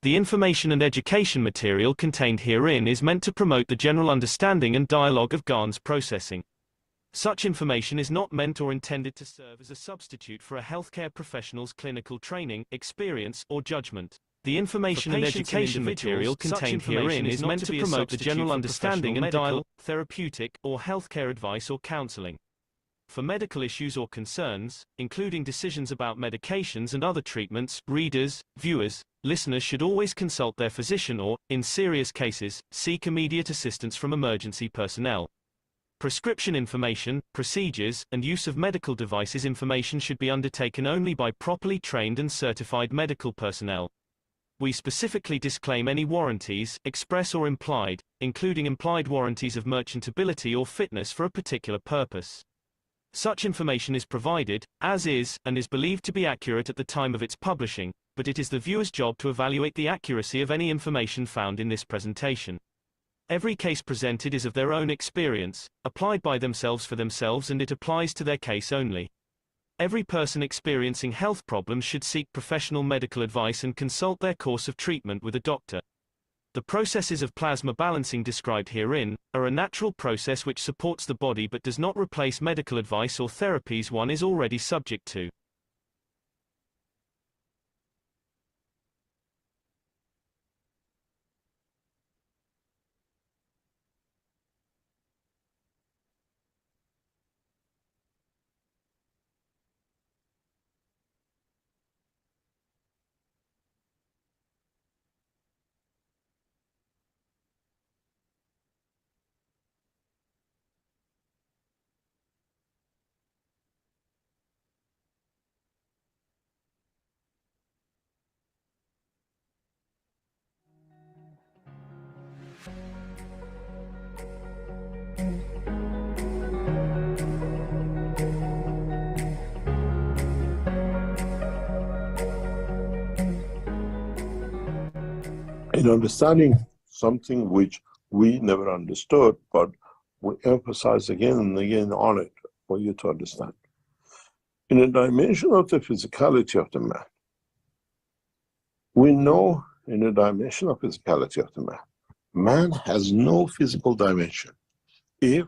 The information and education material contained herein is meant to promote the general understanding and dialogue of GAN's processing. Such information is not meant or intended to serve as a substitute for a healthcare professional's clinical training, experience, or judgment. The information and education material contained herein is meant to promote the general understanding and dialogue, therapeutic, or healthcare advice or counseling. For medical issues or concerns, including decisions about medications and other treatments, readers, viewers, listeners should always consult their physician or, in serious cases, seek immediate assistance from emergency personnel. Prescription information, procedures, and use of medical devices information should be undertaken only by properly trained and certified medical personnel. We specifically disclaim any warranties, express or implied, including implied warranties of merchantability or fitness for a particular purpose. Such information is provided, as is, and is believed to be accurate at the time of its publishing, but it is the viewer's job to evaluate the accuracy of any information found in this presentation. Every case presented is of their own experience, applied by themselves for themselves, and it applies to their case only. Every person experiencing health problems should seek professional medical advice and consult their course of treatment with a doctor. The processes of plasma balancing described herein are a natural process which supports the body but does not replace medical advice or therapies one is already subject to. In understanding something which we never understood, but we emphasize again and again on it for you to understand. In a dimension of the physicality of the man, we know in a dimension of physicality of the man, man has no physical dimension if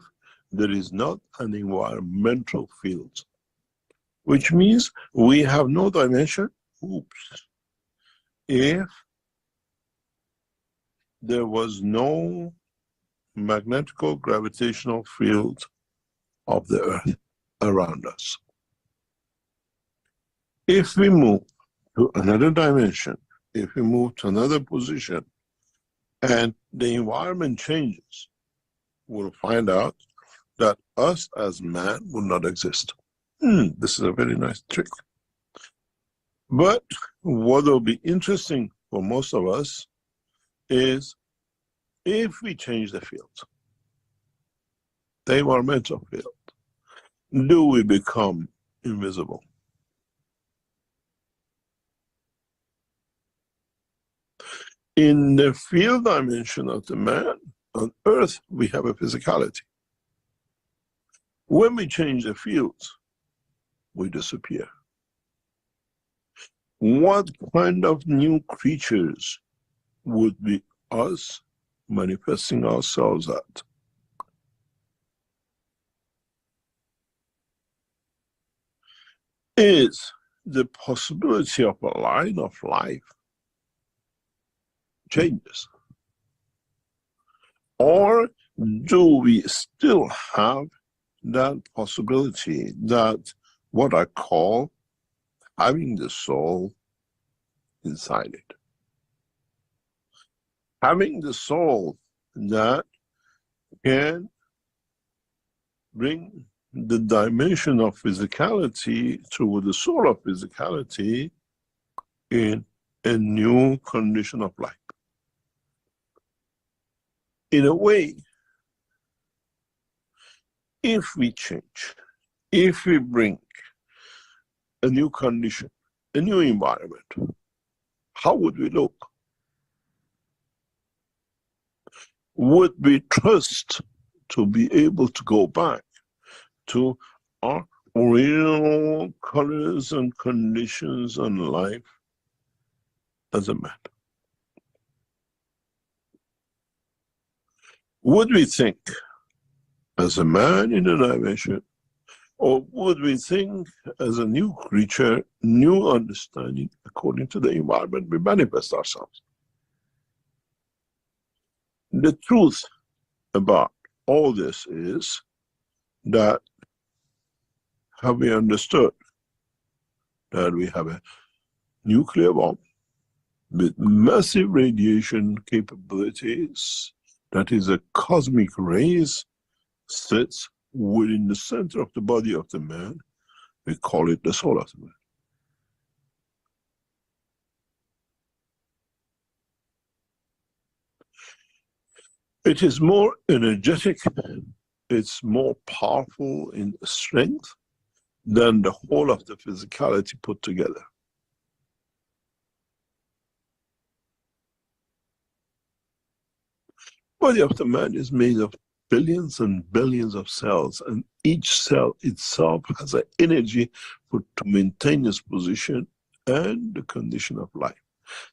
there is not an environmental field, which means we have no dimension, if there was no magnetical gravitational field of the earth around us. If we move to another dimension, if we move to another position, and the environment changes, we'll find out that us as man will not exist. This is a very nice trick. But what will be interesting for most of us is if we change the field, the environmental field, do we become invisible? In the field dimension of the man, on earth, we have a physicality. When we change the fields, we disappear. What kind of new creatures would be us manifesting ourselves at? Is the possibility of a line of life changes? Or do we still have that possibility, that what I call having the soul inside it? Having the soul that can bring the dimension of physicality through the soul of physicality in a new condition of life. In a way, if we change, if we bring a new condition, a new environment, how would we look? Would we trust to be able to go back to our original colors and conditions and life as a man? Would we think as a man in a dimension, or would we think as a new creature, new understanding, according to the environment we manifest ourselves? The truth about all this is that have we understood that we have a nuclear bomb with massive radiation capabilities, that is a cosmic rays, sits within the center of the body of the man. We call it the soul of the man. It is more energetic, it's more powerful in strength than the whole of the physicality put together. Body of the man is made of billions and billions of cells, and each cell itself has an energy to maintain its position and the condition of life.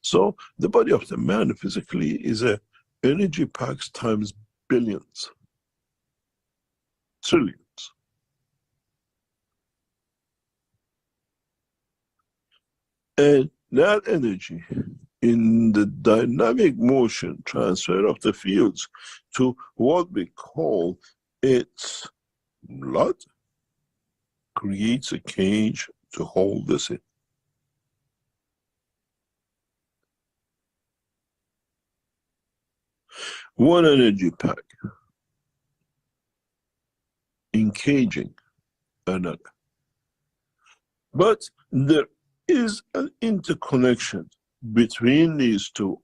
So the body of the man physically is a energy packs times billions, trillions. And that energy in the dynamic motion transfer of the fields to what we call its blood creates a cage to hold this in. One energy pack encaging another. But there is an interconnection between these two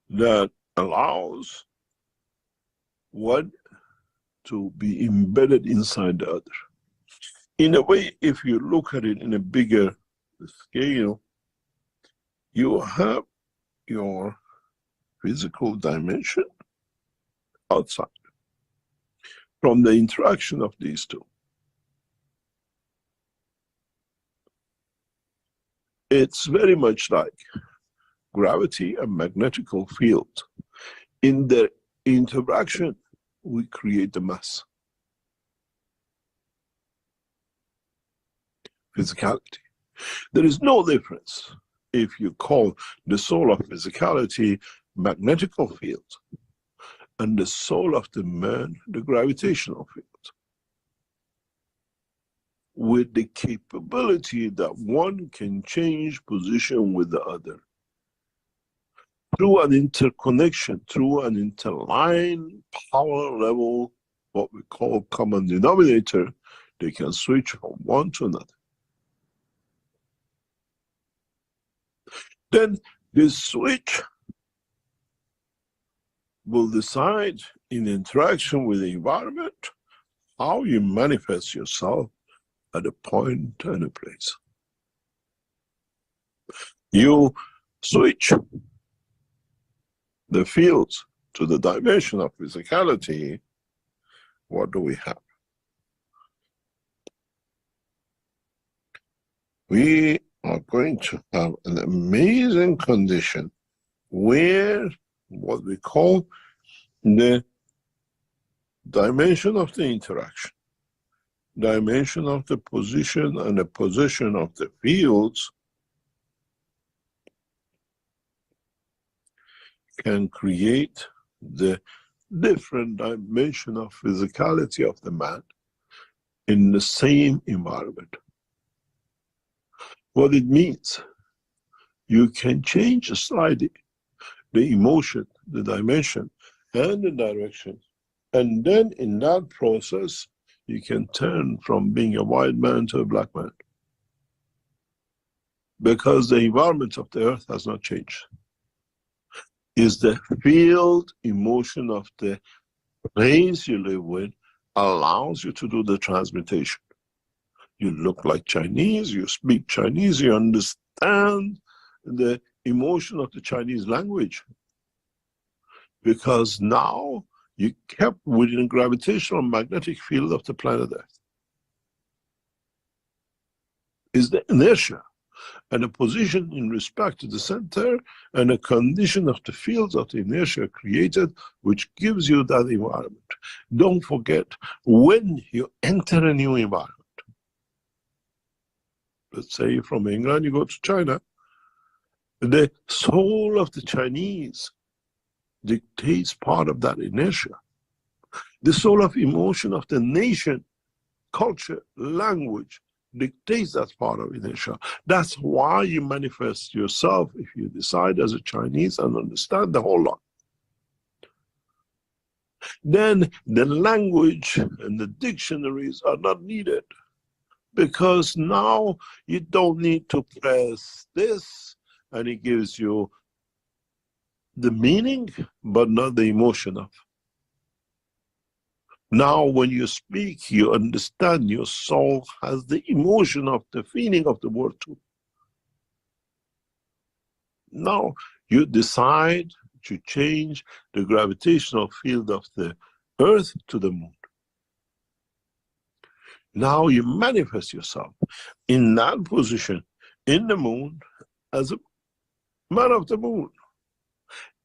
that allows one to be embedded inside the other. In a way, if you look at it in a bigger scale, you have your physical dimension outside from the interaction of these two. It's very much like gravity and magnetical field. In the interaction, we create the mass. Physicality. There is no difference if you call the soul of physicality magnetical field and the soul of the man the gravitational field, with the capability that one can change position with the other. Through an interconnection, through an interline power level, what we call common denominator, they can switch from one to another. Then this switch will decide in interaction with the environment how you manifest yourself at a point and a place. You switch the fields to the dimension of physicality, what do we have? We are going to have an amazing condition where what we call the dimension of the interaction, dimension of the position and the position of the fields can create the different dimension of physicality of the man in the same environment. What it means, you can change slightly the emotion, the dimension, and the direction. And then in that process, you can turn from being a white man to a black man. Because the environment of the earth has not changed. Is the field emotion of the place you live in allows you to do the transmutation. You look like Chinese, you speak Chinese, you understand the emotion of the Chinese language. Because now you kept within the gravitational magnetic field of the planet Earth. Is the inertia. and a position in respect to the center, and a condition of the fields of the inertia created, which gives you that environment. Don't forget, when you enter a new environment, let's say from England you go to China, the soul of the Chinese dictates part of that inertia. The soul of emotion of the nation, culture, language, dictates that part of inertia. That's why you manifest yourself if you decide as a Chinese and understand the whole lot. Then the language and the dictionaries are not needed, because now you don't need to press this and it gives you the meaning but not the emotion of. Now when you speak, you understand, your soul has the emotion of the feeling of the word too. Now you decide to change the gravitational field of the earth to the moon. Now you manifest yourself in that position in the moon as a man of the moon.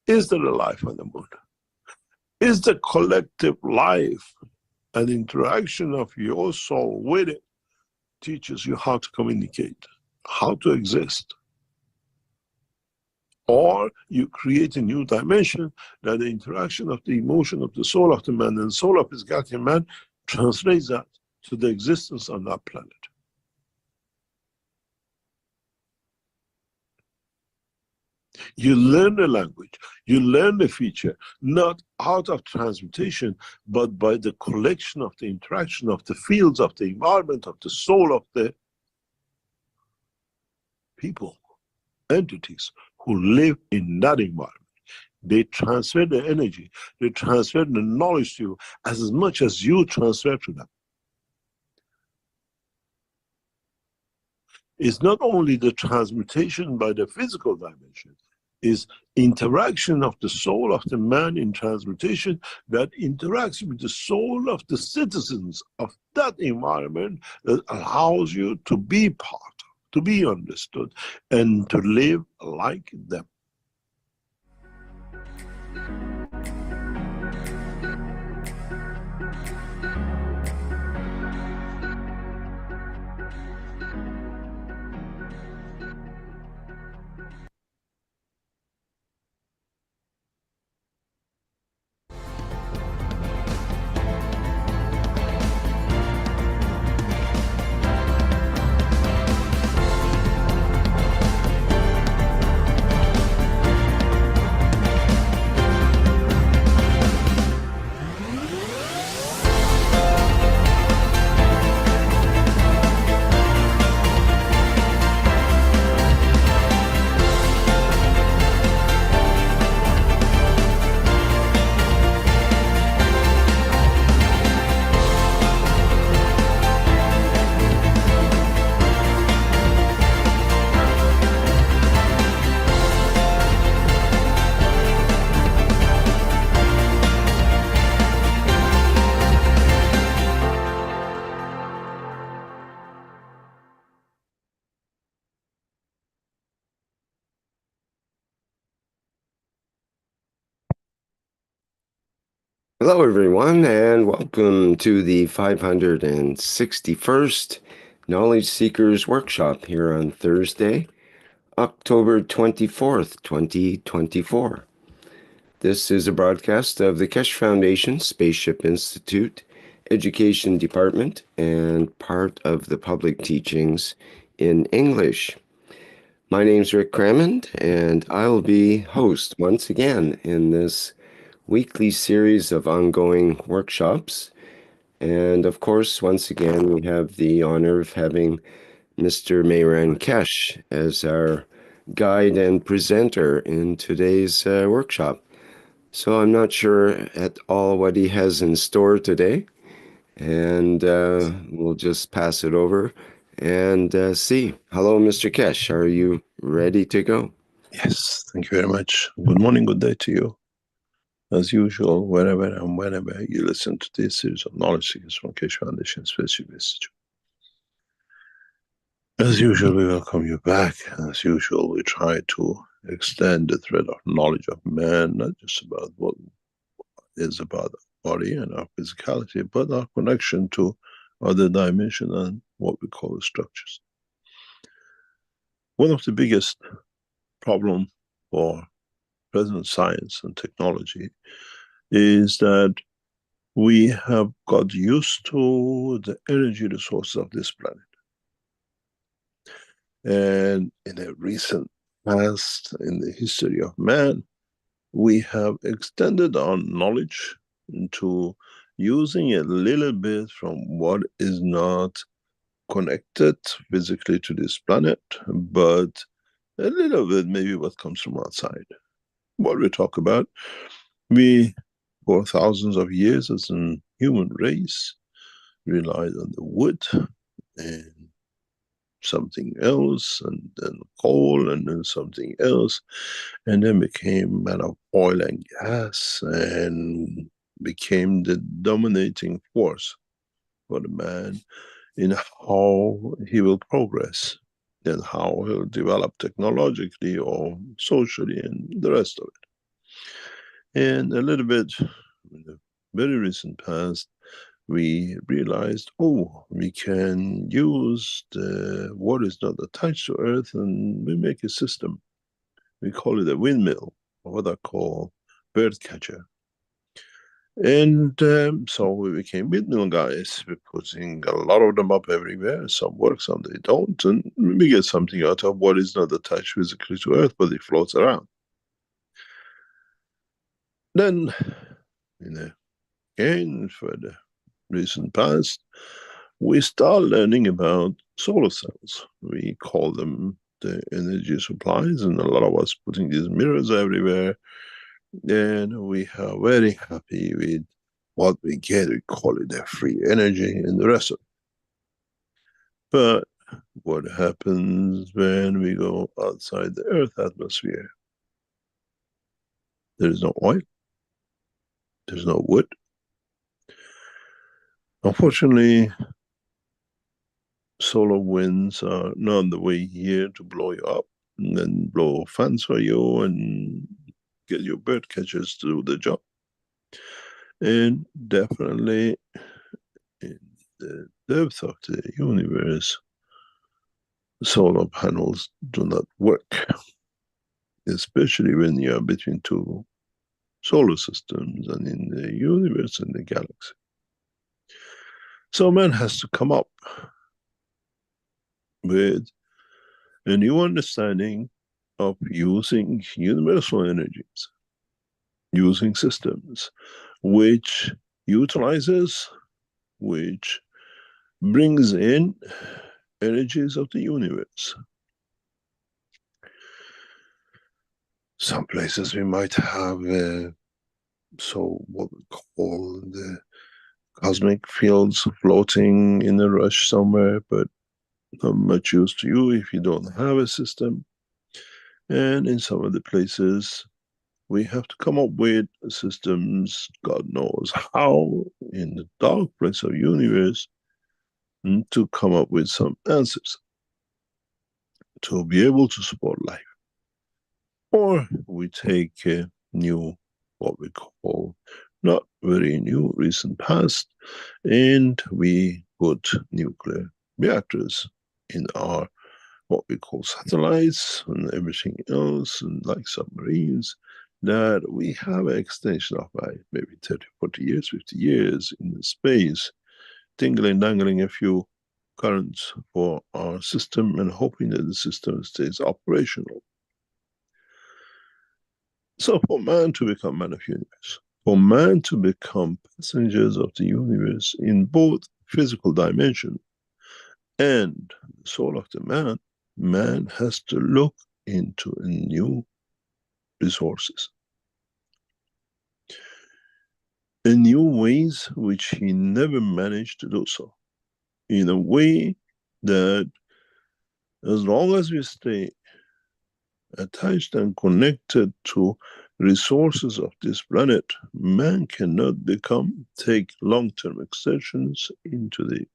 Is there a life on the moon? Is the collective life and interaction of your soul with it teaches you how to communicate, how to exist? Or you create a new dimension that the interaction of the emotion of the soul of the man and the soul of his guardian man translates that to the existence on that planet. You learn the language, you learn the feature, not out of transmutation, but by the collection of the interaction of the fields of the environment, of the soul of the people, entities who live in that environment. They transfer the energy, they transfer the knowledge to you as much as you transfer to them. It's not only the transmutation by the physical dimension, is interaction of the soul of the man in transmutation that interacts with the soul of the citizens of that environment, that allows you to be part of, to be understood, and to live like them. Hello, everyone, and welcome to the 561st Knowledge Seekers Workshop here on Thursday, October 24th, 2024. This is a broadcast of the Keshe Foundation, Spaceship Institute, Education Department, and part of the public teachings in English. My name's Rick Crammond, and I'll be host once again in this weekly series of ongoing workshops. And of course, once again, we have the honor of having Mr. Mehran Keshe as our guide and presenter in today's workshop. So I'm not sure at all what he has in store today, and we'll just pass it over and see. Hello, Mr. Keshe. Are you ready to go? Yes, thank you very much. Good morning, good day to you. As usual, wherever and whenever you listen to this series of knowledge seekers from Keshe Foundation, Spaceship Institute. As usual, we welcome you back. As usual, we try to extend the thread of knowledge of man, not just about what is about our body and our physicality, but our connection to other dimensions and what we call the structures. One of the biggest problems for present science and technology is that we have got used to the energy resources of this planet. And in a recent past, in the history of man, we have extended our knowledge into using a little bit from what is not connected physically to this planet, but a little bit maybe what comes from outside. What we talk about, we, for thousands of years as a human race, relied on the wood and something else, and then coal, and then something else, and then became man of oil and gas, and became the dominating force for the man in how he will progress and how he'll develop technologically or socially and the rest of it. And a little bit in the very recent past, we realized, oh, we can use what is not attached to Earth, and we make a system. We call it a windmill, or what I call bird catcher. And so we became windmill guys. We're putting a lot of them up everywhere. Some work, some they don't. And we get something out of what is not attached physically to Earth, but it floats around. Then, again, for the recent past, we start learning about solar cells. We call them the energy supplies, and a lot of us putting these mirrors everywhere. And we are very happy with what we get. We call it a free energy and the rest of it. But what happens when we go outside the Earth atmosphere? There is no oil. There's no wood. Unfortunately, solar winds are not the way here to blow you up and then blow fans for you and get your bird catchers to do the job. And definitely in the depth of the universe, solar panels do not work, especially when you are between two solar systems and in the universe and the galaxy. So man has to come up with a new understanding of using universal energies, using systems which utilizes, which brings in energies of the universe. Some places we might have what we call the cosmic fields floating in a rush somewhere, but not much use to you if you don't have a system. And in some of the places, we have to come up with systems, God knows how, in the dark place of universe, to come up with some answers to be able to support life. Or we take a new, what we call, not very new, recent past, and we put nuclear reactors in our, what we call satellites and everything else, and like submarines, that we have an extension of life, maybe 30, 40 years, 50 years in the space, tingling, dangling a few currents for our system and hoping that the system stays operational. So for man to become man of universe, for man to become passengers of the universe in both physical dimension and the soul of the man, man has to look into a new resources, a new ways which he never managed to do so, in a way that as long as we stay attached and connected to resources of this planet, man cannot take long-term extensions into the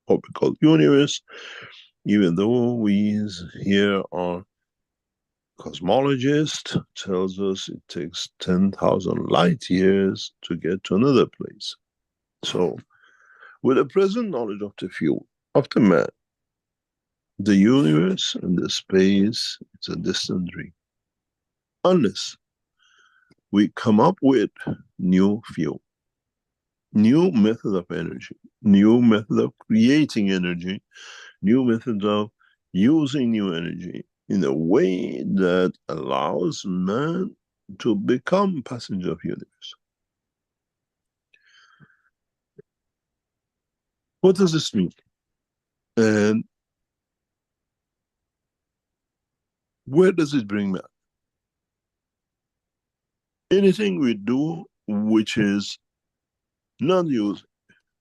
what we call universe, even though we here are cosmologist tells us it takes 10,000 light years to get to another place. So, with the present knowledge of the field of the man, the universe and the space is a distant dream. Unless we come up with new field, new method of energy, new method of creating energy, new methods of using new energy in a way that allows man to become passenger of universe. What does this mean? And where does it bring man? Anything we do which is not using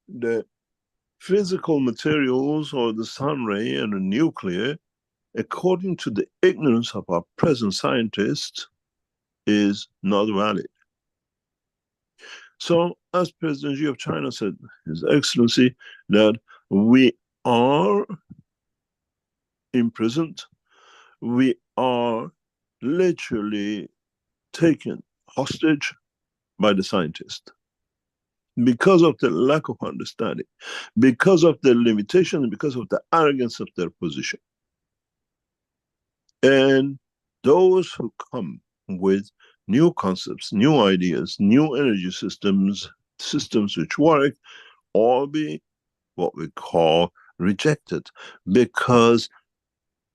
the physical materials or the sun ray and the nuclear, according to the ignorance of our present scientists, is not valid. So, as President Xi of China said, His Excellency, that we are imprisoned, we are literally taken hostage by the scientists because of the lack of understanding, because of the limitation, because of the arrogance of their position. And those who come with new concepts, new ideas, new energy systems, systems which work, all be what we call rejected, because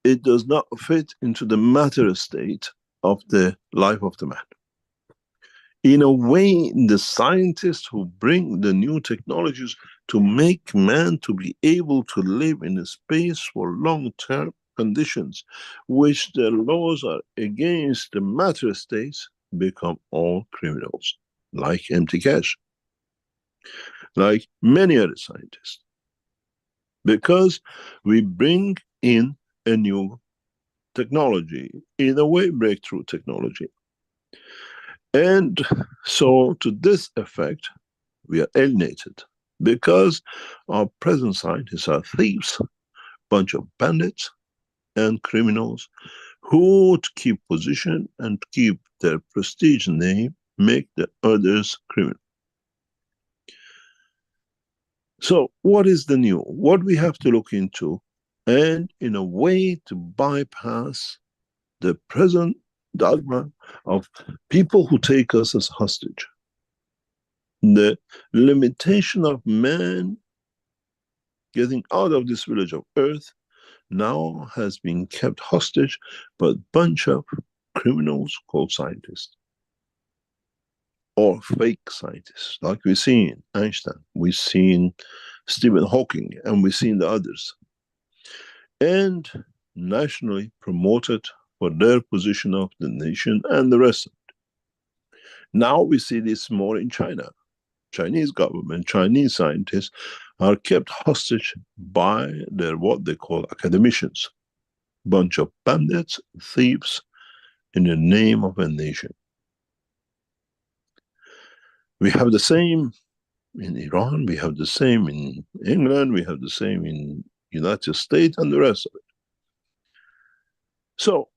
it does not fit into the matter state of the life of the man. In a way, the scientists who bring the new technologies to make man to be able to live in a space for long-term conditions, which the laws are against the matter states, become all criminals, like empty Keshe, like many other scientists. Because we bring in a new technology, in a way breakthrough technology. And so to this effect, we are alienated because our present scientists are thieves, bunch of bandits and criminals who, to keep position and to keep their prestige name, make the others criminal. So what is the new? What we have to look into, and in a way to bypass the present dogma of people who take us as hostage. The limitation of man getting out of this village of earth now has been kept hostage by a bunch of criminals called scientists. Or fake scientists, like we've seen Einstein, we've seen Stephen Hawking, and we've seen the others. And nationally promoted for their position of the nation and the rest of it. Now we see this more in China. Chinese government, Chinese scientists are kept hostage by their what they call academicians. Bunch of bandits, thieves, in the name of a nation. We have the same in Iran, we have the same in England, we have the same in United States and the rest of it. So,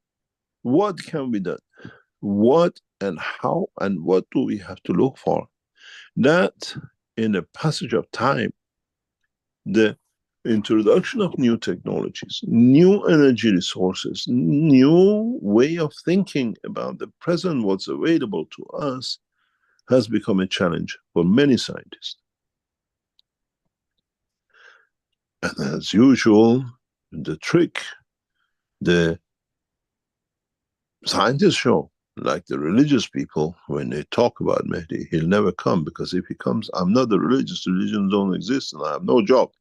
what can be done? What and how and what do we have to look for? That in the passage of time, the introduction of new technologies, new energy resources, new way of thinking about the present, what's available to us, has become a challenge for many scientists. And as usual, the trick, the scientists show, like the religious people, when they talk about Mehdi, he'll never come, because if he comes, I'm not the religious, religions don't exist and I have no job.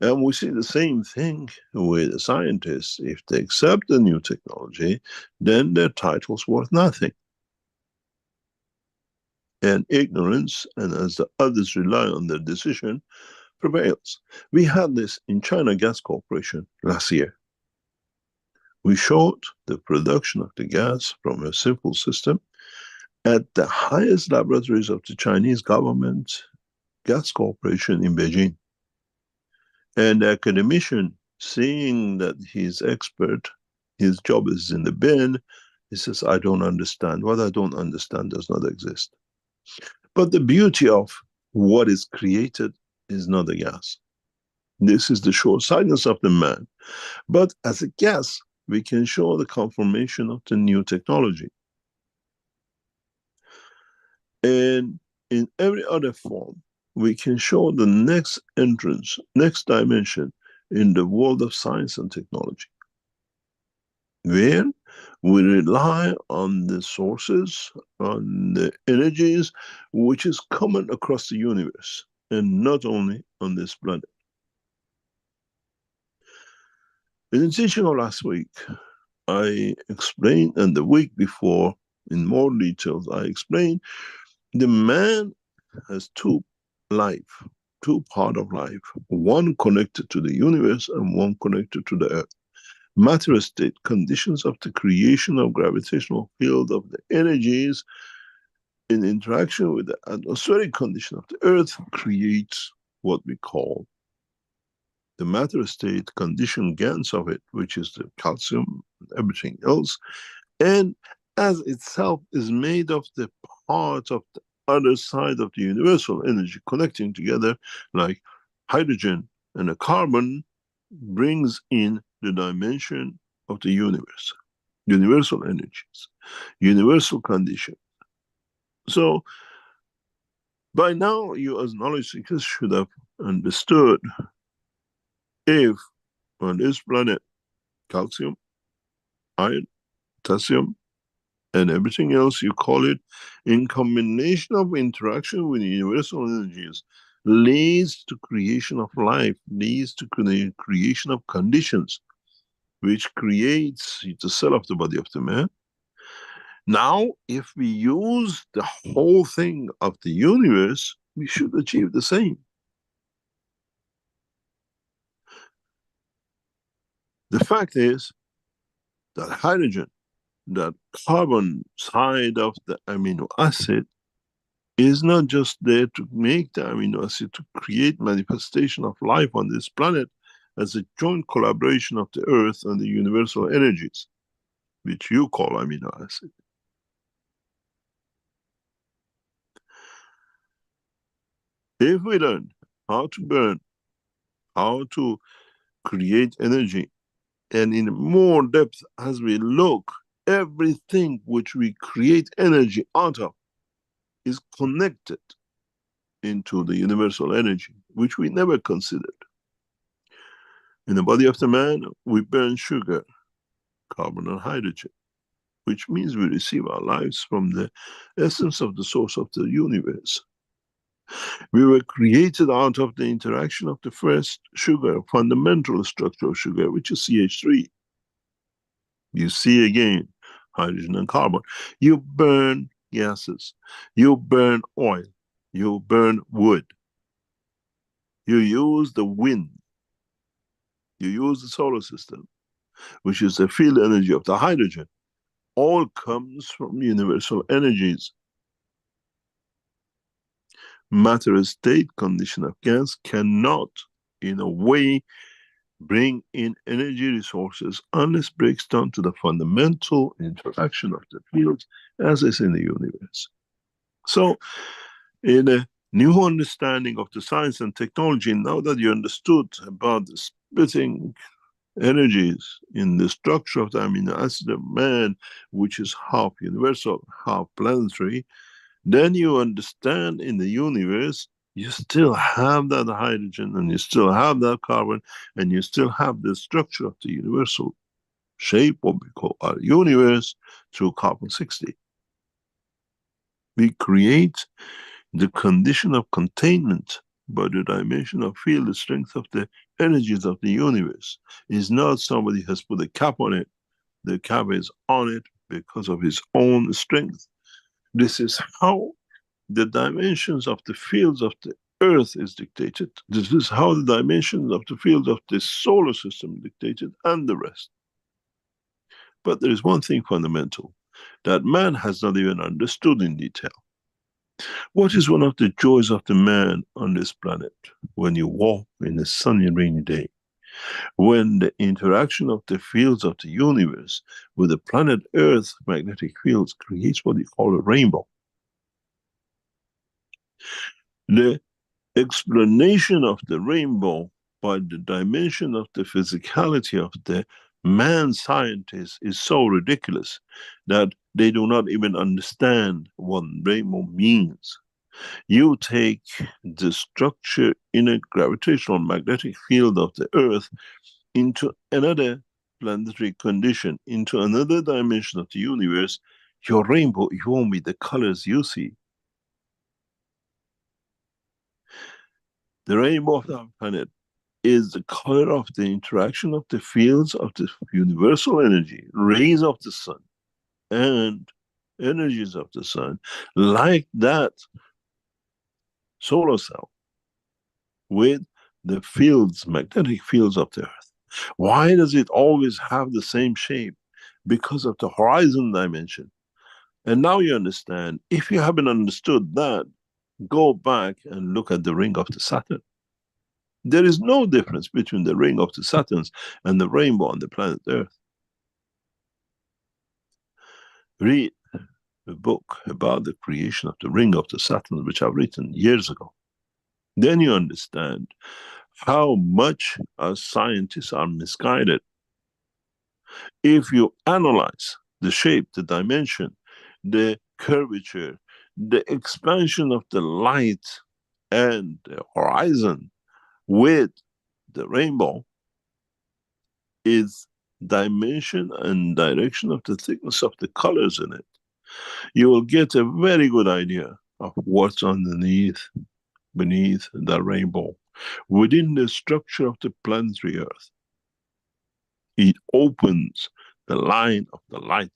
And we see the same thing with the scientists. If they accept the new technology, then their title's worth nothing. And ignorance, and as the others rely on their decision, prevails. We had this in China Gas Corporation last year. We showed the production of the gas from a simple system at the highest laboratories of the Chinese government gas corporation in Beijing. And the academician seeing that he's expert, his job is in the bin, he says, I don't understand. What I don't understand does not exist. But the beauty of what is created is not a gas. This is the short-sightedness of the man. But as a gas, we can show the confirmation of the new technology. And in every other form, we can show the next entrance, next dimension in the world of science and technology, where we rely on the sources, on the energies, which is common across the universe, and not only on this planet. In the teaching of last week, I explained, and the week before, in more details, I explained the man has two part of life, one connected to the universe and one connected to the earth. Matter state, conditions of the creation of gravitational field of the energies in interaction with the atmospheric condition of the earth creates what we call the matter state condition GANs of it, which is the calcium and everything else, and as itself is made of the parts of the other side of the universal energy connecting together, like hydrogen and a carbon, brings in the dimension of the universe, universal energies, universal condition. So by now you as knowledge seekers should have understood, if on this planet calcium, iron, potassium, and everything else you call it, in combination of interaction with universal energies, leads to creation of life, leads to the creation of conditions, which creates the cell of the body of the man. Now, if we use the whole thing of the universe, we should achieve the same. The fact is that hydrogen, that carbon side of the amino acid, is not just there to make the amino acid, to create manifestation of life on this planet as a joint collaboration of the earth and the universal energies, which you call amino acid. If we learn how to burn, how to create energy, and in more depth as we look, everything which we create energy out of is connected into the universal energy, which we never considered. In the body of the man, we burn sugar, carbon and hydrogen, which means we receive our lives from the essence of the source of the universe. We were created out of the interaction of the first sugar, fundamental structure of sugar, which is CH3. You see again, hydrogen and carbon. You burn gases, you burn oil, you burn wood, you use the wind, you use the solar system, which is the field energy of the hydrogen. All comes from universal energies. Matter state condition of gas cannot, in a way, bring in energy resources unless it breaks down to the fundamental interaction of the fields as is in the universe. So, in a new understanding of the science and technology, now that you understood about the splitting energies in the structure of the amino acid of man, which is half universal, half planetary, then you understand in the universe you still have that hydrogen and you still have that carbon and you still have the structure of the universal shape, what we call our universe, through carbon-60. We create the condition of containment by the dimension of field, the strength of the energies of the universe. Is not somebody has put a cap on it. The cap is on it because of his own strength. This is how the dimensions of the fields of the earth is dictated. This is how the dimensions of the fields of the solar system is dictated, and the rest. But there is one thing fundamental that man has not even understood in detail. What is one of the joys of the man on this planet when you walk in a sunny, rainy day? when the interaction of the fields of the universe with the planet Earth's magnetic fields creates what we call a rainbow. The explanation of the rainbow by the dimension of the physicality of the man scientist is so ridiculous that they do not even understand what rainbow means. You take the structure in a gravitational magnetic field of the Earth into another planetary condition, into another dimension of the universe, your rainbow, it won't be the colors you see. The rainbow of our planet is the color of the interaction of the fields of the universal energy, rays of the sun, and energies of the sun, like that solar cell with the fields, magnetic fields of the Earth. Why does it always have the same shape? Because of the horizon dimension. And now you understand. If you haven't understood that, go back and look at the ring of the Saturn. There is no difference between the ring of the Saturns and the rainbow on the planet Earth. Read a book about the creation of the ring of the Saturn, which I've written years ago. Then you understand how much us scientists are misguided. If you analyze the shape, the dimension, the curvature, the expansion of the light and the horizon with the rainbow, is dimension and direction of the thickness of the colors in it, you will get a very good idea of what's underneath, beneath the rainbow, within the structure of the planetary Earth. It opens the line of the light.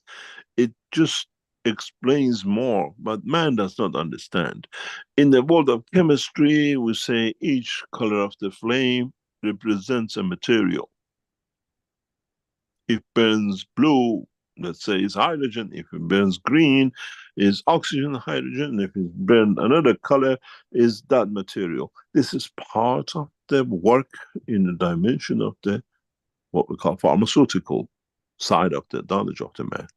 It just explains more, but man does not understand. In the world of chemistry, we say each color of the flame represents a material. If it burns blue, let's say it's hydrogen. If it burns green, is oxygen, hydrogen. If it burns another color, is that material. This is part of the work in the dimension of the, what we call pharmaceutical side of the knowledge of the man.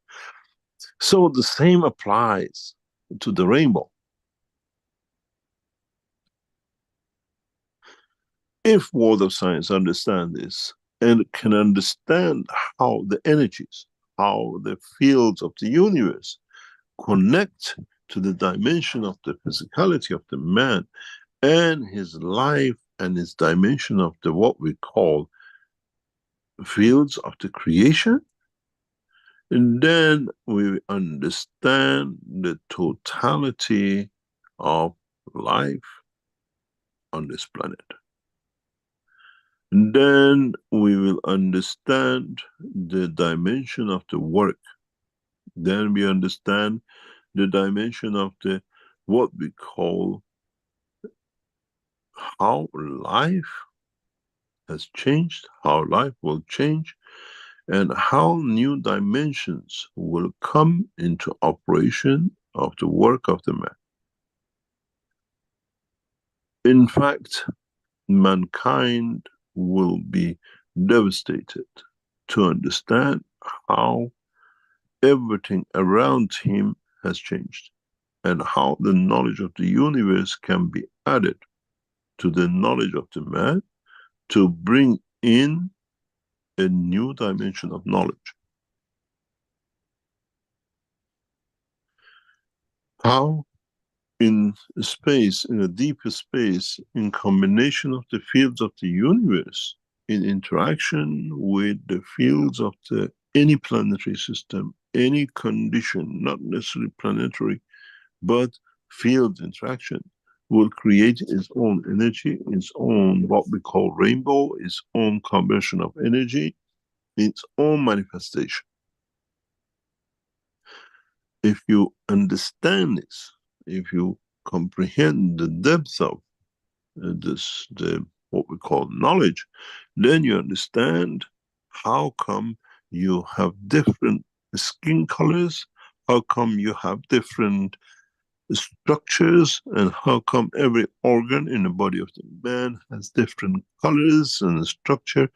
So the same applies to the rainbow. If world of science understand this and can understand how the energies, how the fields of the universe connect to the dimension of the physicality of the man and his life and his dimension of the what we call fields of the creation, and then we understand the totality of life on this planet. And then we will understand the dimension of the work. Then we understand the dimension of the what we call how life has changed, how life will change, and how new dimensions will come into operation of the work of the man. In fact, mankind will be devastated to understand how everything around him has changed and how the knowledge of the universe can be added to the knowledge of the man to bring in a new dimension of knowledge. How in space, in a deeper space, in combination of the fields of the universe, in interaction with the fields of the any planetary system, any condition, not necessarily planetary, but field interaction, will create its own energy, its own what we call rainbow, its own conversion of energy, its own manifestation. If you understand this, if you comprehend the depth of what we call knowledge, then you understand how come you have different skin colors, how come you have different structures and how come every organ in the body of the man has different colors and structure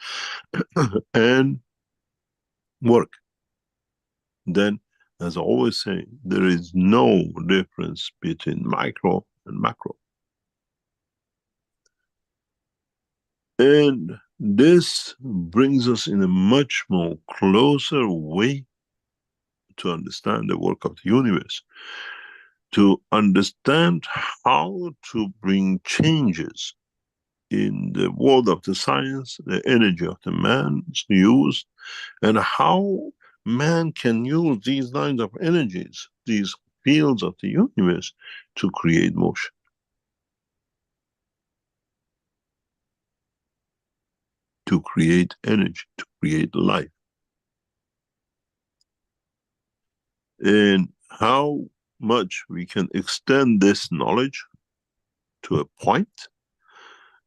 and work. Then, as I always say, there is no difference between micro and macro. And this brings us in a much more closer way to understand the work of the universe, to understand how to bring changes in the world of the science, the energy of the man is used, and how man can use these lines of energies, these fields of the universe, to create motion, to create energy, to create life. And how much we can extend this knowledge to a point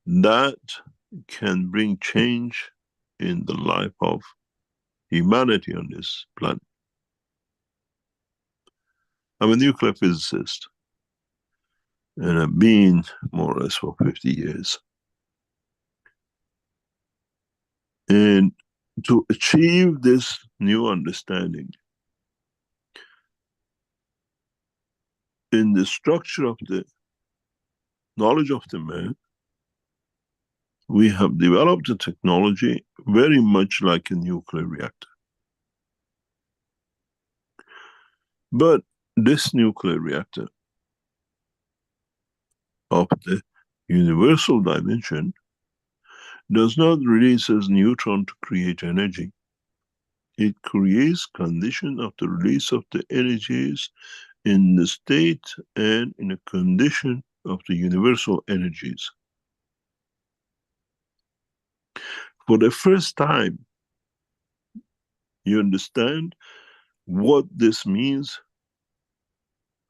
that can bring change in the life of humanity on this planet. I'm a nuclear physicist, and I've been more or less for 50 years. And to achieve this new understanding in the structure of the knowledge of the man, we have developed a technology very much like a nuclear reactor. But this nuclear reactor of the universal dimension does not release as neutron to create energy. It creates condition of the release of the energies in the state and in a condition of the universal energies. For the first time, you understand what this means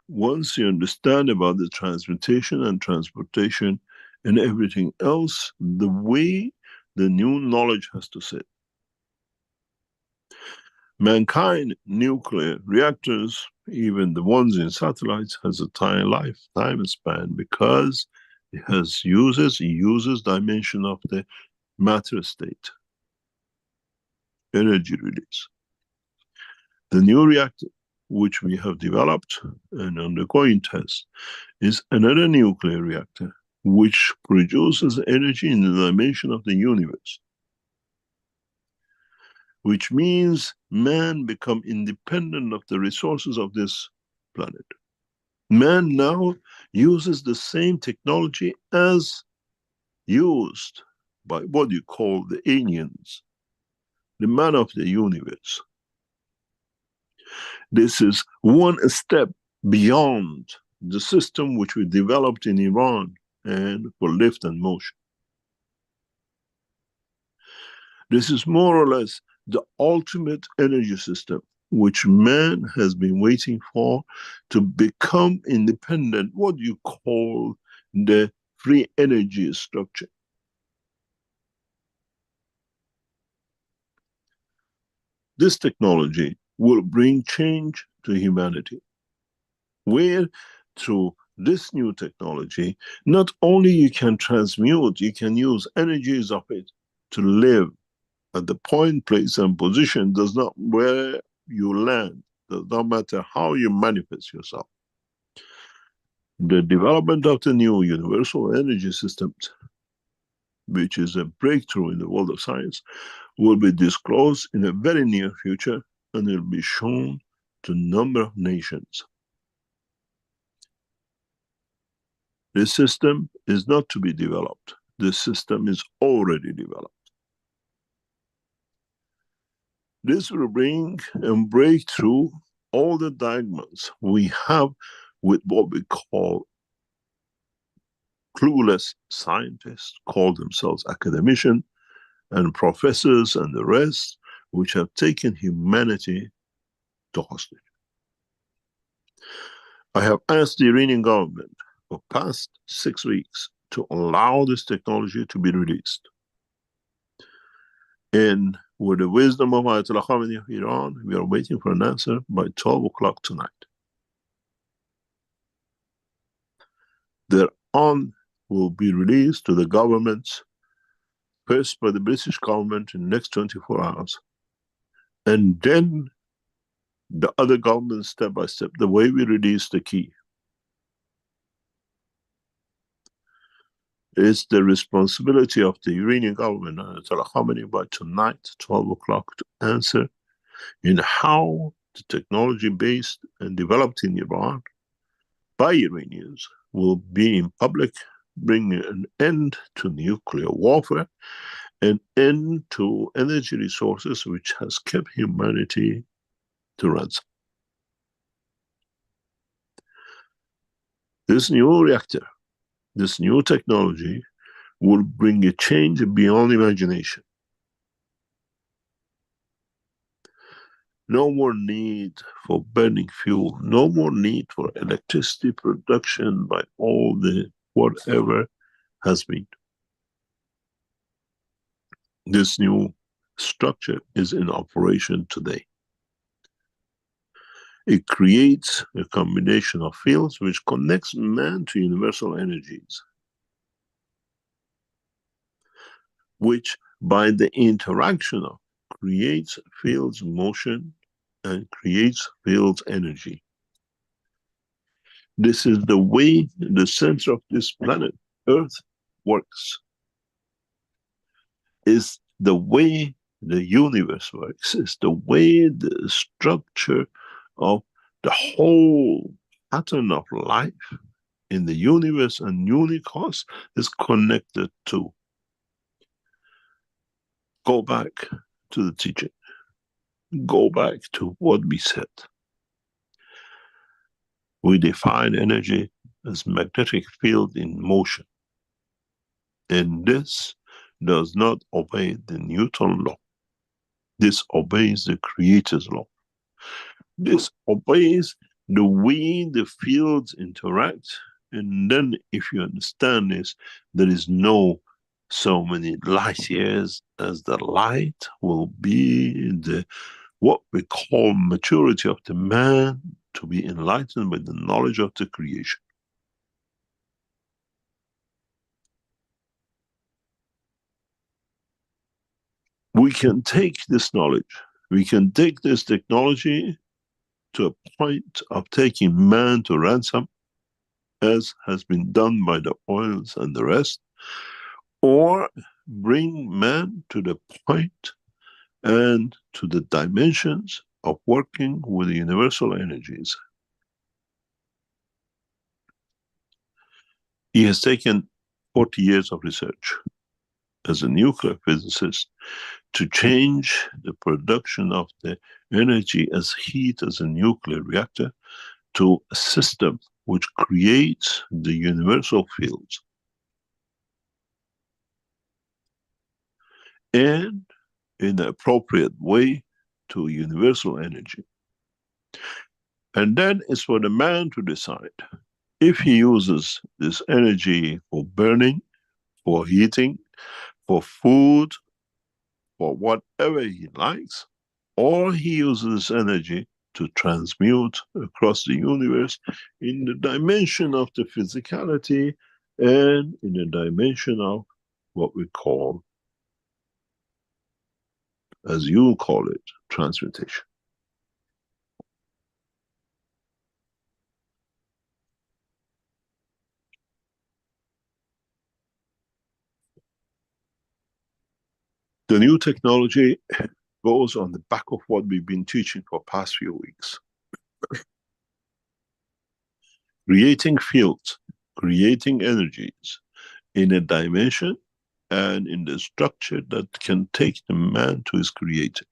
once you understand about the transmutation and transportation and everything else, the way the new knowledge has to sit. Mankind, nuclear reactors, even the ones in satellites, has a time span because it uses dimension of the matter state, energy release. The new reactor, which we have developed and undergoing tests, is another nuclear reactor which produces energy in the dimension of the universe, which means man become independent of the resources of this planet. Man now uses the same technology as used by what you call the aliens, the man of the universe. This is one step beyond the system which we developed in Iran and for lift and motion. This is more or less the ultimate energy system which man has been waiting for to become independent, what you call the free energy structure. This technology will bring change to humanity, where through this new technology, not only you can transmute, you can use energies of it to live at the point, place, and position, does not where you land, does not matter how you manifest yourself. The development of the new universal energy systems, which is a breakthrough in the world of science, will be disclosed in a very near future, and it will be shown to a number of nations. This system is not to be developed. This system is already developed. This will bring and break through all the dogmas we have with what we call clueless scientists, call themselves academicians and professors and the rest, which have taken humanity to hostage. I have asked the Iranian government for the past 6 weeks to allow this technology to be released. And with the wisdom of Ayatollah Khamenei of Iran, we are waiting for an answer by 12 o'clock tonight. Thereon will be released to the governments, first by the British government in the next 24 hours, and then the other governments step by step, the way we release the key. It's the responsibility of the Iranian government, Ayatollah Khamenei, by tonight, 12 o'clock, to answer in how the technology based and developed in Iran by Iranians will be in public, bringing an end to nuclear warfare, an end to energy resources which has kept humanity to ransom. This new reactor, this new technology will bring a change beyond imagination. No more need for burning fuel, no more need for electricity production by all the whatever has been. This new structure is in operation today. It creates a combination of fields which connects man to universal energies, which by the interaction of creates fields motion and creates fields energy. This is the way the center of this planet, Earth, works. Is the way the universe works. Is the way the structure of the whole pattern of life in the universe and universe is connected to. Go back to the teaching. Go back to what we said. We define energy as magnetic field in motion. And this does not obey the Newton law. This obeys the Creator's law. This obeys the way the fields interact. And then if you understand this, there is no so many light years as the light will be the what we call maturity of the man to be enlightened by the knowledge of the creation. We can take this knowledge, we can take this technology to a point of taking man to ransom, as has been done by the oils and the rest, or bring man to the point and to the dimensions of working with the universal energies. He has taken 40 years of research as a nuclear physicist to change the production of the energy as heat as a nuclear reactor to a system which creates the universal fields. And in the appropriate way to universal energy. And then it's for the man to decide if he uses this energy for burning, for heating, for food, for whatever he likes, or he uses energy to transmute across the universe in the dimension of the physicality and in the dimension of what we call, as you call it, transmutation. The new technology goes on the back of what we've been teaching for the past few weeks. Creating fields, creating energies in a dimension and in the structure that can take the man to his creator.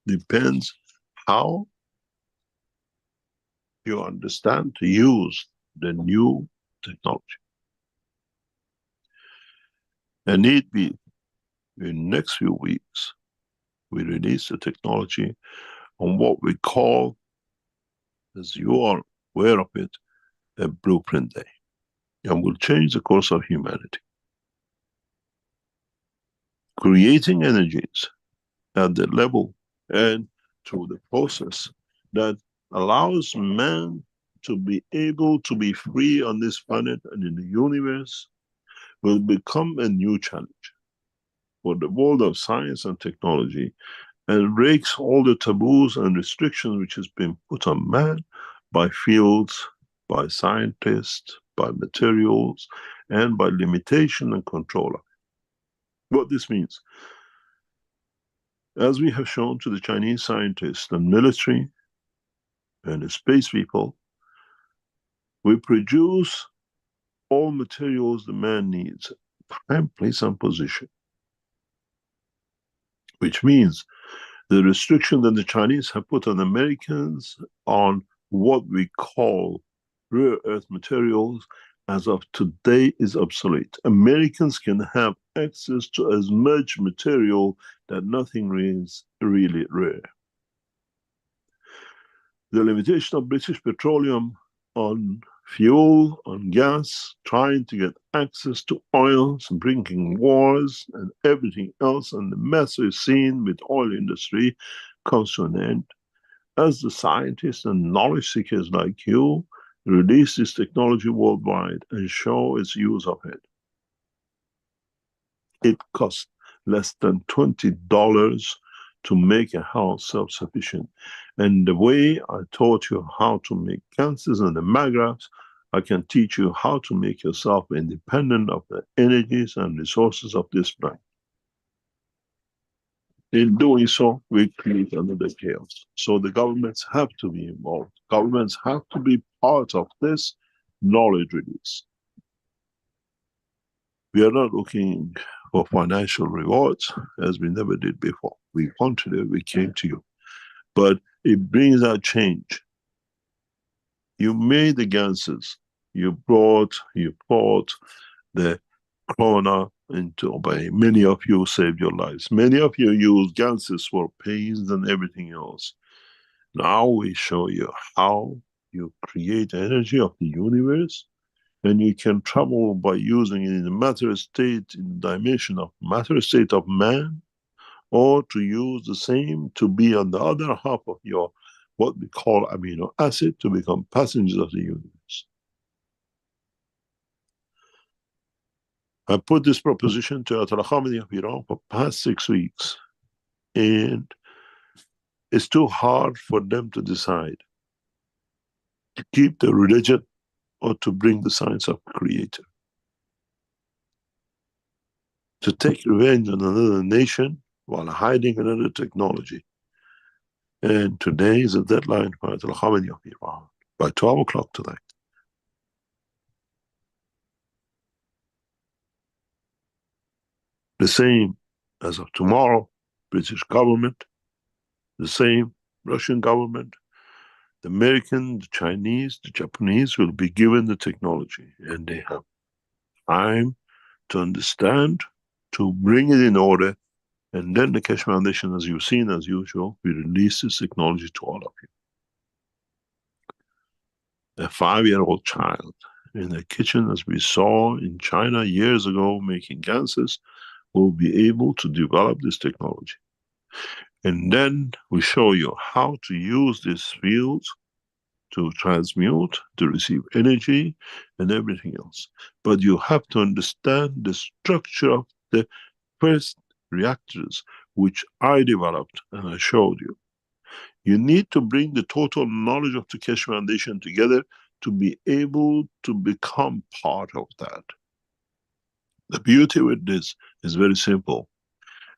Depends how you understand to use the new technology. And need be, in next few weeks, we release the technology on what we call, as you are aware of it, a blueprint day. And will change the course of humanity. Creating energies at the level and through the process that allows man to be able to be free on this planet and in the universe will become a new challenge for the world of science and technology, and breaks all the taboos and restrictions which has been put on man by fields, by scientists, by materials, and by limitation and control. What this means, as we have shown to the Chinese scientists and military and the space people, we produce all materials the man needs, time, place, and position. Which means the restriction that the Chinese have put on Americans on what we call rare earth materials, as of today is obsolete. Americans can have access to as much material that nothing is really rare. The limitation of British Petroleum on fuel, on gas, trying to get access to oils, bringing wars and everything else, and the mess we've seen with oil industry comes to an end. As the scientists and knowledge seekers like you release this technology worldwide and show its use of it. It costs less than $20 to make a house self-sufficient. And the way I taught you how to make ganses and the magraphs, I can teach you how to make yourself independent of the energies and resources of this planet. In doing so, we create another chaos. So the governments have to be involved. Governments have to be part of this knowledge release. We are not looking for financial rewards, as we never did before. We wanted it, we came to you. But it brings out change. You made the ganses. You brought the corona into bay. Many of you saved your lives. Many of you use ganses for pains and everything else. Now we show you how you create energy of the universe, and you can travel by using it in the matter state, in the dimension of matter state of man, or to use the same to be on the other half of your, what we call amino acid, to become passengers of the universe. I put this proposition to Ayatollah Khamenei of Iran for past 6 weeks, and it's too hard for them to decide to keep the religion or to bring the science of creator. To take revenge on another nation while hiding another technology. And today is a deadline for Ayatollah Khamenei of Iran, by 12 o'clock tonight. The same as of tomorrow, British government, the same Russian government, the American, the Chinese, the Japanese will be given the technology, and they have time to understand, to bring it in order, and then the Keshe Foundation, as you've seen, as usual, we release this technology to all of you. A 5-year-old child in a kitchen, as we saw in China years ago, making ganses, will be able to develop this technology. And then we show you how to use these fields to transmute, to receive energy, and everything else. But you have to understand the structure of the first reactors, which I developed and I showed you. You need to bring the total knowledge of the Keshe Foundation together to be able to become part of that. The beauty with this is very simple.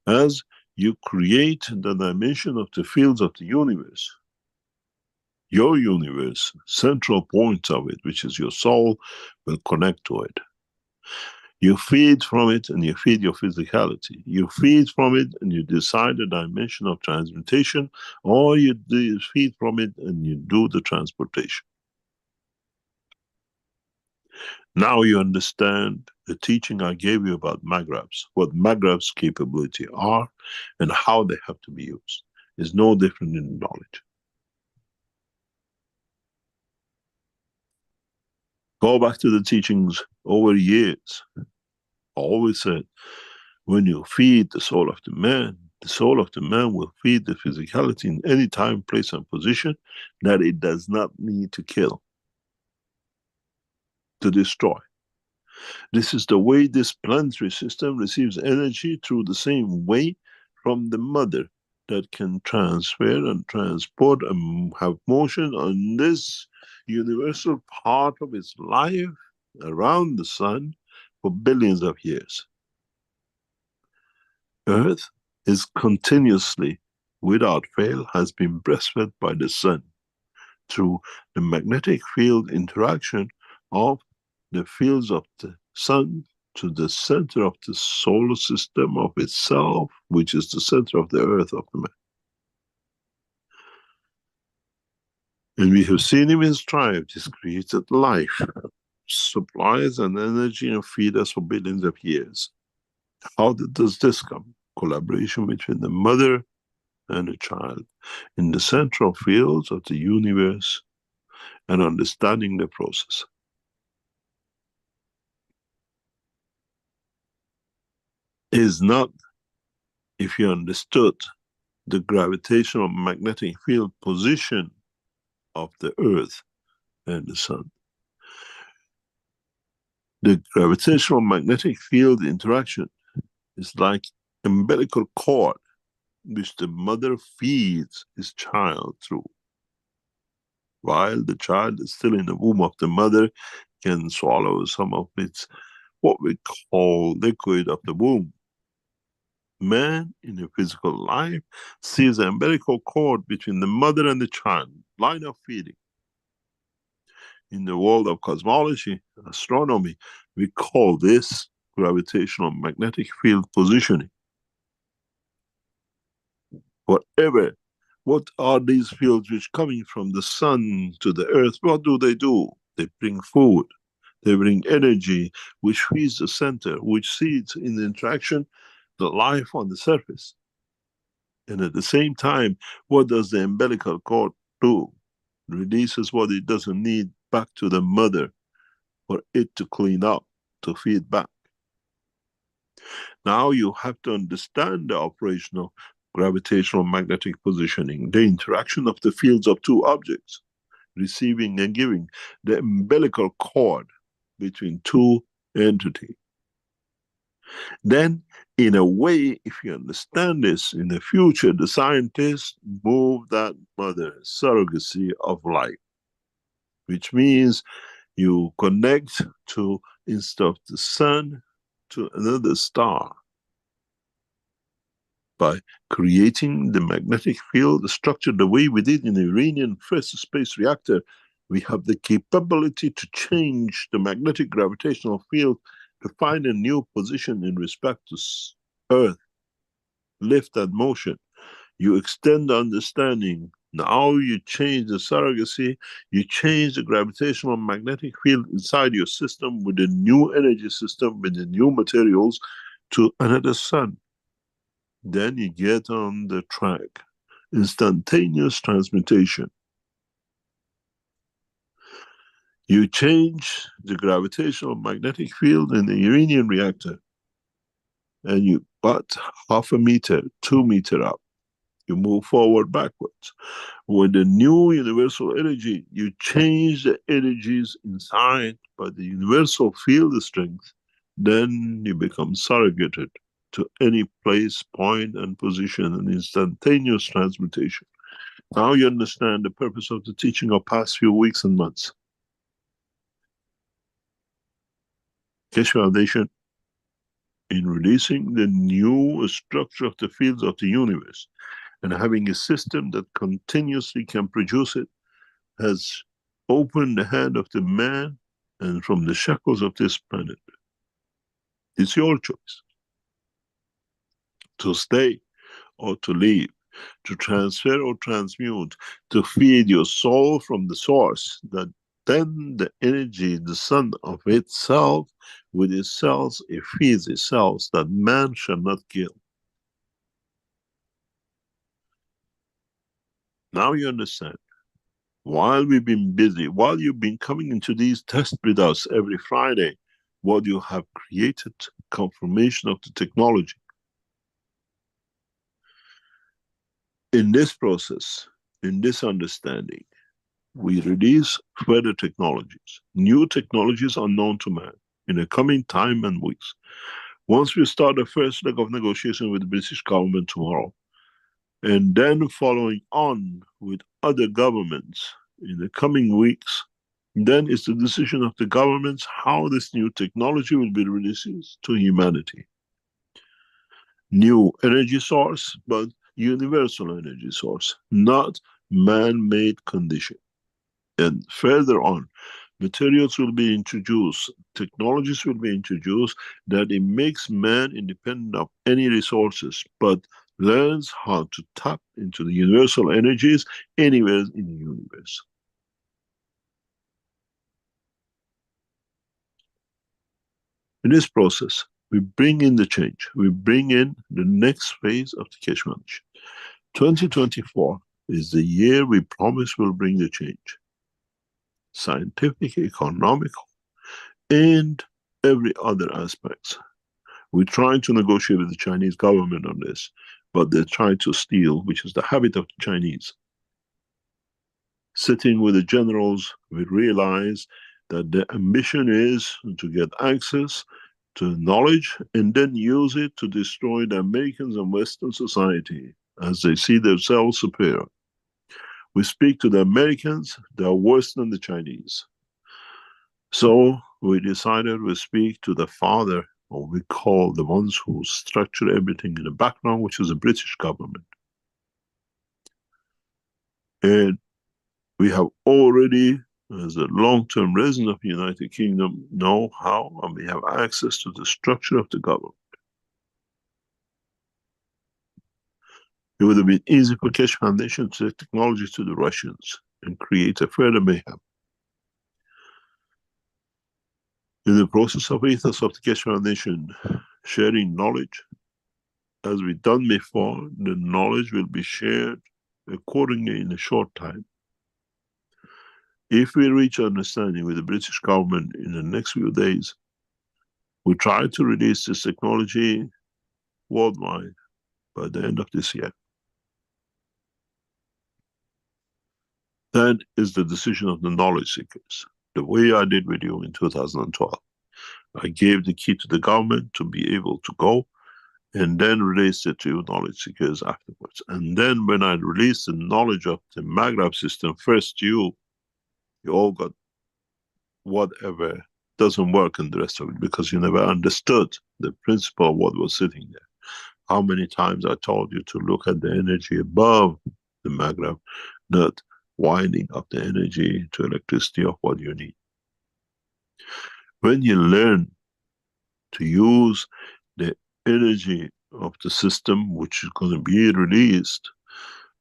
As you create the dimension of the fields of the universe, your universe, central points of it, which is your soul, will connect to it. You feed from it and you feed your physicality. You feed from it and you decide the dimension of transmutation, or you feed from it and you do the transportation. Now you understand the teaching I gave you about magraphs, what magraphs' capability are, and how they have to be used. It's no different in knowledge. Go back to the teachings over years. I always said, when you feed the soul of the man will feed the physicality in any time, place, and position that it does not need to kill. to destroy. This is the way this planetary system receives energy, through the same way from the mother that can transfer and transport and have motion on this universal part of its life around the sun for billions of years. Earth is continuously, without fail, has been breastfed by the sun through the magnetic field interaction of the fields of the sun to the center of the solar system of itself, which is the center of the earth of the man. And we have seen him in strive. He's created life, supplies and energy and feed us for billions of years. How does this come? Collaboration between the mother and the child in the central fields of the universe and understanding the process. Is not, if you understood the gravitational magnetic field position of the earth and the sun. The gravitational magnetic field interaction is like umbilical cord which the mother feeds his child through. While the child is still in the womb of the mother, can swallow some of its, what we call, liquid of the womb. Man in a physical life sees an umbilical cord between the mother and the child, line of feeding. In the world of cosmology, astronomy, we call this gravitational magnetic field positioning. Whatever, what are these fields which coming from the sun to the earth? What do? They bring food, they bring energy, which feeds the center, which seeds in the interaction the life on the surface. And at the same time, what does the umbilical cord do? Releases what it doesn't need back to the mother for it to clean up, to feed back. Now you have to understand the operational gravitational magnetic positioning, the interaction of the fields of two objects, receiving and giving, the umbilical cord between two entities. Then, in a way, if you understand this, in the future, the scientists move that mother surrogacy of life, which means you connect to, instead of the sun, to another star by creating the magnetic field structure the way we did in the Iranian first space reactor. We have the capability to change the magnetic gravitational field to find a new position in respect to Earth, lift and motion. You extend the understanding. Now you change the surrogacy, you change the gravitational magnetic field inside your system with a new energy system, with the new materials, to another sun. Then you get on the track. Instantaneous transmutation. You change the gravitational magnetic field in the Iranian reactor and you got 0.5 meter, 2 meter up. You move forward backwards. With the new universal energy, you change the energies inside by the universal field strength. Then you become surrogated to any place, point and position, and instantaneous transmutation. Now you understand the purpose of the teaching of past few weeks and months. Keshe Foundation, in releasing the new structure of the fields of the universe and having a system that continuously can produce it, has opened the hand of the man and from the shackles of this planet. It's your choice to stay or to leave, to transfer or transmute, to feed your soul from the source, that then the energy, the sun of itself, with its cells, it feeds its cells, that man shall not kill. Now you understand. While we've been busy, while you've been coming into these tests with us every Friday, what you have created, confirmation of the technology. In this process, in this understanding, we release further technologies, new technologies unknown to man in the coming time and weeks. Once we start the first leg of negotiation with the British government tomorrow, and then following on with other governments in the coming weeks, then it's the decision of the governments how this new technology will be released to humanity. New energy source, but universal energy source, not man-made condition. And further on, materials will be introduced, technologies will be introduced that it makes man independent of any resources, but learns how to tap into the universal energies anywhere in the universe. In this process, we bring in the change. We bring in the next phase of the Keshe Foundation. 2024 is the year we promise will bring the change. Scientific, economical, and every other aspects. We're trying to negotiate with the Chinese government on this, but they're trying to steal, which is the habit of the Chinese. Sitting with the generals, we realize that the ambition is to get access to knowledge and then use it to destroy the Americans and Western society as they see themselves superior. We speak to the Americans, they are worse than the Chinese. So we decided we speak to the father, or we call the ones who structure everything in the background, which is the British government. And we have already, as a long-term resident of the United Kingdom, know how, and we have access to the structure of the government. It would have been easy for Keshe Foundation to take technology to the Russians and create a further mayhem. In the process of ethos of the Keshe Foundation, sharing knowledge, as we've done before, the knowledge will be shared accordingly in a short time. If we reach understanding with the British government in the next few days, we try to release this technology worldwide by the end of this year. That is the decision of the knowledge seekers. The way I did with you in 2012. I gave the key to the government to be able to go and then released it to knowledge seekers afterwards. And then when I released the knowledge of the Maghreb system, first you all got whatever doesn't work in the rest of it because you never understood the principle of what was sitting there. How many times I told you to look at the energy above the Maghreb, not winding up the energy to electricity of what you need. When you learn to use the energy of the system, which is going to be released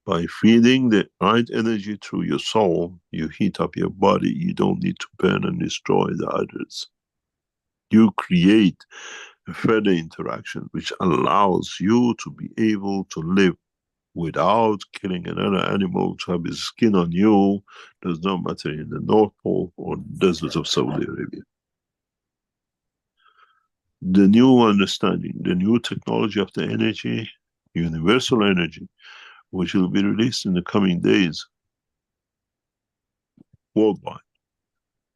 by feeding the right energy through your soul, you heat up your body. You don't need to burn and destroy the others. You create a further interaction which allows you to be able to live without killing another animal to have his skin on you. Does not matter in the North Pole or deserts of Saudi Arabia. The new understanding, the new technology of the energy, universal energy, which will be released in the coming days worldwide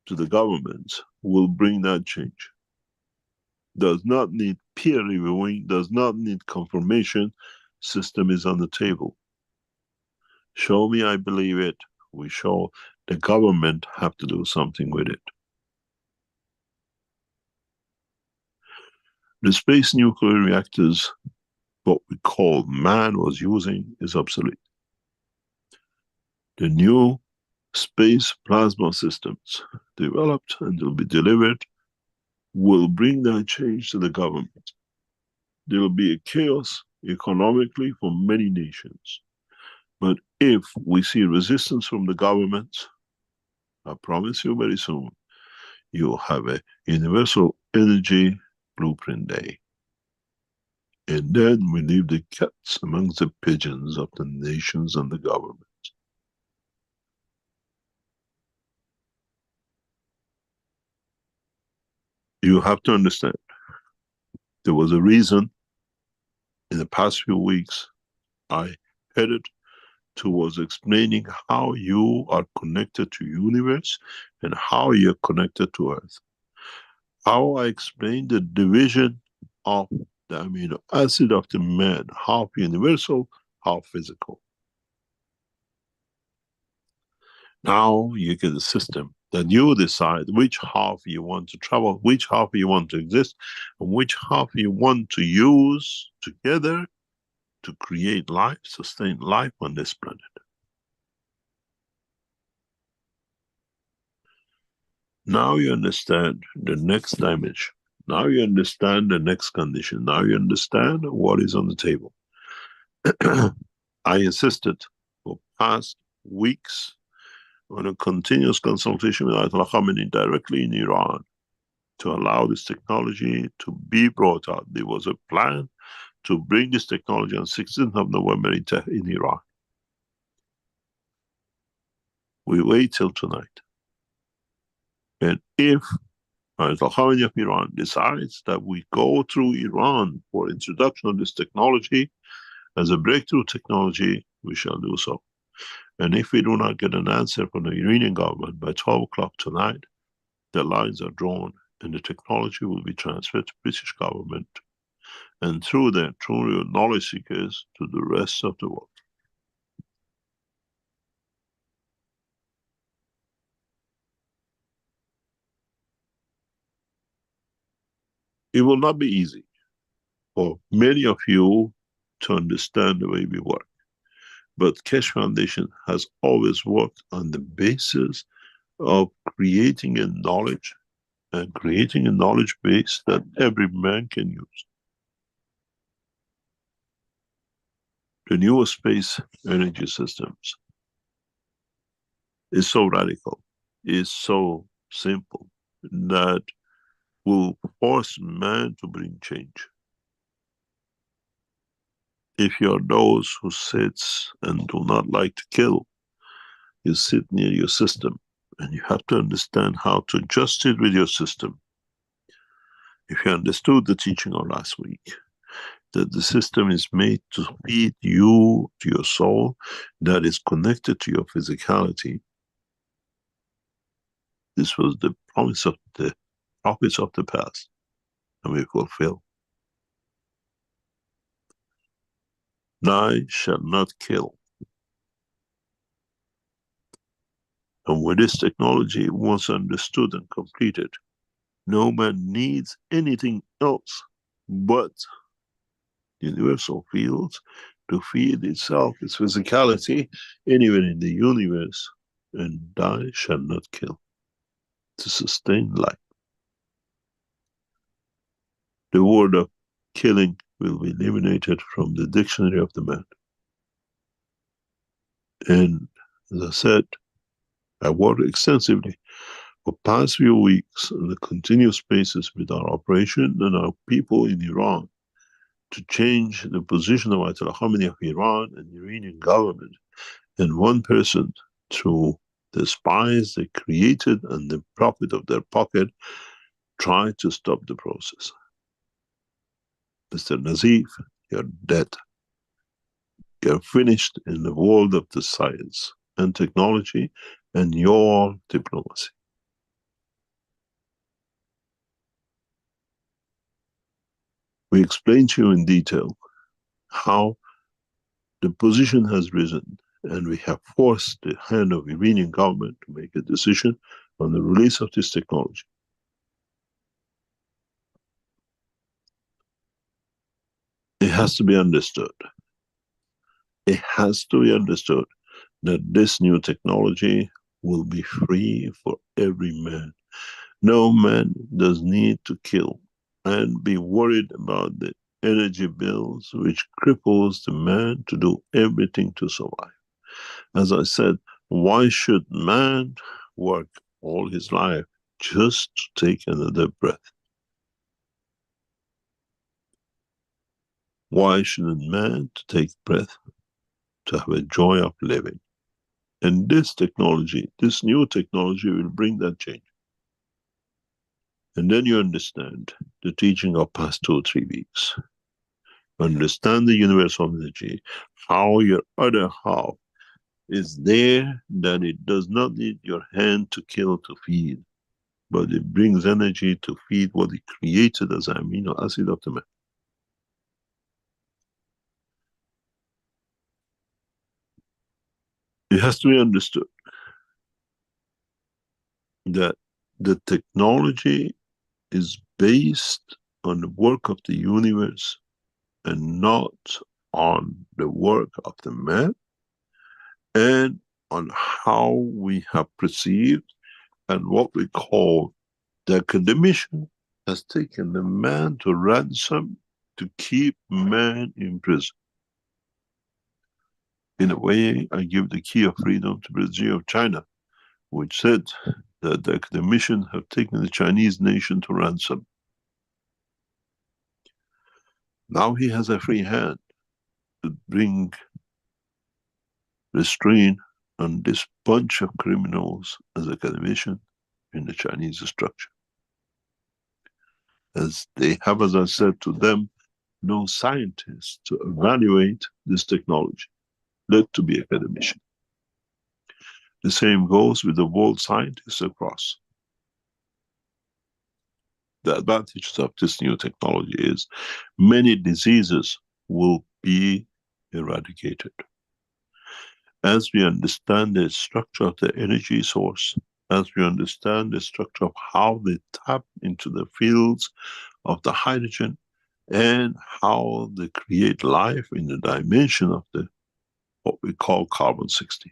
to the governments, will bring that change. Does not need peer reviewing, does not need confirmation. System is on the table. Show me I believe it. We show the government have to do something with it. The space nuclear reactors, what we call man was using, is obsolete. The new space plasma systems developed and will be delivered will bring that change to the government. There will be a chaos economically for many nations. But if we see resistance from the government, I promise you very soon, you'll have a universal energy blueprint day. And then we leave the cats amongst the pigeons of the nations and the government. You have to understand, there was a reason in the past few weeks I headed towards explaining how you are connected to universe and how you're connected to Earth. How I explained the division of the amino acid of the man, half universal, half physical. Now you get a system that you decide which half you want to travel, which half you want to exist, and which half you want to use together to create life, sustain life on this planet. Now you understand the next dimension. Now you understand the next condition. Now you understand what is on the table. I insisted for past weeks on a continuous consultation with Ayatollah Khamenei directly in Iran to allow this technology to be brought out. There was a plan to bring this technology on 16th of November in Iran. We wait till tonight. And if Ayatollah Khamenei of Iran decides that we go through Iran for introduction of this technology as a breakthrough technology, we shall do so. And if we do not get an answer from the Iranian government by 12 o'clock tonight, the lines are drawn and the technology will be transferred to British government and through their true knowledge seekers to the rest of the world. It will not be easy for many of you to understand the way we work. But Keshe Foundation has always worked on the basis of creating a knowledge and creating a knowledge base that every man can use. The new space energy systems is so radical, is so simple, that will force man to bring change. If you are those who sits and do not like to kill, you sit near your system and you have to understand how to adjust it with your system. If you understood the teaching of last week, that the system is made to feed you, to your soul, that is connected to your physicality. This was the promise of the prophets of the past, and we fulfill. Thou shalt not kill. And with this technology, once understood and completed, no man needs anything else but universal fields to feed itself, its physicality, anywhere in the universe, and thou shalt not kill, to sustain life. The word of killing will be eliminated from the dictionary of the man. And as I said, I worked extensively for past few weeks on the continuous basis with our operation and our people in Iran to change the position of Ayatollah Khamenei of Iran and the Iranian government and one person through the spies they created and the profit of their pocket tried to stop the process. Mr. Nazif, you're dead. You're finished in the world of the science and technology and your diplomacy. We explained to you in detail how the position has risen, and we have forced the hand of the Iranian government to make a decision on the release of this technology. It has to be understood. It has to be understood that this new technology will be free for every man. No man does need to kill and be worried about the energy bills which cripples the man to do everything to survive. As I said, why should man work all his life just to take another breath? Why shouldn't man to take breath to have a joy of living? And this technology, this new technology will bring that change. And then you understand the teaching of past 2 or 3 weeks. Understand the universal energy, how your other half is there that it does not need your hand to kill to feed, but it brings energy to feed what it created as amino acid of the man. It has to be understood that the technology is based on the work of the universe and not on the work of the man, and on how we have perceived and what we call the academician has taken the man to ransom to keep man in prison. In a way, I give the key of freedom to Brazil of China, which said that the academicians have taken the Chinese nation to ransom. Now he has a free hand to bring restraint on this bunch of criminals as academicians in the Chinese structure. As they have, as I said to them, no scientists to evaluate this technology, let to be academician. The same goes with the world scientists across. The advantages of this new technology is many diseases will be eradicated. As we understand the structure of the energy source, as we understand the structure of how they tap into the fields of the hydrogen, and how they create life in the dimension of the what we call carbon-60.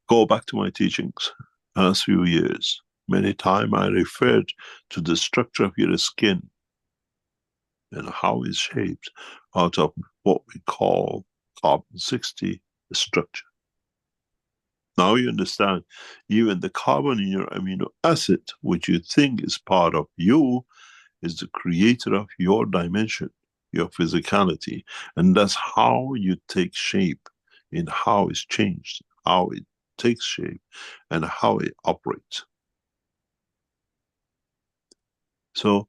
Go back to my teachings last few years. Many times I referred to the structure of your skin and how it's shaped out of what we call carbon-60 structure. Now you understand, even the carbon in your amino acid, which you think is part of you, is the creator of your dimension, your physicality. And that's how you take shape, in how it's changed, how it takes shape, and how it operates. So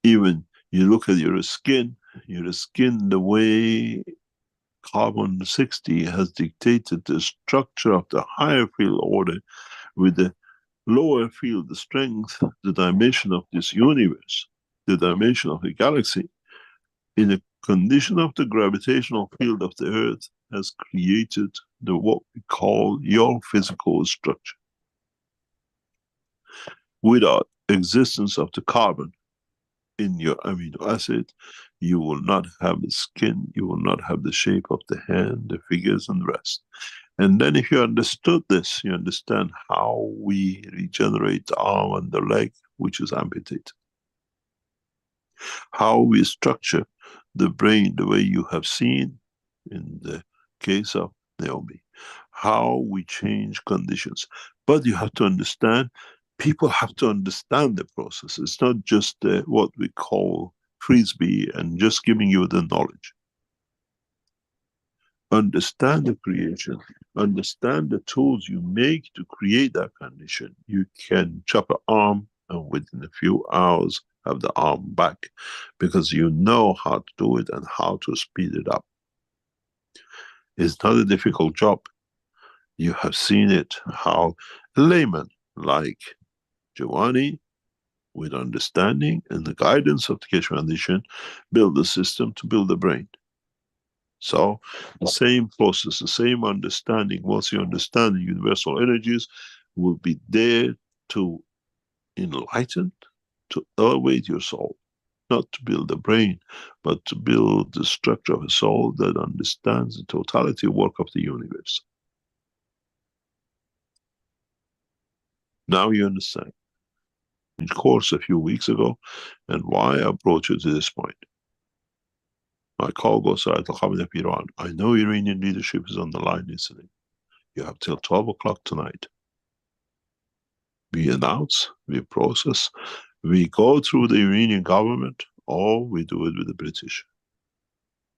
even you look at your skin, the way carbon-60 has dictated the structure of the higher field order with the lower field, the strength, the dimension of this universe, the dimension of the galaxy, in a condition of the gravitational field of the earth, has created the what we call your physical structure. Without existence of the carbon in your amino acid, you will not have the skin, you will not have the shape of the hand, the figures and the rest. And then if you understood this, you understand how we regenerate the arm and the leg, which is amputated. How we structure the brain the way you have seen in the case of Naomi. How we change conditions. But you have to understand, people have to understand the process. It's not just what we call frisbee and just giving you the knowledge. Understand the creation, understand the tools you make to create that condition. You can chop an arm and within a few hours have the arm back, because you know how to do it and how to speed it up. It's not a difficult job. You have seen it, how a layman like Giovanni, with understanding and the guidance of the Keshe Foundation, build the system to build the brain. So the same process, the same understanding, once you understand the universal energies, will be there to enlighten, to elevate your soul. Not to build the brain, but to build the structure of a soul that understands the totality work of the universe. Now you understand. In course a few weeks ago, and why I brought you to this point. My call goes out to Khabib Iran. I know Iranian leadership is on the line listening. You have till 12 o'clock tonight. We announce, we process, we go through the Iranian government, or we do it with the British.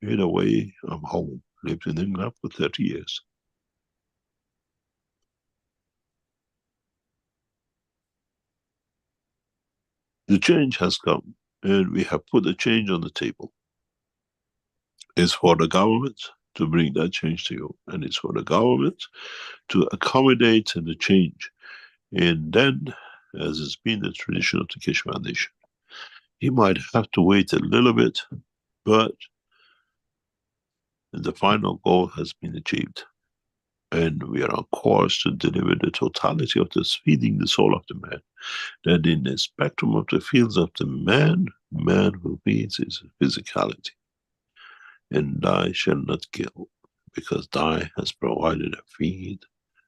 Either way, I'm home. Lived in England for 30 years. The change has come, and we have put the change on the table. It's for the government to bring that change to you. And it's for the government to accommodate the change. And then, as has been the tradition of the Keshe Foundation, he might have to wait a little bit, but the final goal has been achieved. And we are on course to deliver the totality of this, feeding the soul of the man. That in the spectrum of the fields of the man, man who feeds his physicality. And thy shall not kill, because thy has provided a feed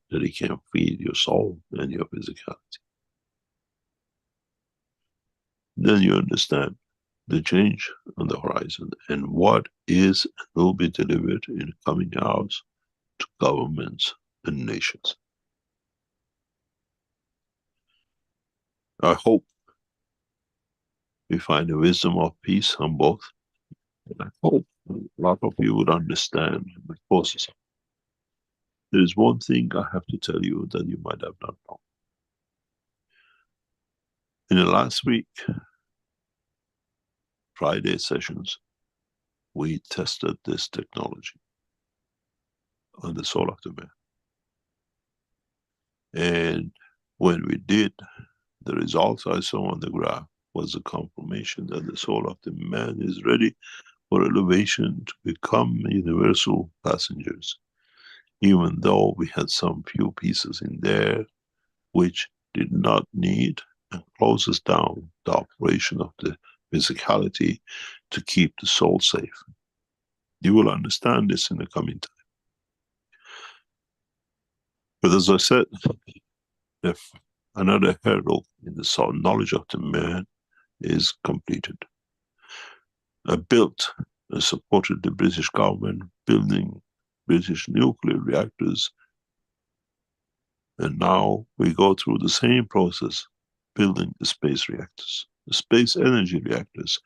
that he can feed your soul and your physicality. Then you understand the change on the horizon and what is and will be delivered in the coming hours to governments and nations. I hope we find the wisdom of peace on both. And I hope a lot of you would understand the process. There is one thing I have to tell you that you might have not known. In the last week, Friday sessions, we tested this technology on the soul of the man. And when we did, the results I saw on the graph was a confirmation that the soul of the man is ready for elevation to become universal passengers, even though we had some few pieces in there which did not need and closes down the operation of the physicality to keep the soul safe. You will understand this in the coming time. But as I said, if another hurdle in the soul knowledge of the man is completed. I built and supported the British government building British nuclear reactors, and now we go through the same process building the space reactors, the space energy reactors,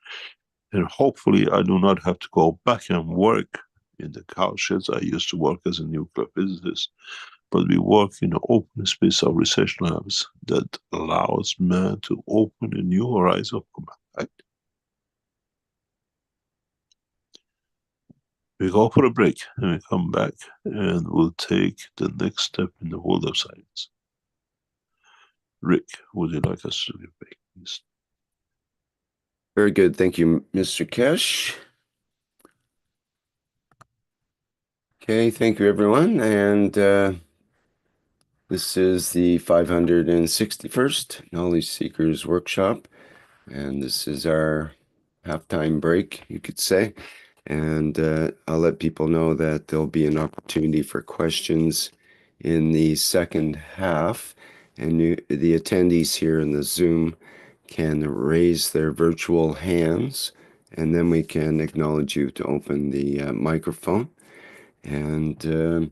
and hopefully I do not have to go back and work in the cow sheds I used to work as a nuclear physicist, but we work in an open space of research labs that allows man to open a new horizon of command. We go for a break and we come back and we'll take the next step in the world of science. Rick, would you like us to do a break, please? Very good. Thank you, Mr. Keshe. Okay, thank you, everyone. And this is the 561st Knowledge Seekers Workshop. And this is our halftime break, you could say. And I'll let people know that there'll be an opportunity for questions in the second half. And the attendees here in the Zoom can raise their virtual hands, and then we can acknowledge you to open the microphone. And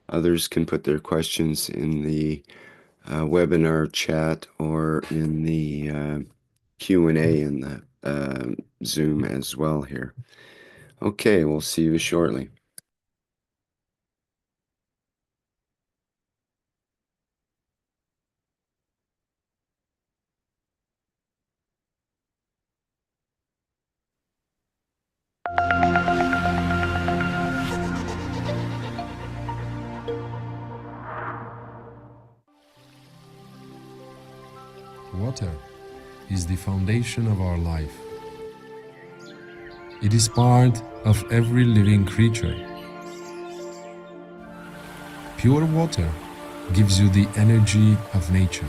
others can put their questions in the webinar chat or in the Q&A in the Zoom as well here. Okay, we'll see you shortly. Water is the foundation of our life. It is part of every living creature. Pure water gives you the energy of nature.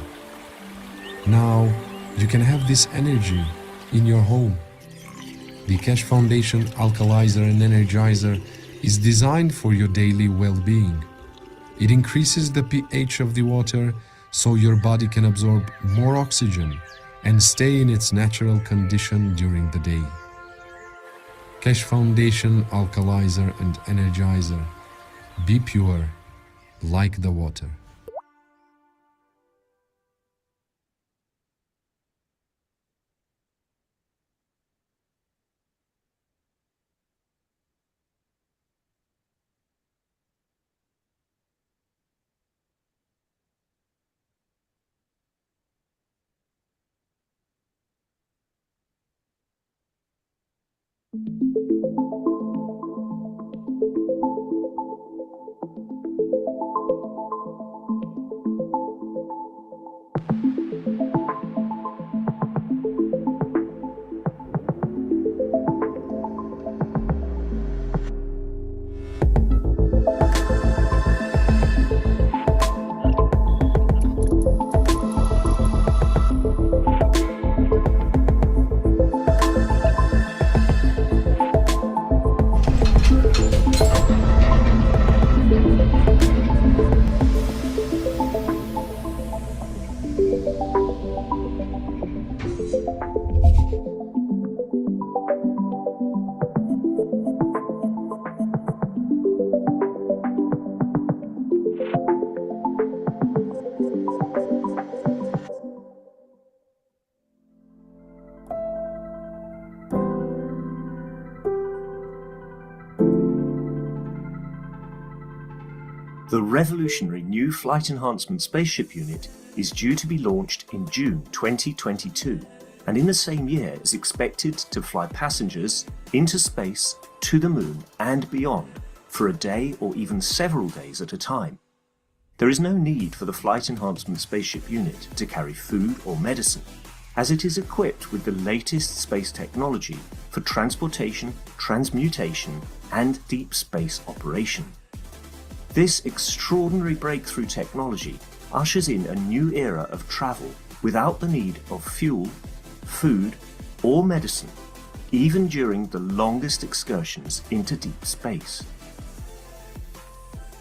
Now you can have this energy in your home. The Keshe Foundation Alkalizer and Energizer is designed for your daily well-being. It increases the pH of the water so your body can absorb more oxygen and stay in its natural condition during the day. Keshe Foundation Alkalizer and Energizer. Be pure like the water. The revolutionary new Flight Enhancement Spaceship unit is due to be launched in June 2022, and in the same year is expected to fly passengers into space, to the moon and beyond for a day or even several days at a time. There is no need for the Flight Enhancement Spaceship unit to carry food or medicine, as it is equipped with the latest space technology for transportation, transmutation and deep space operation. This extraordinary breakthrough technology ushers in a new era of travel without the need of fuel, food, or medicine, even during the longest excursions into deep space.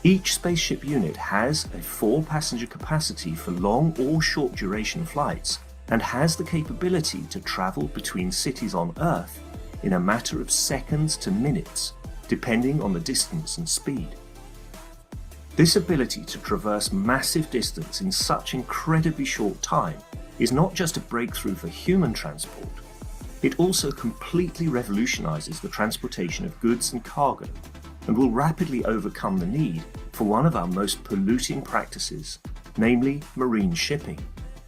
Each spaceship unit has a 4-passenger capacity for long or short duration flights and has the capability to travel between cities on Earth in a matter of seconds to minutes, depending on the distance and speed. This ability to traverse massive distance in such incredibly short time is not just a breakthrough for human transport, it also completely revolutionizes the transportation of goods and cargo and will rapidly overcome the need for one of our most polluting practices, namely marine shipping,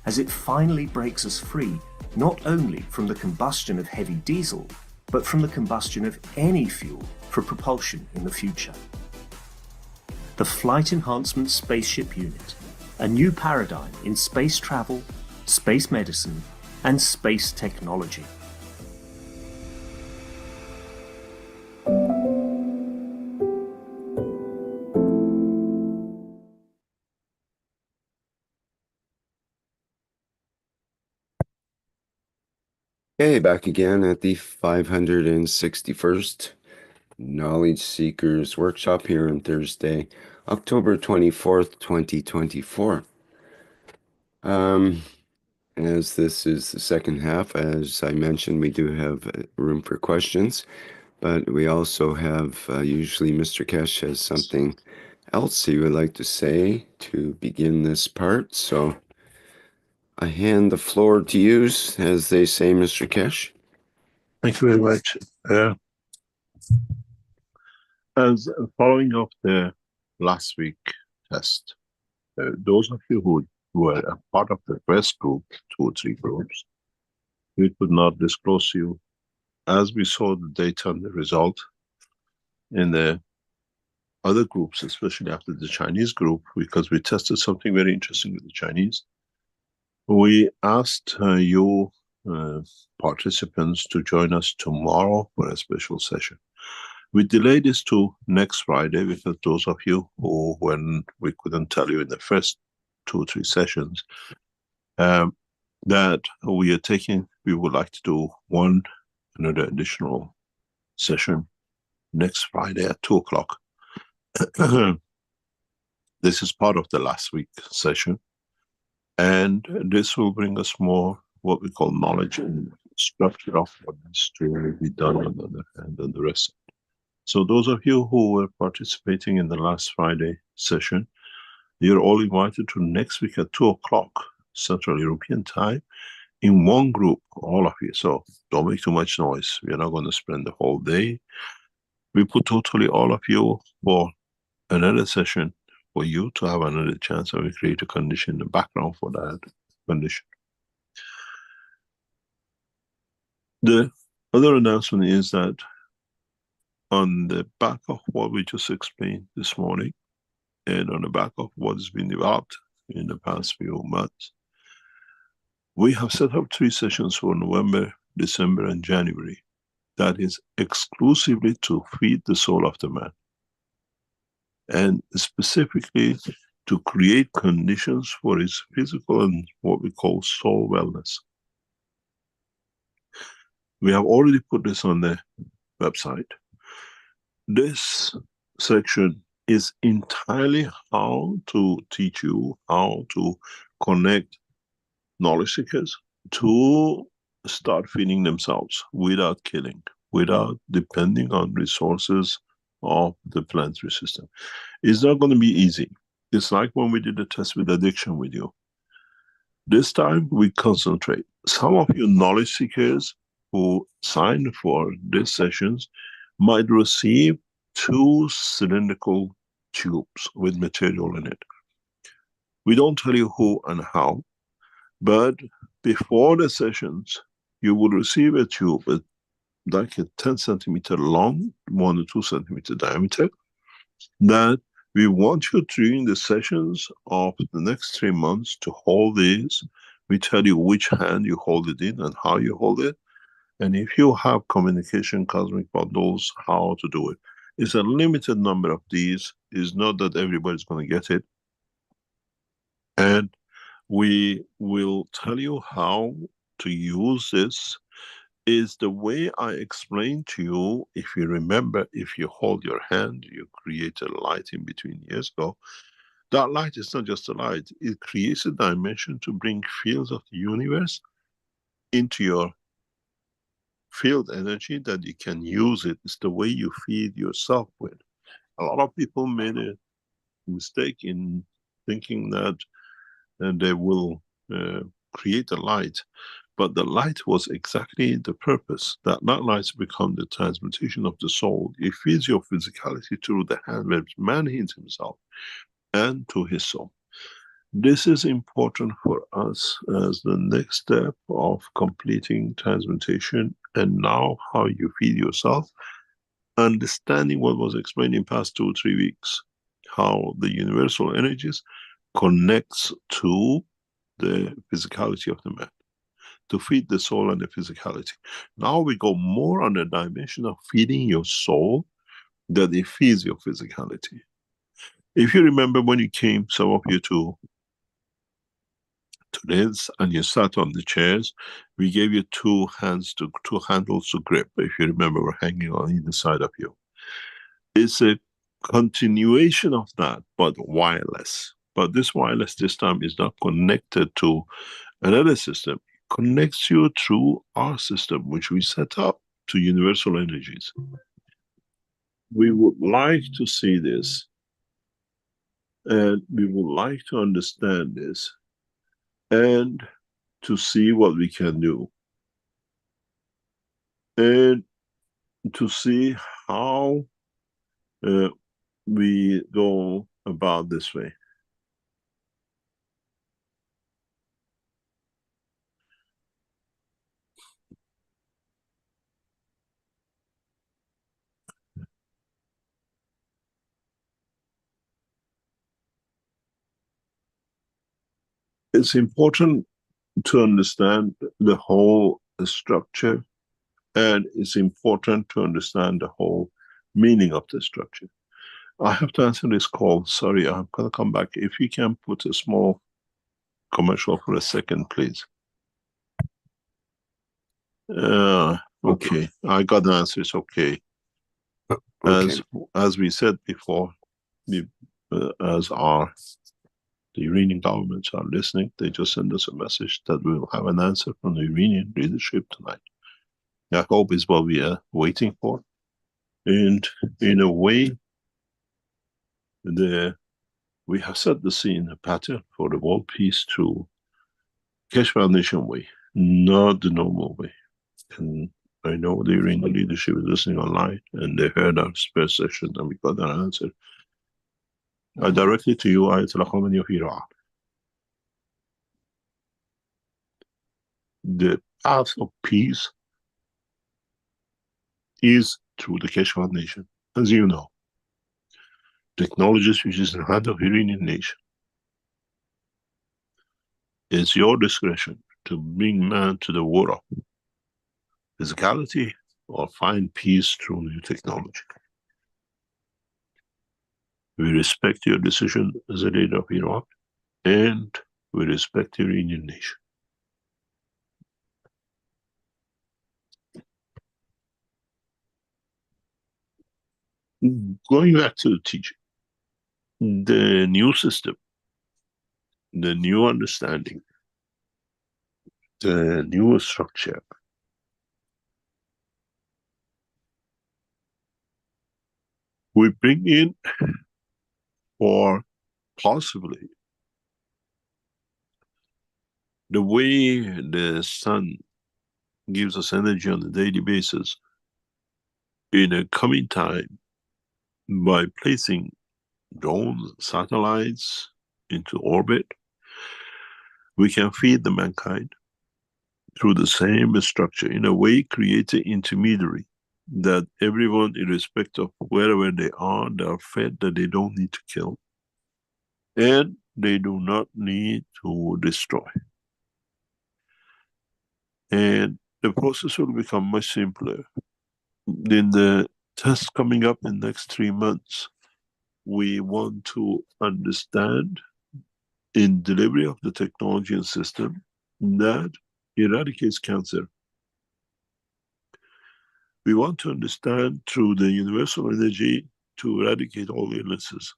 as it finally breaks us free not only from the combustion of heavy diesel, but from the combustion of any fuel for propulsion in the future. The Flight Enhancement Spaceship Unit, a new paradigm in space travel, space medicine, and space technology. Okay, back again at the 561st Knowledge Seekers Workshop here on Thursday, October 24th, 2024. As this is the second half, as I mentioned, we do have room for questions, but we also have usually Mr. Keshe has something else he would like to say to begin this part. So I hand the floor to you, as they say, Mr. Keshe. Thank you very much. As following up the last week test, those of you who were a part of the first group, 2 or 3 groups, we could not disclose to you as we saw the data and the result in the other groups, especially after the Chinese group, because we tested something very interesting with the Chinese. We asked you participants to join us tomorrow for a special session. We delayed this to next Friday because those of you who, when we couldn't tell you in the first 2 or 3 sessions, that we would like to do another additional session next Friday at 2 o'clock. This is part of the last week session, and this will bring us more what we call knowledge and structure of what needs to be done on the other hand and the rest. So those of you who were participating in the last Friday session, you're all invited to next week at 2 o'clock Central European time in one group, all of you. So don't make too much noise. We are not going to spend the whole day. We put totally all of you for another session for you to have another chance, and we create a condition, the background for that condition. The other announcement is that on the back of what we just explained this morning, and on the back of what has been developed in the past few months, we have set up 3 sessions for November, December, and January. That is exclusively to feed the soul of the man, and specifically to create conditions for his physical and what we call soul wellness. We have already put this on the website. This section is entirely how to teach you how to connect knowledge seekers to start feeding themselves without killing, without depending on resources of the planetary system. It's not going to be easy. It's like when we did the test with addiction with you. This time we concentrate. Some of you knowledge seekers who signed for these sessions might receive 2 cylindrical tubes with material in it. We don't tell you who and how, but before the sessions, you will receive a tube with like a 10 centimeter long, 1 to 2 centimeter diameter, that we want you during the sessions of the next 3 months to hold these. We tell you which hand you hold it in and how you hold it. And if you have communication cosmic bundles, how to do it. It's a limited number of these. It's not that everybody's going to get it. And we will tell you how to use this. Is the way I explained to you. If you remember, if you hold your hand, you create a light in between years ago. That light is not just a light. It creates a dimension to bring fields of the universe into your field energy that you can use it. It's the way you feed yourself with. A lot of people made a mistake in thinking that they will create a light. But the light was exactly the purpose. That light become the transmutation of the soul. It feeds your physicality through the hand where man heals himself and to his soul. This is important for us as the next step of completing transmutation. And now how you feed yourself, understanding what was explained in past 2 or 3 weeks, how the universal energies connects to the physicality of the man, to feed the soul and the physicality. Now we go more on the dimension of feeding your soul, that it feeds your physicality. If you remember when you came, some of you to this, and you sat on the chairs, we gave you 2 handles to grip. If you remember, were hanging on either side of you. It's a continuation of that, but wireless. But this wireless this time is not connected to another system. It connects you through our system, which we set up to universal energies. We would like to see this, and we would like to understand this, and to see what we can do, and to see how we go about this way. It's important to understand the whole structure, and it's important to understand the whole meaning of the structure. I have to answer this call. Sorry, I'm going to come back. If you can put a small commercial for a second, please. Okay, I got the answer. It's okay. Okay. As we said before, as the Iranian governments are listening, they just send us a message that we will have an answer from the Iranian leadership tonight. I hope is what we are waiting for. And in a way, we have set the scene, a pattern for the world peace through Keshe Foundation way, not the normal way. And I know the Iranian leadership is listening online, and they heard our first session, and we got an answer. Directly to you, Ayatollah Khamenei of Iran. The path of peace is through the Keshe Foundation, as you know. Technologies which is in the hand of Iranian nation. It's your discretion to bring man to the war of physicality or find peace through new technology. We respect your decision as a leader of Iran, and we respect the Iranian nation. Going back to the teaching, the new system, the new understanding, the new structure. We bring in, or possibly, the way the sun gives us energy on a daily basis in a coming time by placing drones, satellites into orbit, we can feed the mankind through the same structure, in a way create an intermediary that everyone, irrespective of wherever they are fed, that they don't need to kill, and they do not need to destroy. And the process will become much simpler. In the test coming up in the next 3 months, we want to understand, in delivery of the technology and system, that eradicates cancer. We want to understand through the universal energy to eradicate all illnesses,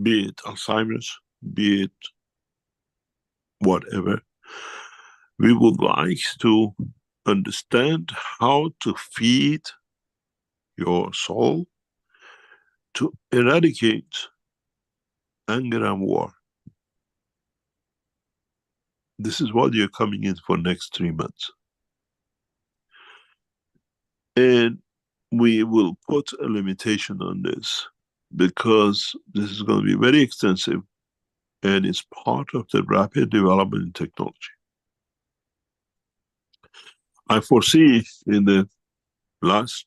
be it Alzheimer's, be it whatever. We would like to understand how to feed your soul to eradicate anger and war. This is what you're coming in for next 3 months. And we will put a limitation on this, because this is going to be very extensive and it's part of the rapid development in technology. I foresee in the last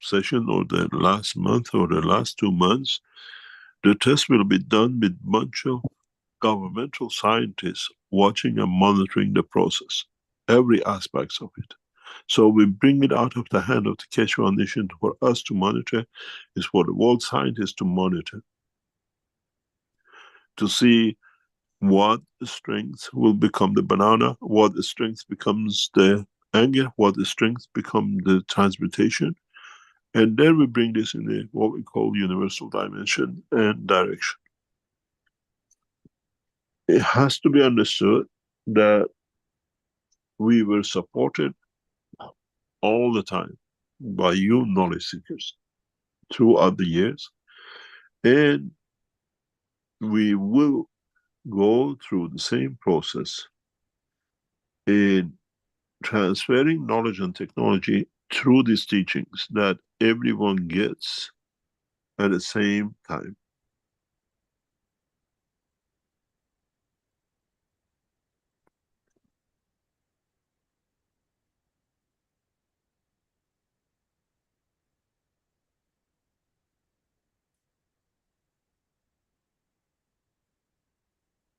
session, or the last month, or the last 2 months, the test will be done with a bunch of governmental scientists watching and monitoring the process, every aspect of it. So we bring it out of the hand of the Keshe Foundation for us to monitor, is for the world scientists to monitor, to see what strength will become the banana, what the strength becomes the anger, what the strength become the transmutation. And then we bring this in a, what we call, universal dimension and direction. It has to be understood that we were supported all the time by you knowledge seekers throughout the years, and we will go through the same process in transferring knowledge and technology through these teachings that everyone gets at the same time.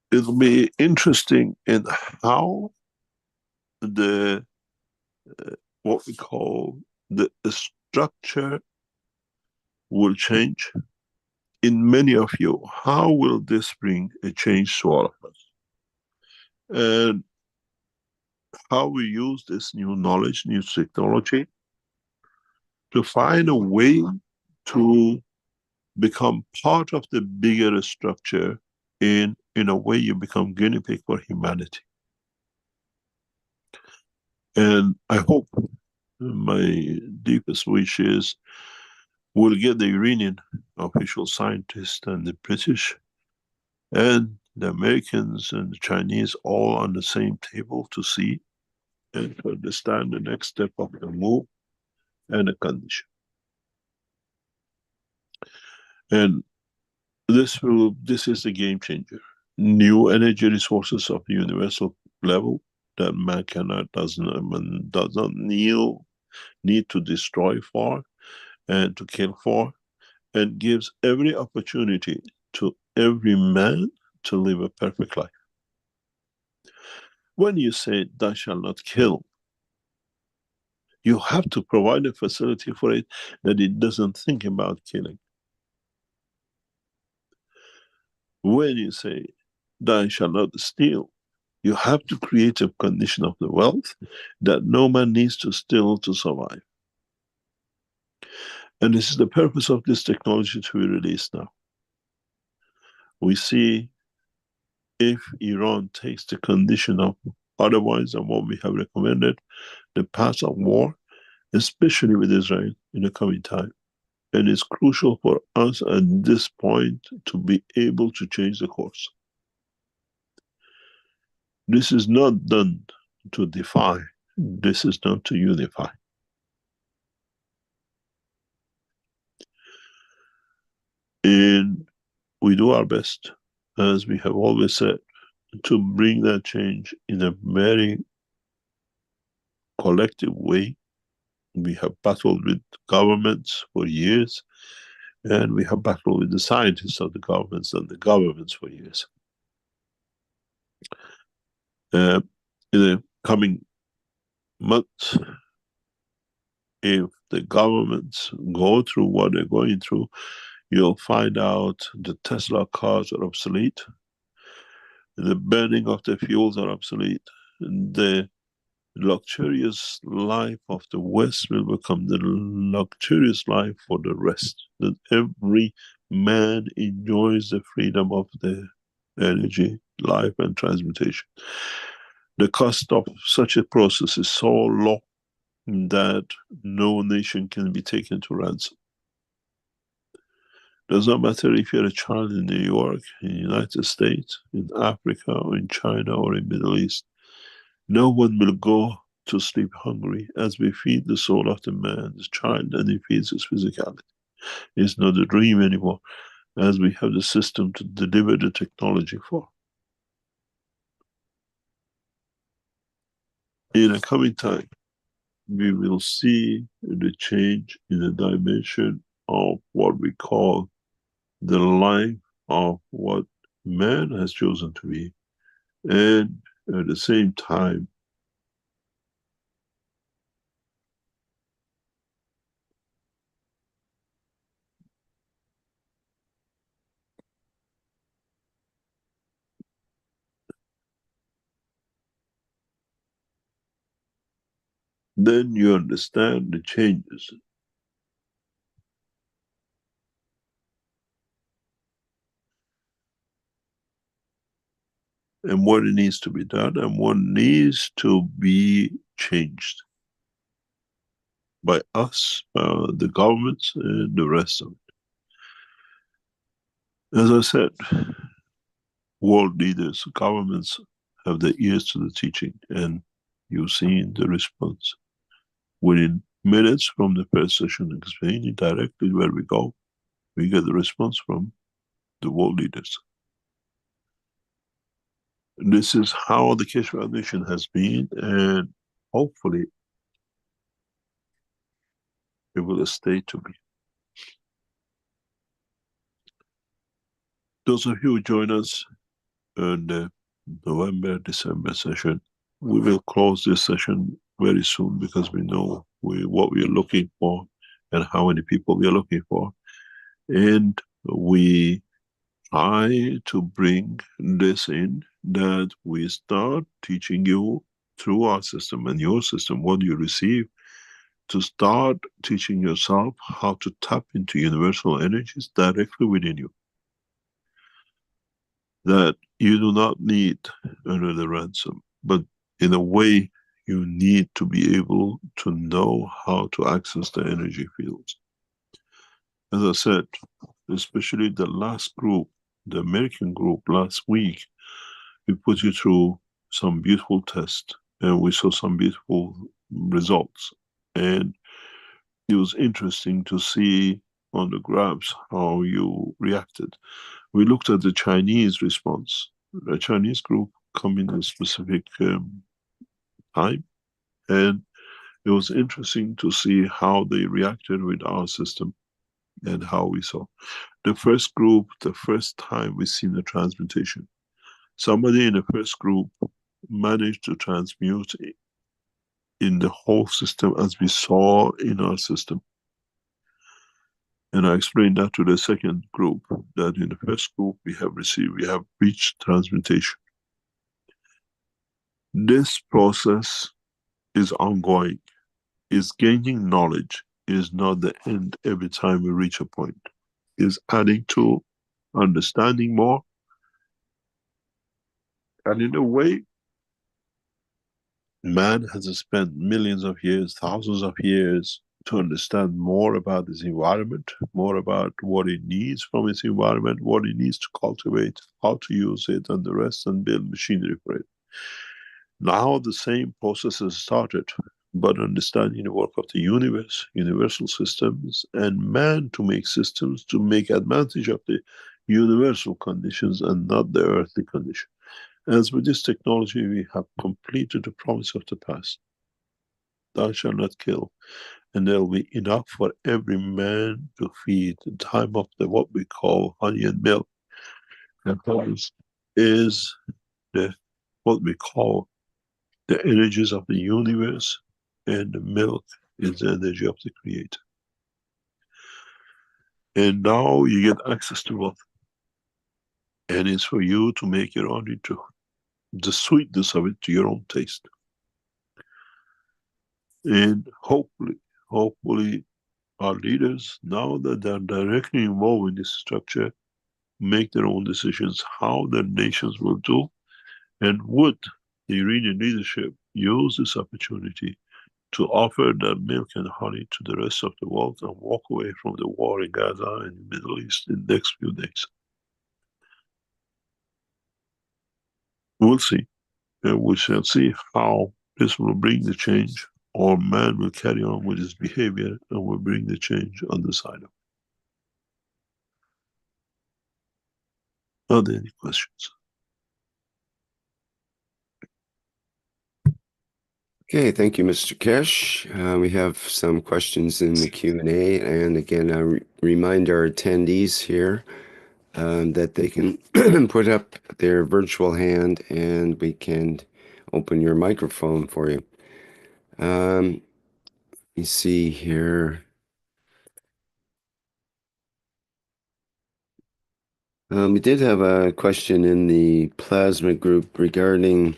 It'll be interesting in how the what we call the structure will change in many of you. How will this bring a change to all of us? And how we use this new knowledge, new technology, to find a way to become part of the bigger structure. In a way, you become guinea pig for humanity. And I hope, my deepest wish is, we'll get the Iranian official scientists and the British and the Americans and the Chinese all on the same table to see and to understand the next step of the move and the condition. And this is the game changer. New energy resources of the universal level that man does not need to destroy for and to kill for, and gives every opportunity to every man to live a perfect life. When you say thou shalt not kill, you have to provide a facility for it that it doesn't think about killing. When you say thou shalt not steal, you have to create a condition of the wealth that no man needs to steal to survive. And this is the purpose of this technology to be released now. We see if Iran takes the condition of otherwise than what we have recommended, the path of war, especially with Israel in the coming time. And it's crucial for us at this point to be able to change the course. This is not done to defy. This is not to unify. And we do our best, as we have always said, to bring that change in a very collective way. We have battled with governments for years, and we have battled with the scientists of the governments and the governments for years. In the coming months, if the governments go through what they're going through, you'll find out the Tesla cars are obsolete, the burning of the fuels are obsolete, the luxurious life of the West will become the luxurious life for the rest. That every man enjoys the freedom of the energy, life, and transmutation. The cost of such a process is so low that no nation can be taken to ransom. Does not matter if you're a child in New York, in the United States, in Africa, or in China, or in the Middle East. No one will go to sleep hungry as we feed the soul of the man, the child, and he feeds his physicality. It's not a dream anymore, as we have the system to deliver the technology for. In a coming time, we will see the change in the dimension of what we call the life of what man has chosen to be, and at the same time, then you understand the changes. And what it needs to be done and what needs to be changed by us, the governments, and the rest of it. As I said, world leaders, governments have their ears to the teaching, and you've seen the response. Within minutes from the first session explaining directly where we go, we get the response from the world leaders. This is how the Keshe Foundation has been, and hopefully it will stay to be. Those of you who join us in the November, December session, we will close this session very soon because we know what we are looking for and how many people we are looking for. And we try to bring this in, that we start teaching you through our system and your system what you receive, to start teaching yourself how to tap into universal energies directly within you. That you do not need another ransom, but in a way you need to be able to know how to access the energy fields. As I said, especially the last group, the American group last week, we put you through some beautiful tests and we saw some beautiful results. And it was interesting to see on the graphs how you reacted. We looked at the Chinese response. The Chinese group come in a specific time, and it was interesting to see how they reacted with our system and how we saw. The first group, the first time we seen the transmutation. Somebody in the first group managed to transmute in the whole system as we saw in our system. And I explained that to the second group, that in the first group we have reached transmutation. This process is ongoing, is gaining knowledge, is not the end every time we reach a point. Is adding to understanding more And in a way, man has spent millions of years, thousands of years to understand more about his environment, more about what he needs from his environment, what he needs to cultivate, how to use it, and the rest, and build machinery for it. Now the same process has started, but understanding the work of the universe, universal systems, and man to make systems to make advantage of the universal conditions and not the earthly condition. As with this technology, we have completed the promise of the past. Thou shalt not kill. And there will be enough for every man to feed the time of the what we call honey and milk. And this is the what we call the energies of the universe, and the milk is the energy of the creator. And now you get access to both. And it's for you to make your own into the sweetness of it to your own taste. And hopefully our leaders, now that they're directly involved in this structure, make their own decisions how their nations will do, and would the Iranian leadership use this opportunity to offer that milk and honey to the rest of the world and walk away from the war in Gaza and the Middle East in the next few days. We'll see. We shall see how this will bring the change, or man will carry on with his behavior and will bring the change on the side of it. Are there any questions? Okay, thank you, Mr. Keshe. We have some questions in the Q&A, and again, I remind our attendees here that they can put up their virtual hand and we can open your microphone for you. Let me see here. We did have a question in the plasma group regarding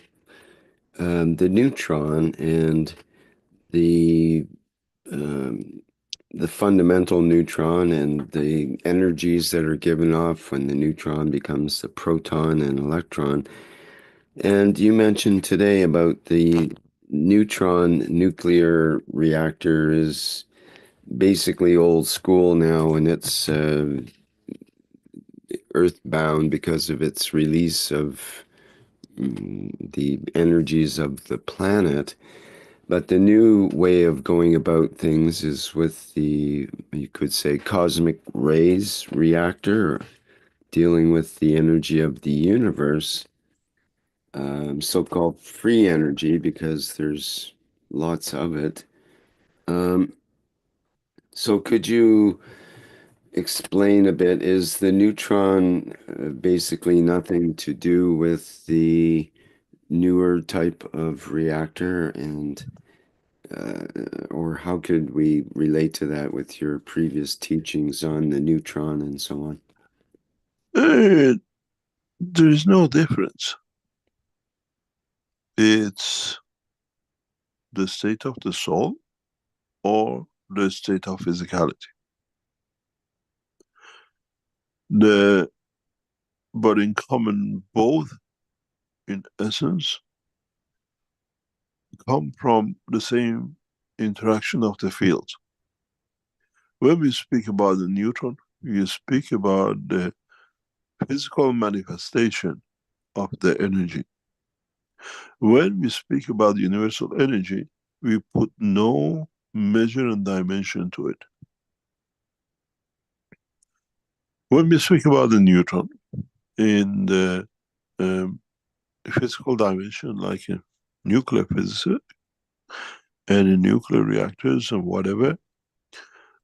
the neutron and the fundamental neutron and the energies that are given off when the neutron becomes the proton and electron. And you mentioned today about the neutron nuclear reactor is basically old school now, and it's earthbound because of its release of the energies of the planet. But the new way of going about things is with the, you could say, cosmic rays reactor, dealing with the energy of the universe, so-called free energy, because there's lots of it. So could you explain a bit, is the neutron basically nothing to do with the newer type of reactor, and or how could we relate to that with your previous teachings on the neutron and so on? There is no difference. It's the state of the soul or the state of physicality. But in common, both in essence come from the same interaction of the fields. When we speak about the neutron, we speak about the physical manifestation of the energy. When we speak about universal energy, we put no measure and dimension to it. When we speak about the neutron in the physical dimension, like in nuclear physics and in nuclear reactors and whatever,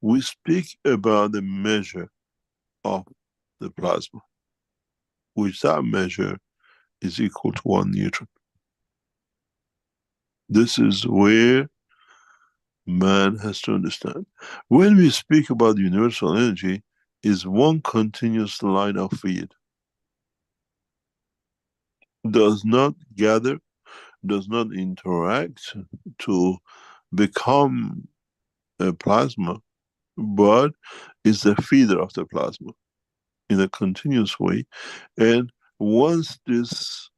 we speak about the measure of the plasma, which that measure is equal to 1 neutron. This is where man has to understand. When we speak about universal energy, is one continuous line of feed. Does not gather, does not interact to become a plasma, but is the feeder of the plasma in a continuous way. And once this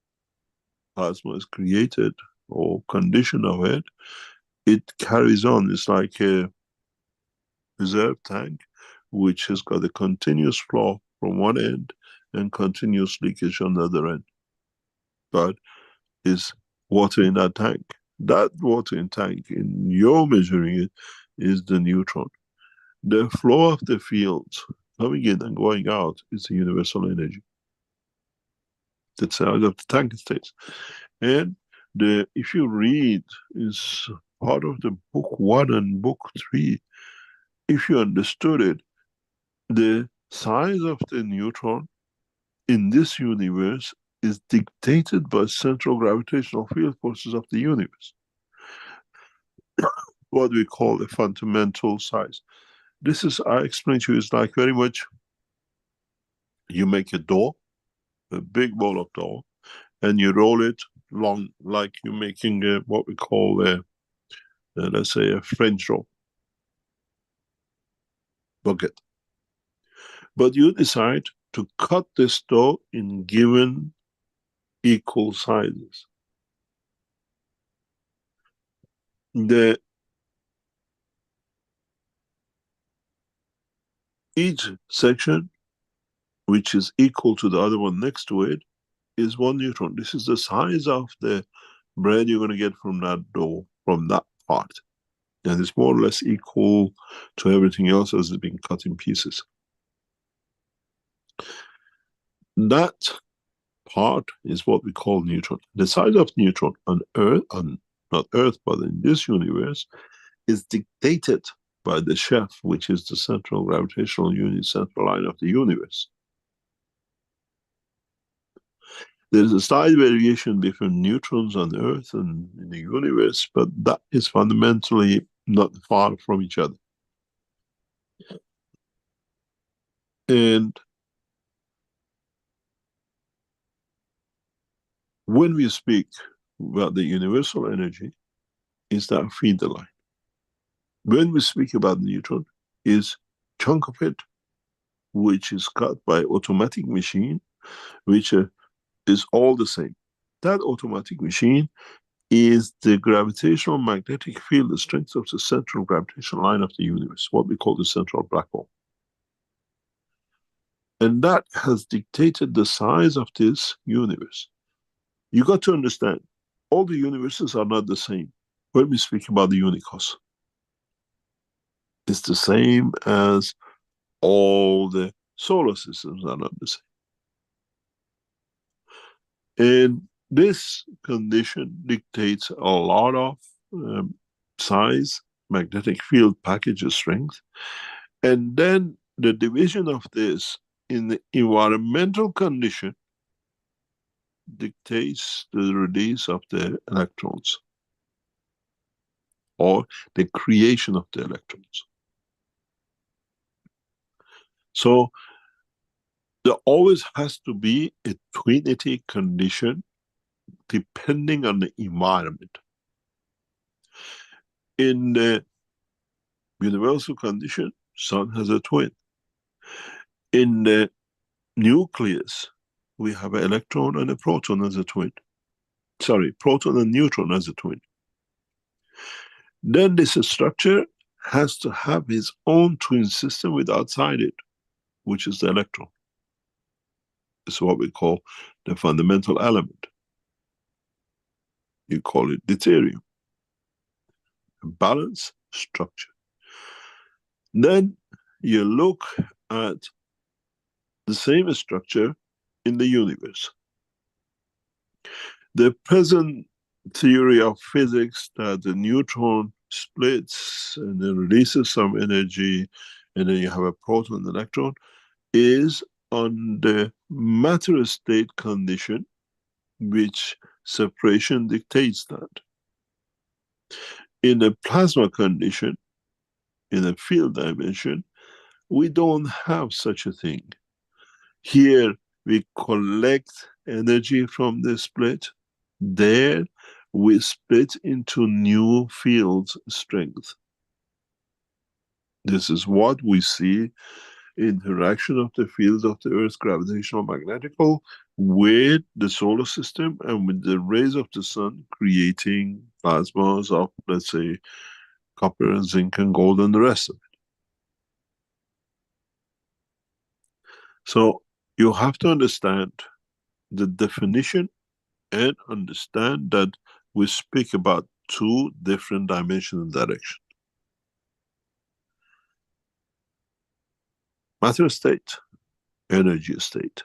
plasma is created or condition of it, it carries on. It's like a reserve tank which has got a continuous flow from one end and continuous leakage on the other end. But is water in that tank. That water in tank, in your measuring it, is the neutron. The flow of the fields coming in and going out is the universal energy. The size of the tank states. And if you read, is part of the book 1 and book 3, if you understood it, the size of the neutron in this universe is dictated by central gravitational field forces of the universe. What we call the fundamental size. This is, I explained to you, is like very much, you make a dough, a big bowl of dough, and you roll it long, like you're making what we call let's say a French roll bucket. But you decide to cut this dough in given equal sizes. Each section, which is equal to the other one next to it, is 1 neutron. This is the size of the bread you're going to get from that dough, from that part. And it's more or less equal to everything else as it's being cut in pieces. That part is what we call neutron. The size of neutron on Earth, not Earth, but in this universe, is dictated by the chef, which is the central gravitational unit, central line of the universe. There is a slight variation between neutrons on Earth and in the universe, but that is fundamentally not far from each other. And when we speak about the universal energy, is that feeder line. When we speak about the neutron, is chunk of it, which is cut by automatic machine, which is all the same. That automatic machine is the gravitational magnetic field, the strength of the central gravitational line of the universe, what we call the central black hole. And that has dictated the size of this universe. You got to understand, all the universes are not the same. When we speak about the unicos, it's the same as all the solar systems are not the same. And this condition dictates a lot of size, magnetic field package strength, and then the division of this in the environmental condition dictates the release of the electrons or the creation of the electrons. So there always has to be a twinity condition depending on the environment. In the universal condition, sun has a twin. In the nucleus, we have an electron and a proton as a twin. Sorry, proton and neutron as a twin. Then this structure has to have its own twin system with outside it, which is the electron. It's what we call the fundamental element. You call it deuterium. A balanced structure. Then you look at the same structure in the universe. The present theory of physics that the neutron splits and then releases some energy and then you have a proton and electron is on the matter state condition, which separation dictates that. In a plasma condition, in a field dimension, we don't have such a thing. Here we collect energy from the split. There we split into new fields strength. This is what we see, interaction of the fields of the Earth's gravitational magnetical with the solar system and with the rays of the sun creating plasmas of, let's say, copper and zinc and gold and the rest of it. So you have to understand the definition and understand that we speak about two different dimensions and directions. Matter state, energy state.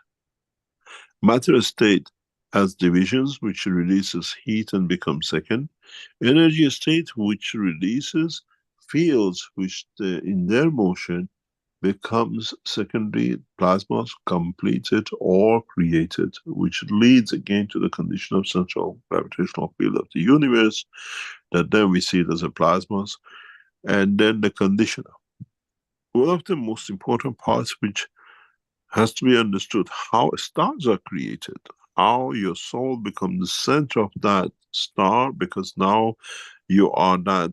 Matter state has divisions which releases heat and becomes second. Energy state which releases fields which in their motion becomes secondary plasmas completed or created, which leads again to the condition of central gravitational field of the universe, that then we see it as a plasmas, and then the condition. One of the most important parts which has to be understood, how stars are created, how your soul becomes the center of that star, because now you are that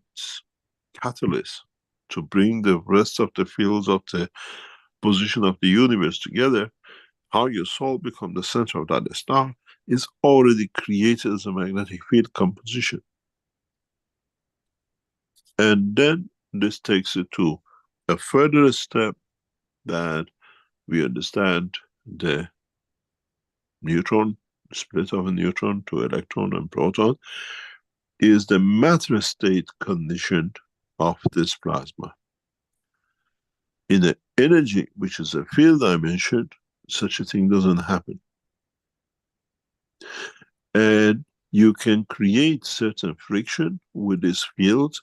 catalyst to bring the rest of the fields of the position of the universe together. How your soul becomes the center of that star is already created as a magnetic field composition. And then this takes it to a further step, that we understand the neutron, split of a neutron to electron and proton, is the matter state condition of this plasma. In the energy, which is a field dimension, such a thing doesn't happen. And you can create certain friction with this field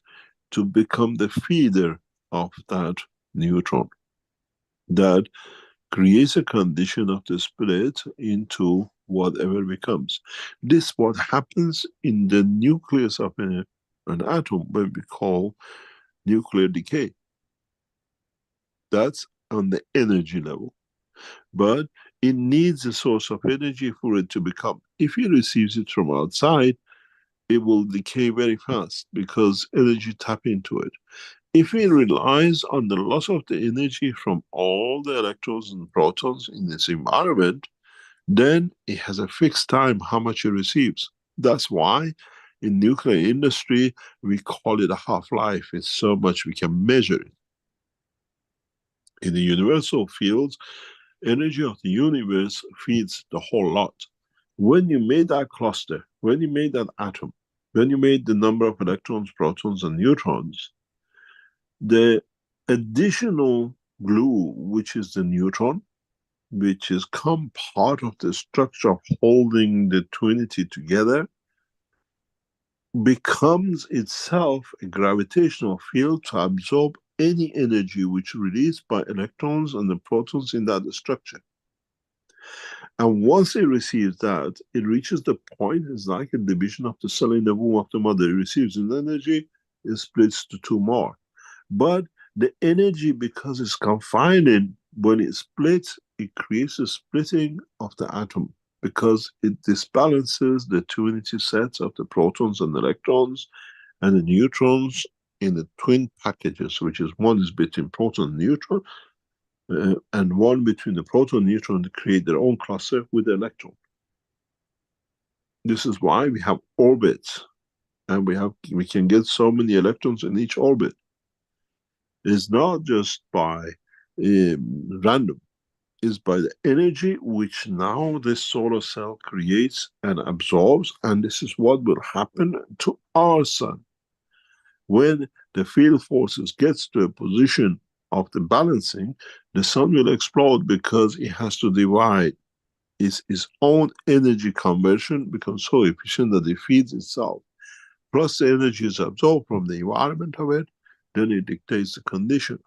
to become the feeder of that neutron. That creates a condition of the split into whatever becomes. This what happens in the nucleus of an atom, when we call nuclear decay. That's on the energy level. But it needs a source of energy for it to become. If it receives it from outside, it will decay very fast because energy tap into it. If it relies on the loss of the energy from all the electrons and protons in its environment, then it has a fixed time how much it receives. That's why in nuclear industry, we call it a half-life. It's so much we can measure it. In the universal fields, energy of the universe feeds the whole lot. When you made that cluster, when you made that atom, when you made the number of electrons, protons, and neutrons, the additional glue, which is the neutron, which is come part of the structure of holding the twinity together, becomes itself a gravitational field to absorb any energy which is released by electrons and the protons in that structure. And once it receives that, it reaches the point, it's like a division of the cell in the womb of the mother. It receives an energy, it splits to two more. But the energy, because it's confined in, when it splits, it creates a splitting of the atom, because it disbalances the two unity sets of the protons and electrons and the neutrons in the twin packages, which is one is between proton and neutron, and one between the proton and neutron to create their own cluster with the electron. This is why we have orbits, and we can get so many electrons in each orbit. It's not just by random. Is by the energy which now this solar cell creates and absorbs, and this is what will happen to our sun. When the field forces gets to a position of the balancing, the sun will explode because it has to divide. Its own energy conversion becomes so efficient that it feeds itself. Plus the energy is absorbed from the environment of it, then it dictates the condition.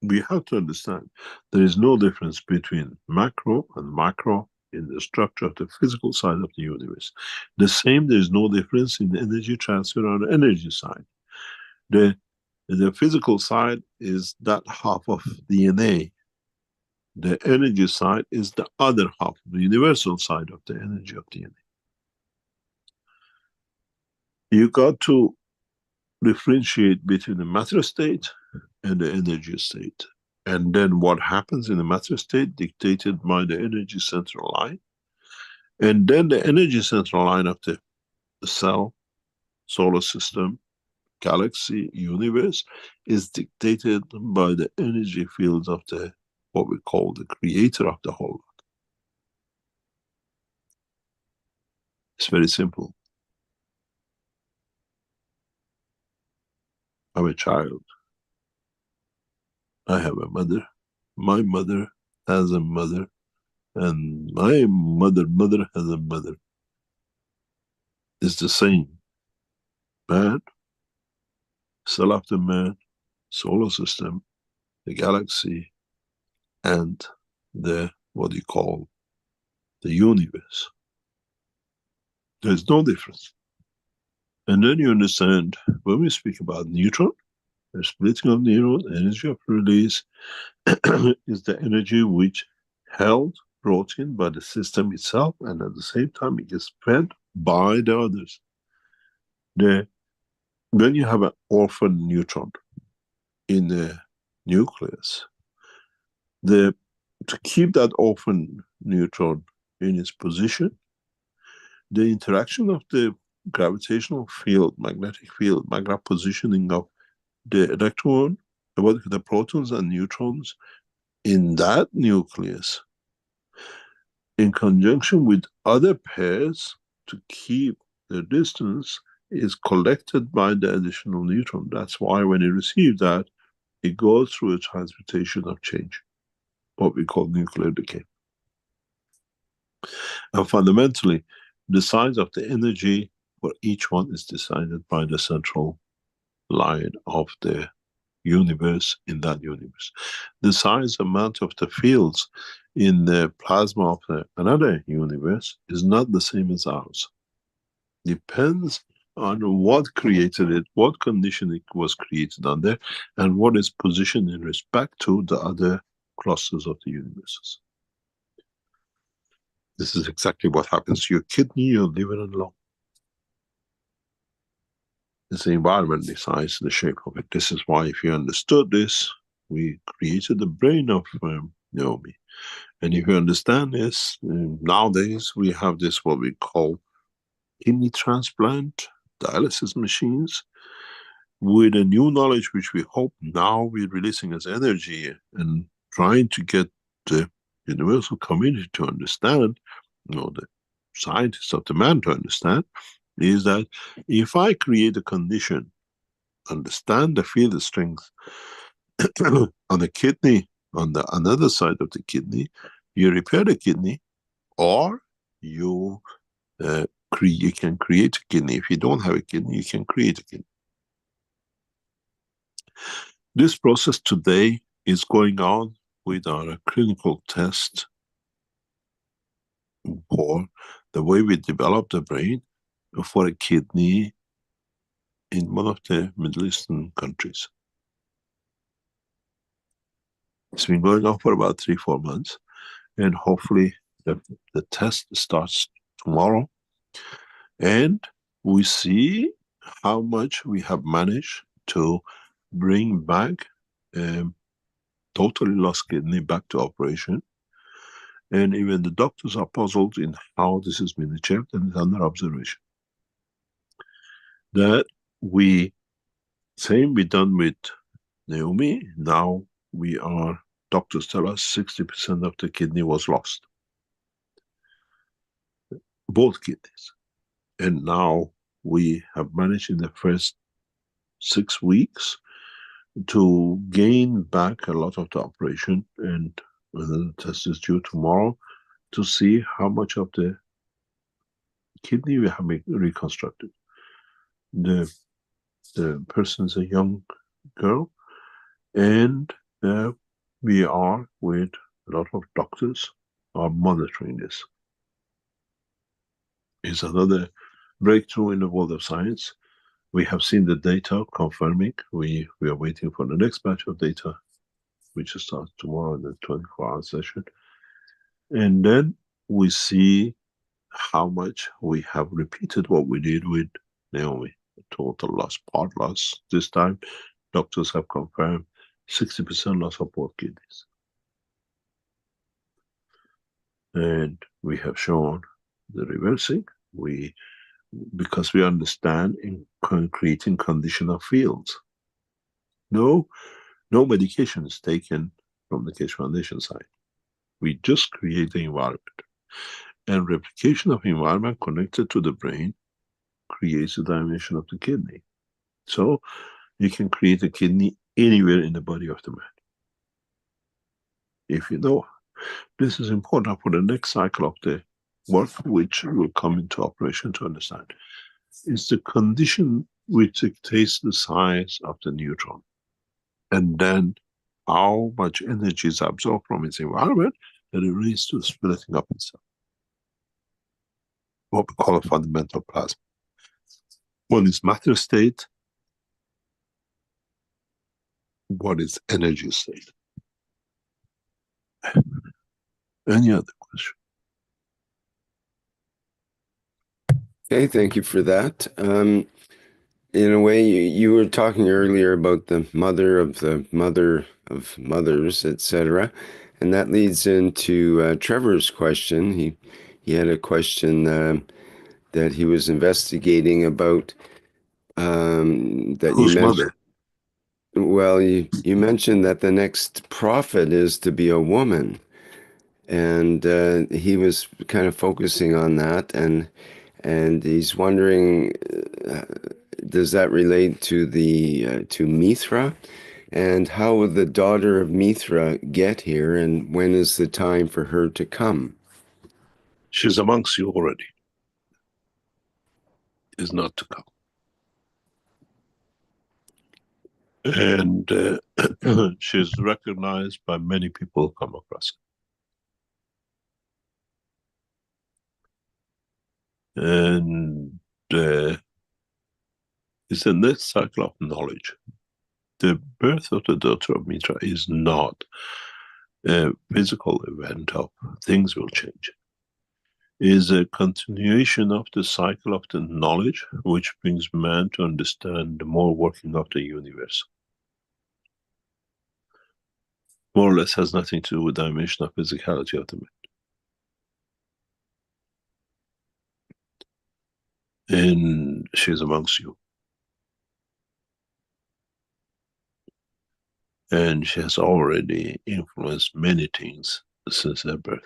We have to understand there is no difference between macro and micro in the structure of the physical side of the universe. The same, there is no difference in energy transfer on the energy side. The physical side is that half of DNA. The energy side is the other half, the universal side of the energy of DNA. You got to differentiate between the matter state and the energy state. And then what happens in the matter state dictated by the energy central line. And then the energy central line of the cell, solar system, galaxy, universe is dictated by the energy fields of the, what we call the creator of the whole lot. It's very simple. I'm a child. I have a mother. My mother has a mother. And my mother has a mother. It's the same. Man, cell of the man, solar system, the galaxy, and the, what you call, the universe. There's no difference. And then you understand, when we speak about neutron, the splitting of neutron, energy of release, is the energy which held, brought in by the system itself, and at the same time it gets fed by the others. When you have an orphan neutron in the nucleus, to keep that orphan neutron in its position, the interaction of the gravitational field, magnetic field, magnetic positioning of the electron, the protons and neutrons in that nucleus, in conjunction with other pairs to keep the distance, is collected by the additional neutron. That's why when you receive that, it goes through a transmutation of change, what we call nuclear decay. And fundamentally, the size of the energy for each one is decided by the central line of the universe in that universe. The size amount of the fields in the plasma of another universe is not the same as ours. Depends on what created it, what condition it was created under, and what is positioned in respect to the other clusters of the universes. This is exactly what happens to your kidney, your liver and lung. It's the environment decides the shape of it. This is why, if you understood this, we created the brain of Naomi. And if you understand this, nowadays we have this, what we call kidney transplant, dialysis machines, with a new knowledge which we hope now we're releasing as energy and trying to get the universal community to understand, the scientists of the man to understand, is that if I create a condition, understand the field strength on the kidney, on the another side of the kidney, you repair the kidney, or you can create a kidney. If you don't have a kidney, you can create a kidney. This process today is going on with our clinical test for the way we develop the brain for a kidney in one of the Middle Eastern countries. It's been going on for about 3-4 months, and hopefully the test starts tomorrow, and we see how much we have managed to bring back totally lost kidney back to operation. And even the doctors are puzzled in how this has been achieved, and is under observation. That same we done with Naomi. Now doctors tell us 60% of the kidney was lost. Both kidneys. And now we have managed in the first 6 weeks to gain back a lot of the operation, and the test is due tomorrow to see how much of the kidney we have reconstructed. The person's a young girl, and we are with a lot of doctors are monitoring this. It's another breakthrough in the world of science. We have seen the data confirming. We are waiting for the next batch of data, which starts tomorrow in the 24-hour session. And then we see how much we have repeated what we did with Naomi. Total loss, part loss. This time, doctors have confirmed 60% loss of both kidneys. And we have shown the reversing. Because we understand in creating conditional fields. No medication is taken from the Keshe Foundation side. We just create the environment. And replication of environment connected to the brain creates the dimension of the kidney. So you can create a kidney anywhere in the body of the man. If you know, this is important for the next cycle of the work, which will come into operation to understand. It's the condition which dictates the size of the neutron. And then how much energy is absorbed from its environment that it leads to splitting up itself. What we call a fundamental plasma. One is matter state, what is energy state. Any other question? Okay, thank you for that. In a way, you were talking earlier about the mother of mothers, etc., and that leads into Trevor's question. He had a question that he was investigating about that you Whose mentioned. mother? Well, you mentioned that the next prophet is to be a woman, and he was kind of focusing on that, and he's wondering, does that relate to the to Mithra, and how would the daughter of Mithra get here, and when is the time for her to come? She's amongst you already. Is not to come. And she's recognized by many people who come across it. And it's the next cycle of knowledge. The birth of the daughter of Mithra is not a physical event of things will change. It is a continuation of the cycle of the knowledge which brings man to understand the more working of the universe. More or less has nothing to do with the dimension of physicality of the man. And she's amongst you. And she has already influenced many things since her birth.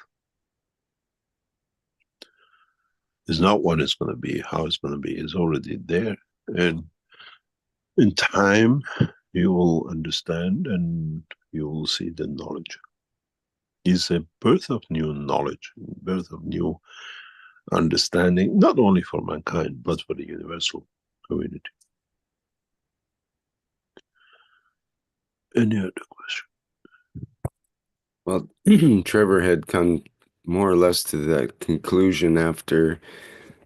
It's not what it's going to be, how it's going to be, it's already there. And in time, you will understand and you will see the knowledge. It's a birth of new knowledge, birth of new understanding, not only for mankind, but for the universal community. Any other question? Well, Trevor had come more or less to that conclusion after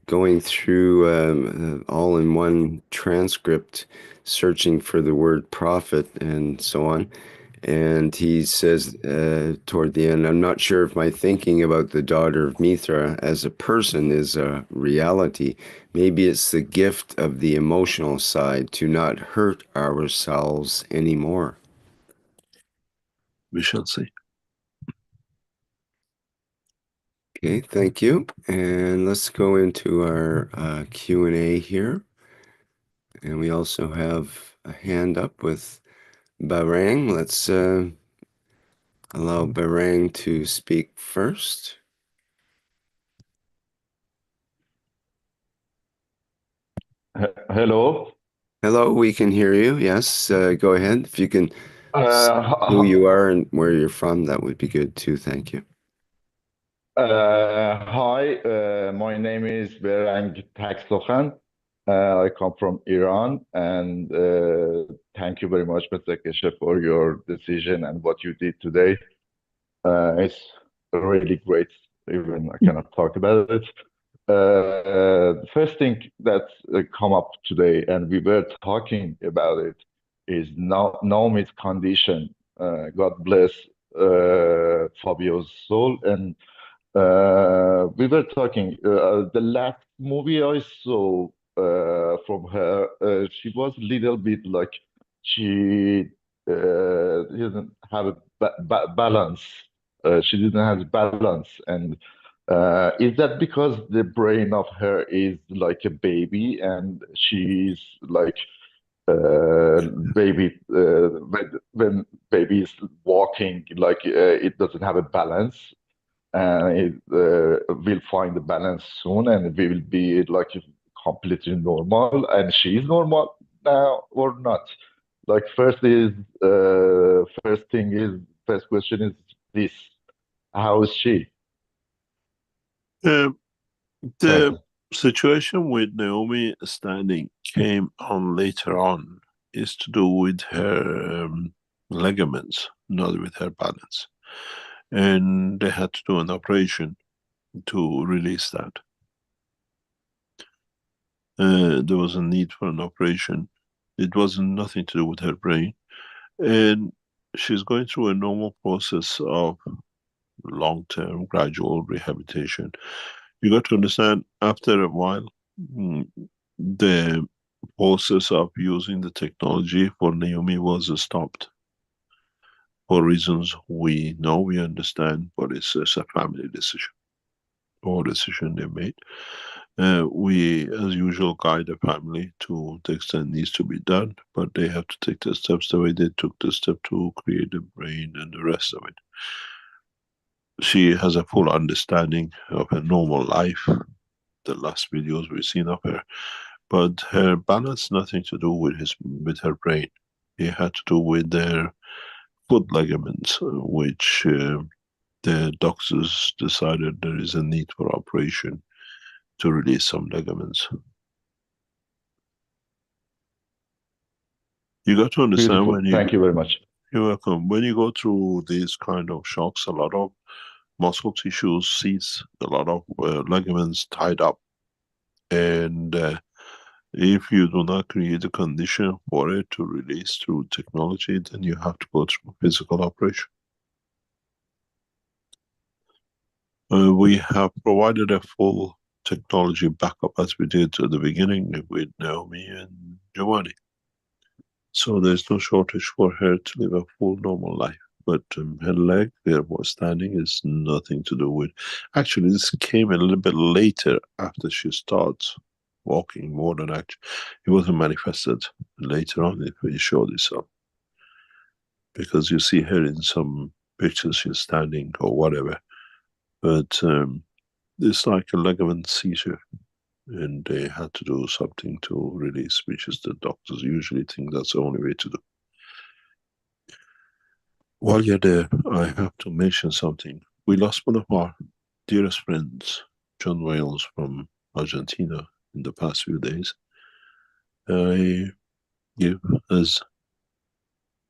going through all-in-one transcript, searching for the word prophet and so on. And he says toward the end, I'm not sure if my thinking about the daughter of Mithra as a person is a reality. Maybe it's the gift of the emotional side to not hurt ourselves anymore. We shall see. Okay, thank you. And let's go into our Q&A here. And we also have a hand up with Barang. Let's allow Barang to speak first. Hello. Hello, we can hear you. Yes, go ahead. If you can say who you are and where you're from, that would be good too. Thank you. Hi, my name is Berang Taksokhan. I come from Iran, and thank you very much, Mr. Keshe, for your decision and what you did today. It's really great, even I cannot talk about it. The first thing that come up today, and we were talking about it, is Naomi's condition. God bless Fabio's soul. And we were talking, the last movie I saw from her, she was a little bit like, she didn't have a balance. She didn't have balance, and is that because the brain of her is like a baby, and she's like baby when baby is walking, like it doesn't have a balance, and it will find the balance soon, and we will be like completely normal, and she's normal now or not? Like first question is this: how is she? Um, Thank the you. situation with Naomi standing came on later on. Is to do with her ligaments, not with her balance. And they had to do an operation to release that. There was a need for an operation. It wasn't nothing to do with her brain. And she's going through a normal process of long-term gradual rehabilitation. You got to understand, after a while, the process of using the technology for Naomi was stopped for reasons we know, we understand, but it's a family decision or decision they made. We, as usual, guide the family to the extent needs to be done, but they have to take the steps the way they took the step to create the brain and the rest of it. She has a full understanding of her normal life, the last videos we've seen of her, but her balance nothing to do with her brain. It had to do with their foot ligaments, which the doctors decided there is a need for operation to release some ligaments. You got to understand Beautiful. when you... Thank you very much. You're welcome. When you go through these kind of shocks, a lot of muscle tissues cease, a lot of ligaments tied up, and if you do not create a condition for it to release through technology, then you have to go through physical operation. We have provided a full technology backup as we did at the beginning with Naomi and Giovanni. So there's no shortage for her to live a full normal life. But her leg, there was standing, is nothing to do with. Actually, this came a little bit later after she starts walking more than actually. It wasn't manifested later on if we show this up. Because you see her in some pictures, she's standing or whatever. But it's like a ligament seizure. And they had to do something to release, which is the doctors usually think that's the only way to do. While you're there, I have to mention something. We lost one of our dearest friends, John Wales from Argentina, in the past few days. I give as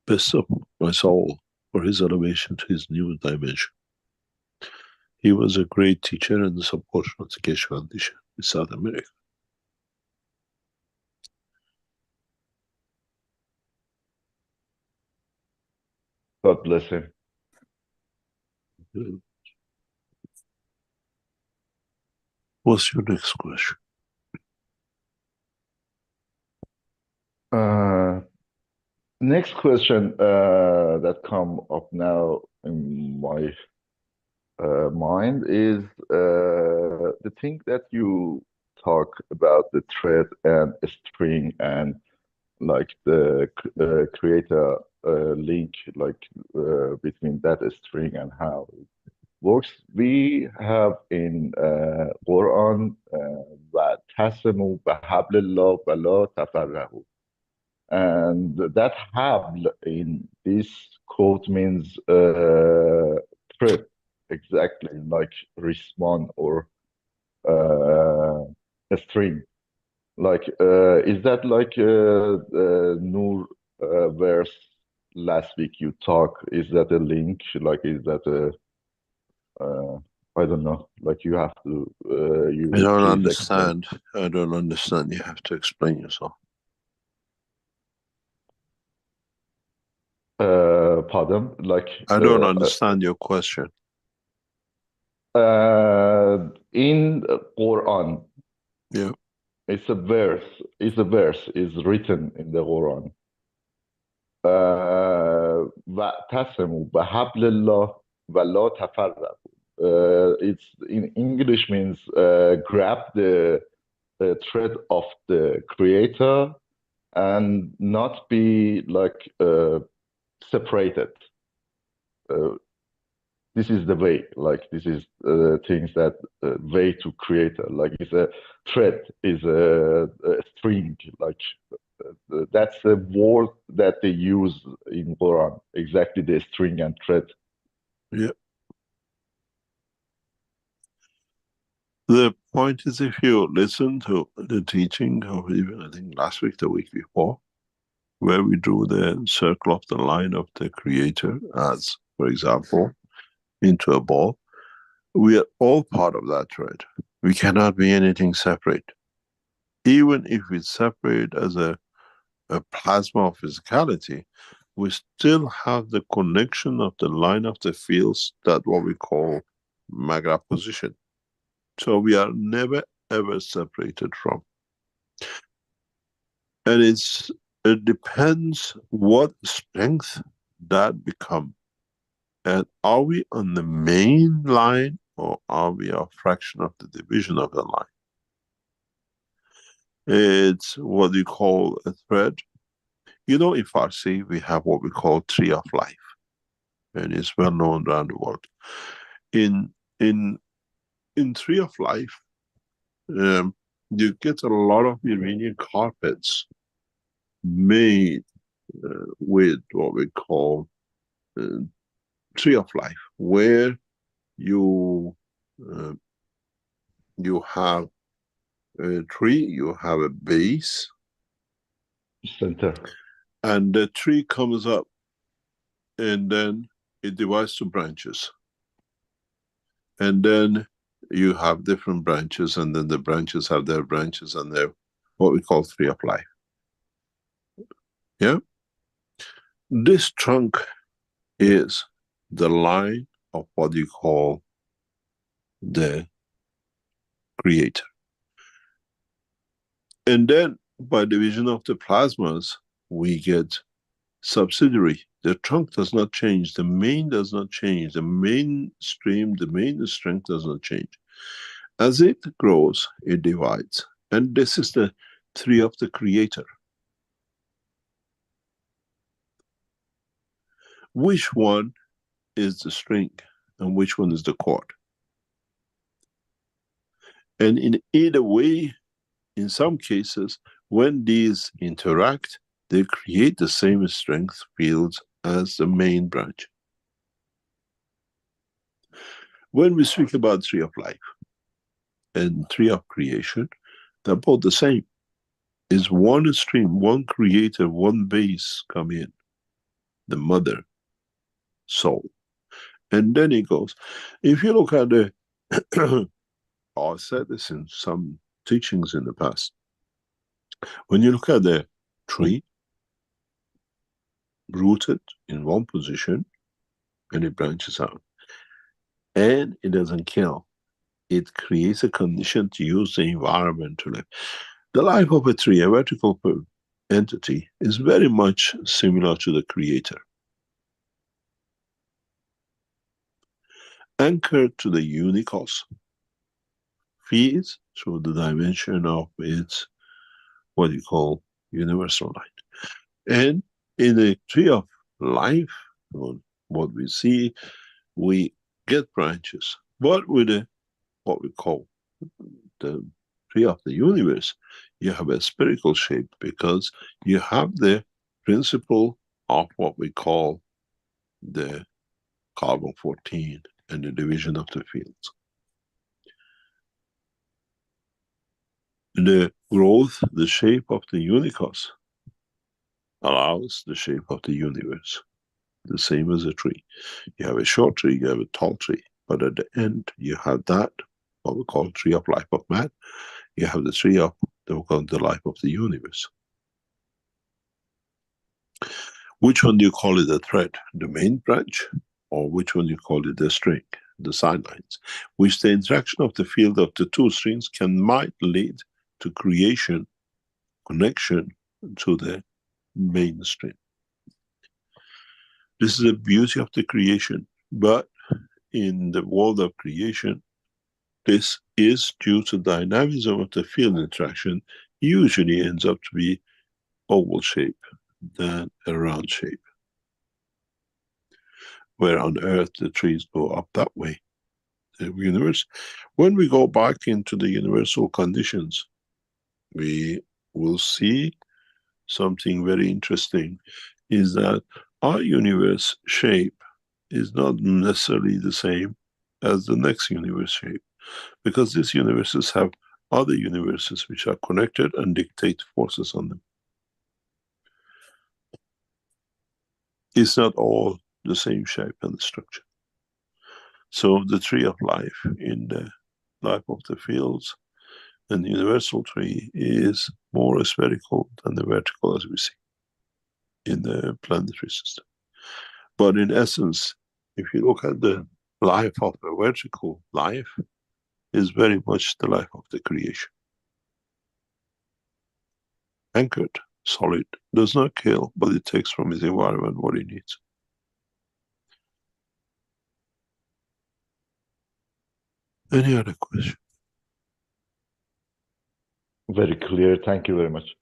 best of my soul for his elevation to his new dimension. He was a great teacher and supporter of the Keshe Foundation in South America. God bless him. What's your next question? Next question that come up now in my mind is the thing that you talk about the thread and a string, and like the create a link like between that string and how it works. We have in Quran وَاعْتَصِمُوا بِحَبْلِ اللَّهِ وَلَا تَفَرَّقُوا, and that habl in this quote means thread, exactly like respond or a string. Like, is that like Nur verse last week you talk? Is that a link? Like, is that a I don't know. Like, you have to I you don't please explain. understand. I don't understand. You have to explain yourself. Pardon? Like, I don't understand your question. in Quran, Yeah. it's a verse. It's a verse is written in the Quran. واعتصموا بحبل الله ولا تفرقوا. It's in English means grab the thread of the creator and not be like separated. This is the way, like this is things that way to create, like it's a thread, is a string, like that's the word that they use in Quran, exactly the string and thread. Yeah. The point is, if you listen to the teaching of even, I think last week, the week before, where we drew the circle of the line of the creator as, for example, into a ball, we are all part of that thread. We cannot be anything separate. Even if we separate as a plasma of physicality, we still have the connection of the line of the fields, that what we call magna position. So we are never ever separated from. And it depends what strength that become. And are we on the main line, or are we a fraction of the division of the line? It's what you call a thread. You know, in Farsi, we have what we call tree of life. And it's well known around the world. In tree of life, you get a lot of Iranian carpets made with what we call tree of life, where you have a tree, you have a base, Center, and the tree comes up, and then it divides to branches, and then you have different branches, and then the branches have their branches, and they're what we call tree of life. Yeah, this trunk is the line of what you call the creator. And then by division of the plasmas, we get subsidiary. The trunk does not change, the main does not change, the main stream, the main strength does not change. As it grows, it divides. And this is the tree of the creator. Which one is the string and which one is the cord? And in either way, in some cases, when these interact, they create the same strength fields as the main branch. When we speak about tree of life and tree of creation, they're both the same. It's one stream, one creator, one base come in, the mother soul. And then it goes. If you look at the, I said this in some teachings in the past, when you look at the tree, rooted in one position, and it branches out, and it doesn't kill, it creates a condition to use the environment to live. The life of a tree, a vertical entity, is very much similar to the creator. Anchored to the unicos, feeds through the dimension of its, what you call, universal light. And in the tree of life, what we see, we get branches. But with what we call the tree of the universe, you have a spherical shape, because you have the principle of what we call the carbon-14 and the division of the fields. The growth, the shape of the unicos allows the shape of the universe, the same as a tree. You have a short tree, you have a tall tree, but at the end you have that, what we call tree of life of man. You have the tree of the life of the universe. Which one do you call it the thread? The main branch? Or which one do you call it the string? The sidelines? Which the interaction of the field of the two strings might lead to creation, connection to the main string. This is the beauty of the creation. But in the world of creation, this is due to dynamism of the field interaction, usually ends up to be oval shape than a round shape. Where on Earth the trees go up that way. The universe. When we go back into the universal conditions, we will see something very interesting, is that our universe shape is not necessarily the same as the next universe shape, because these universes have other universes which are connected and dictate forces on them. It's not all the same shape and structure. So the tree of life in the life of the fields and the universal tree is more spherical than the vertical as we see in the planetary system. But in essence, if you look at the life of the vertical life, is very much the life of the creation. Anchored, solid, does not kill, but it takes from its environment what it needs. Any other question? Very clear. Thank you very much.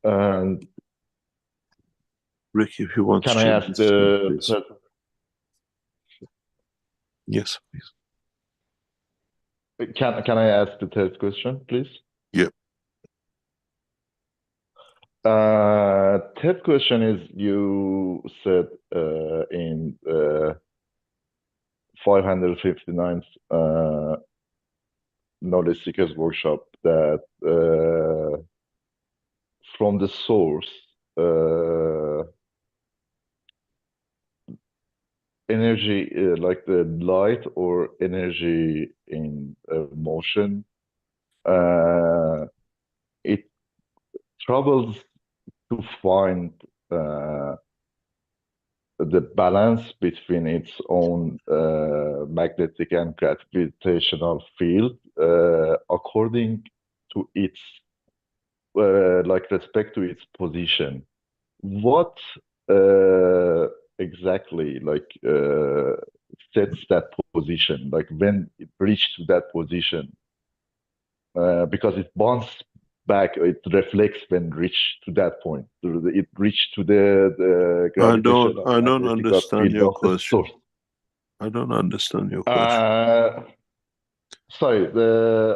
And Rick, if you want can to I ask the yes, please. Can I ask the third question, please? Yeah. Third question is, you said in 559th Knowledge Seekers Workshop that from the source, energy, like the light or energy in motion, it troubles to find the balance between its own magnetic and gravitational field according to its like respect to its position. What exactly like sets that position, like when it reached to that position, because it bounces back, it reflects when reached to that point. It reached to the gravitational I don't magnetic understand field your of the question. source. I don't understand your question. Sorry,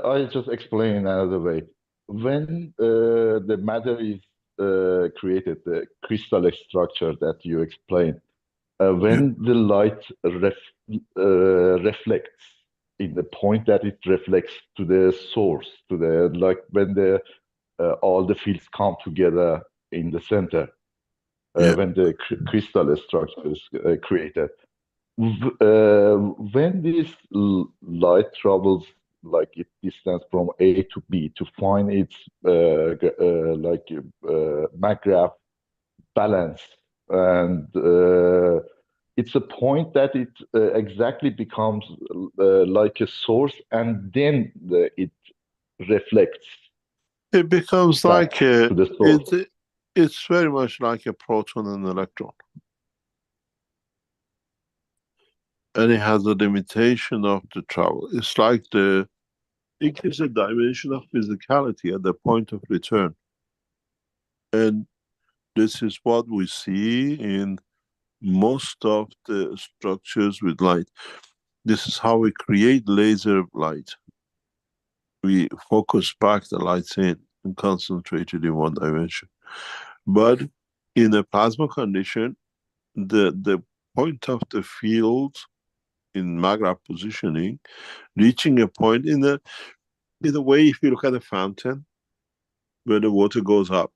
I just explain another way. When the matter is created, the crystal structure that you explained, when the light reflects in the point that it reflects to the source, to the, like when the all the fields come together in the center, when the crystal structure is created. When this light travels like it distance from A to B to find its McGrath balance, and it's a point that it exactly becomes like a source, and then it reflects. It becomes like to the source. It's very much like a proton and electron. And it has a limitation of the travel. It's like it gives a dimension of physicality at the point of return. And this is what we see in most of the structures with light. This is how we create laser light. We focus back the lights in and concentrate it in one dimension. But in a plasma condition, the point of the field in McGrath positioning, reaching a point in a way, if you look at a fountain where the water goes up,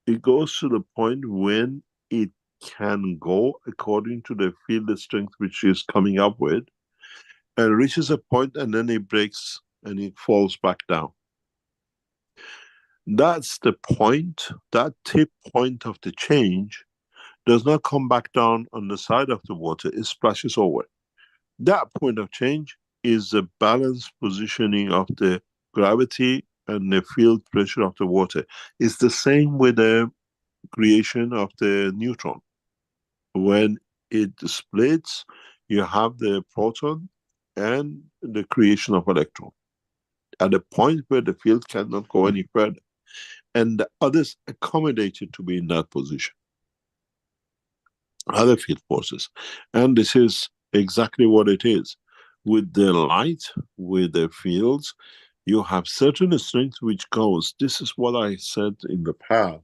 it goes to the point when it can go according to the field strength which is coming up with, and reaches a point and then it breaks and it falls back down. That's the point. That tip point of the change does not come back down on the side of the water, it splashes over. That point of change is the balanced positioning of the gravity and the field pressure of the water. It's the same with the creation of the neutron. when it splits, you have the proton and the creation of electron at a point where the field cannot go any further, and the others accommodated to be in that position, other field forces. And this is exactly what it is. With the light, with the fields, you have certain strength which goes. This is what I said in the past,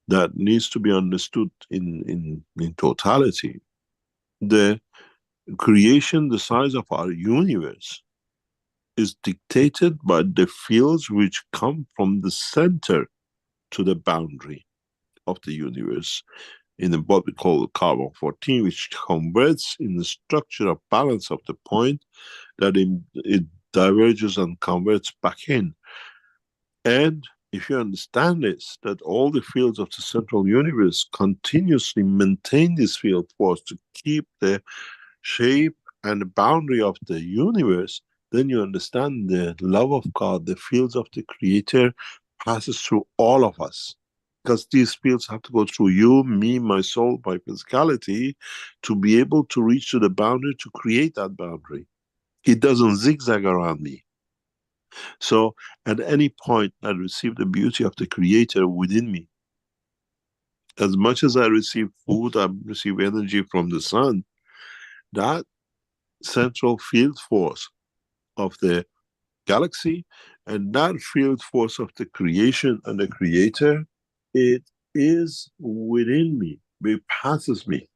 that needs to be understood in totality. The creation, the size of our universe, is dictated by the fields which come from the center to the boundary of the universe, in what we call carbon-14, which converts in the structure of balance of the point, that it diverges and converts back in. And if you understand this, that all the fields of the central universe continuously maintain this field force to keep the shape and the boundary of the universe, then you understand the love of God, the fields of the Creator passes through all of us. Because these fields have to go through you, me, my soul, my physicality, to be able to reach to the boundary, to create that boundary. It doesn't zigzag around me. So at any point I receive the beauty of the Creator within me. As much as I receive food, I receive energy from the sun. That central field force of the galaxy and that field force of the creation and the Creator, it is within me, it passes me.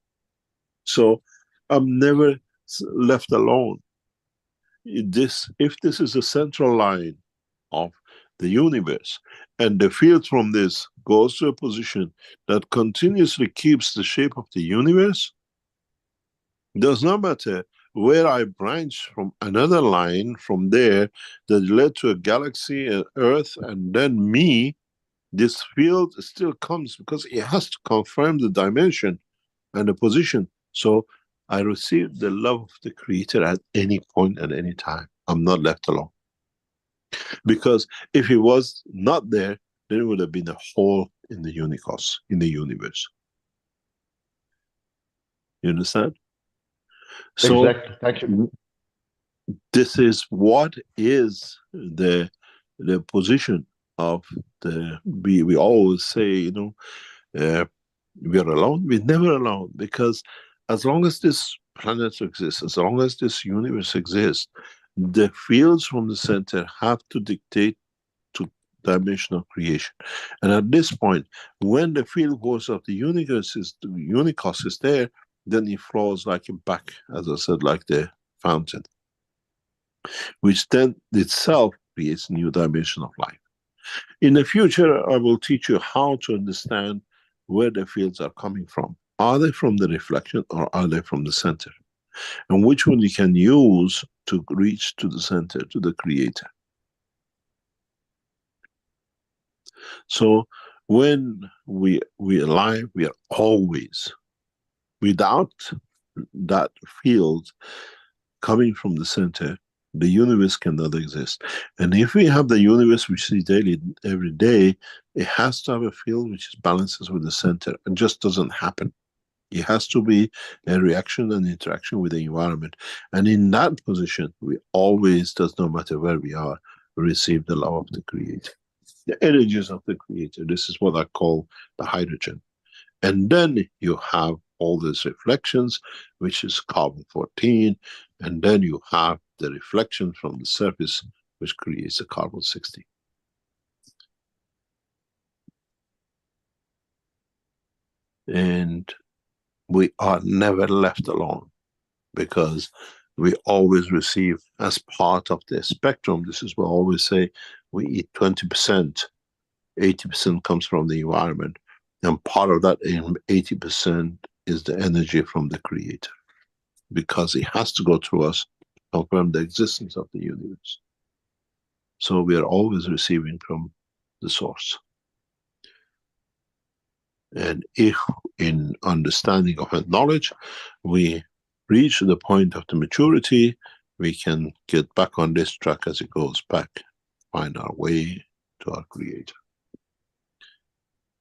So I'm never left alone. If this is a central line of the universe, and the field from this goes to a position that continuously keeps the shape of the universe, does not matter where I branch from another line from there that led to a galaxy, an Earth, and then me, this field still comes, because it has to confirm the dimension and the position. So I receive the love of the Creator at any point, at any time. I'm not left alone. Because if it was not there, then it would have been a hole in the universe, You understand? So Exactly. Thank you. this is what is the position of the, we always say, we are alone. We're never alone, because as long as this planet exists, as long as this universe exists, the fields from the center have to dictate to dimension of creation. And at this point, when the field force of the universe is, the unicos is there, then it flows like a back, as I said, like the fountain, which then itself creates a new dimension of life. In the future, I will teach you how to understand where the fields are coming from. Are they from the reflection, or are they from the center? And which one you can use to reach to the center, to the Creator. So when we are alive, we are always, without that field coming from the center, the universe cannot exist. And if we have the universe we see daily, every day, it has to have a field which balances with the center. It just doesn't happen. It has to be a reaction and interaction with the environment. And in that position, we always, does not matter where we are, receive the love of the Creator. The energies of the Creator. This is what I call the hydrogen. And then you have all these reflections, which is carbon-14, and then you have the reflection from the surface, which creates the carbon-60. And we are never left alone, because we always receive as part of the spectrum. This is what I always say, we eat 20%, 80% comes from the environment, and part of that 80% is the energy from the Creator, because it has to go through us to confirm the existence of the universe. So we are always receiving from the source. And if in understanding of knowledge we reach the point of the maturity, we can get back on this track as it goes back, find our way to our Creator.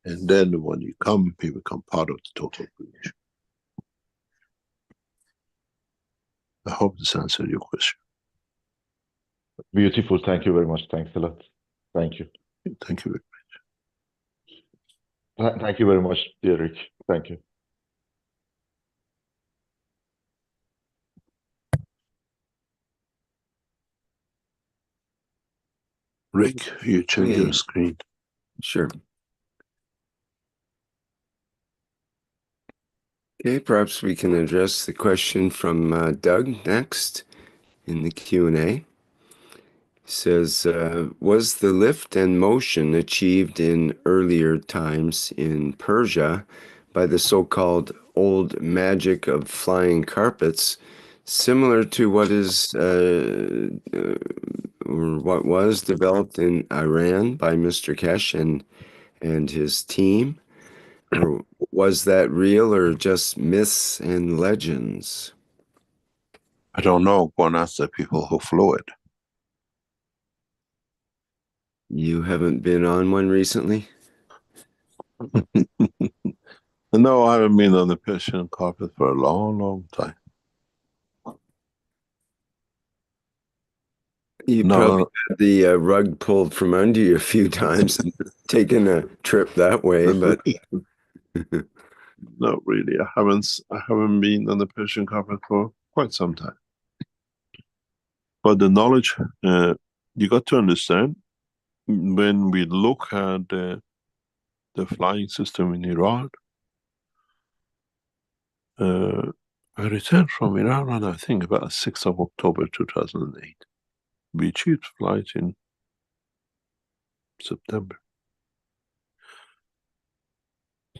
And then when you come, we become part of the total creation. I hope this answered your question. Beautiful. Thank you very much. Thanks a lot. Thank you. Thank you. Thank you very much, dear Rick. Thank you. Rick, you change your screen. Sure. Okay, perhaps we can address the question from Doug next in the Q&A. He says, was the lift and motion achieved in earlier times in Persia by the so-called old magic of flying carpets similar to what is or what was developed in Iran by Mr. Keshe and his team? Or was that real or just myths and legends? I don't know. Go and ask the people who flew it. You haven't been on one recently? No, I haven't been on the Persian carpet for a long, long time. You probably had the rug pulled from under you a few times and taken a trip that way, but not really. I haven't been on the Persian carpet for quite some time. But the knowledge, you got to understand, when we look at the flying system in Iran, I returned from Iran on, I think, about 6th of October 2008. We achieved flight in September,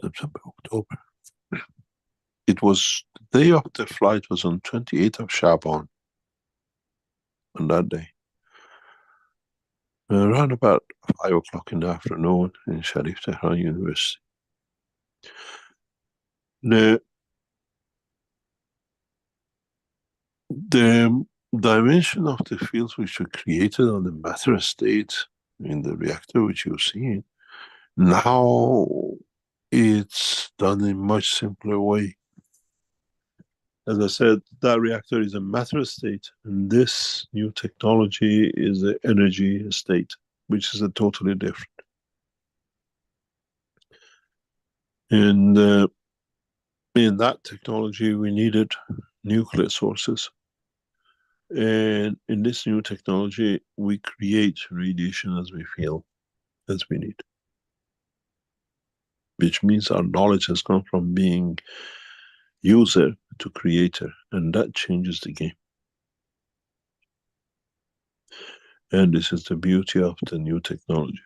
October. It was, the day of the flight was on 28th of Shaban, on that day. Around about 5 o'clock in the afternoon in Sharif Tehran University. The dimension of the fields which were created on the matter state in the reactor which you've seen, now it's done in a much simpler way. As I said, that reactor is a matter state, and this new technology is the energy state, which is a totally different. And in that technology, we needed nuclear sources. And in this new technology, we create radiation as we feel, as we need. Which means our knowledge has gone from being user to creator, and that changes the game. And this is the beauty of the new technology.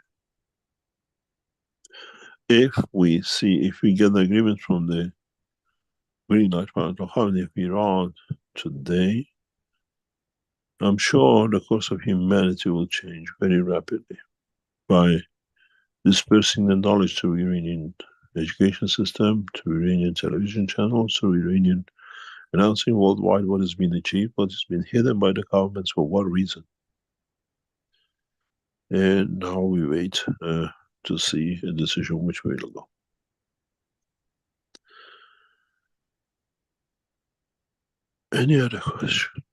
If we get an agreement from the Green Light Mountain of Iran today, I'm sure the course of humanity will change very rapidly by dispersing the knowledge through Iranian education system, through Iranian television channels, through Iranian announcing worldwide what has been achieved, what has been hidden by the governments, for what reason. And now we wait to see a decision which way to go. Any other question?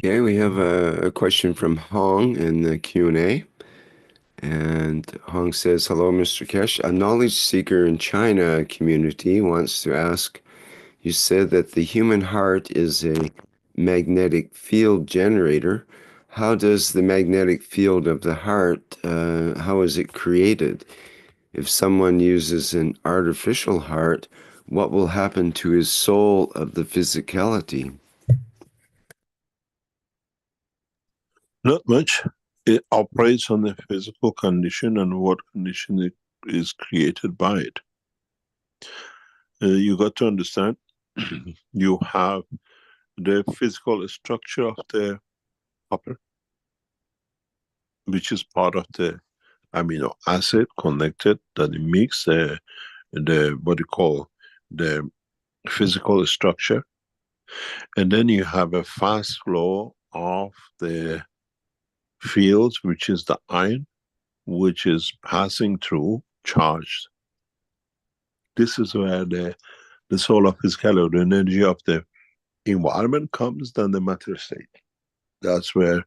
okay, we have a question from Hong in the Q&A. And Hong says, hello, Mr. Keshe. A knowledge seeker in China community wants to ask, you said that the human heart is a magnetic field generator. How does the magnetic field of the heart, how is it created? If someone uses an artificial heart, what will happen to his soul of the physicality? Not much. It operates on the physical condition and what condition it is created by it. You got to understand, you have the physical structure of the copper, which is part of the amino acid connected that it makes the what you call the physical structure. And then you have a fast flow of the fields, which is the ion, which is passing through charged. This is where the the soul of physicality, the energy of the environment comes, then the matter state. That's where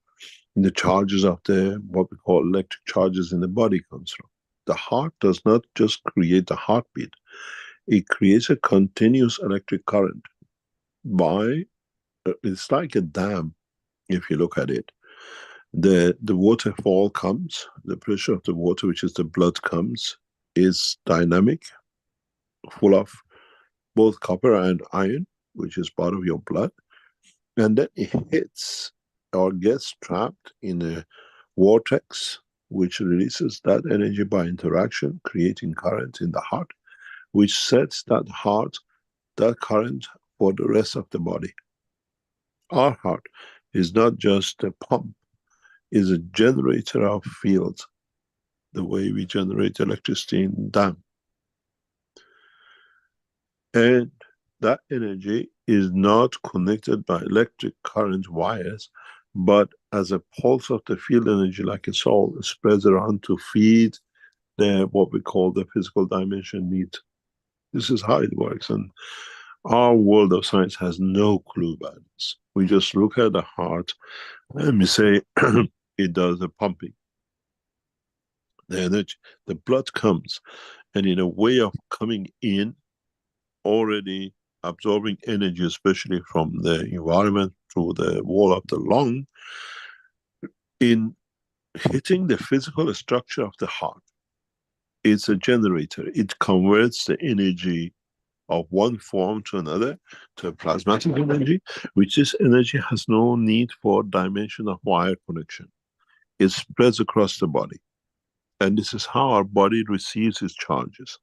the charges of the, what we call electric charges in the body comes from. The heart does not just create a heartbeat. It creates a continuous electric current by, it's like a dam, if you look at it. The waterfall comes, the pressure of the water, which is the blood comes, is dynamic, full of both copper and iron, which is part of your blood. And then it hits or gets trapped in a vortex, which releases that energy by interaction, creating current in the heart, which sets that current for the rest of the body. Our heart is not just a pump, is a generator of fields, the way we generate electricity in dam. And that energy is not connected by electric current wires, but as a pulse of the field energy, like a soul, spreads around to feed the, what we call the physical dimension need. This is how it works, and our world of science has no clue about this. We just look at the heart and we say it does the pumping. The energy, the blood comes, and in a way of coming in, already absorbing energy, especially from the environment through the wall of the lung, in hitting the physical structure of the heart. It's a generator. It converts the energy of one form to another, to a plasmatic energy, which this energy has no need for dimension of wire connection. It spreads across the body. And this is how our body receives its charges.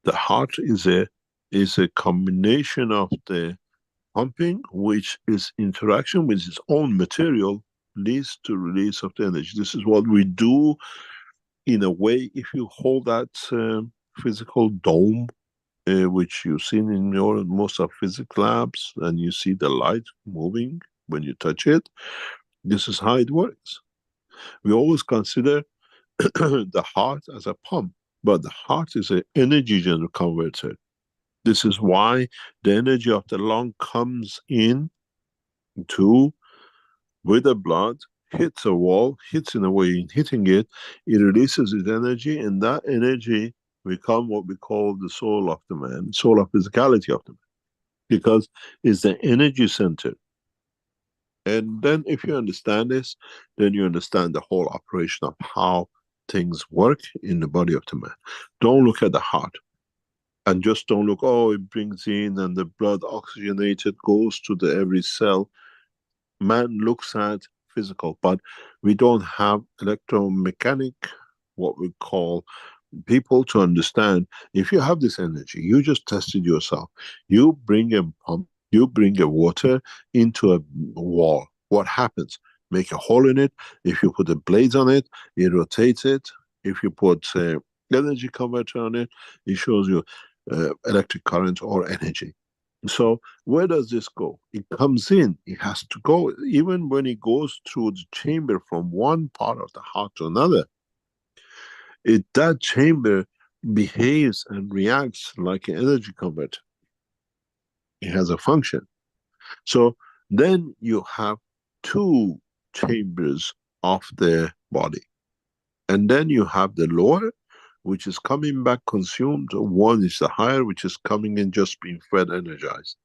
The heart is a combination of the pumping, which is interaction with its own material, leads to release of the energy. This is what we do in a way. If you hold that physical dome, which you've seen in most of physics labs, and you see the light moving when you touch it, this is how it works. We always consider the heart as a pump, but the heart is an energy converter. This is why the energy of the lung comes in with the blood, hits a wall, hits in a way, in hitting it, it releases its energy, and that energy become what we call the soul of the man, soul of physicality of the man, because it's the energy center. And then if you understand this, then you understand the whole operation of how things work in the body of the man. Don't look at the heart. And just don't look, oh, it brings in and the blood oxygenated goes to the every cell. Man looks at physical, but we don't have electromechanic, what we call, people to understand. If you have this energy, you just tested yourself. You bring a pump, you bring a water into a wall. What happens? Make a hole in it. If you put the blades on it, it rotates it. If you put energy converter on it, it shows you electric current or energy. So where does this go? It comes in, it has to go, even when it goes through the chamber from one part of the heart to another, that chamber behaves and reacts like an energy converter. It has a function. So then you have two chambers of the body. And then you have the lower, which is coming back consumed. One is the higher, which is coming in just being fed, energized.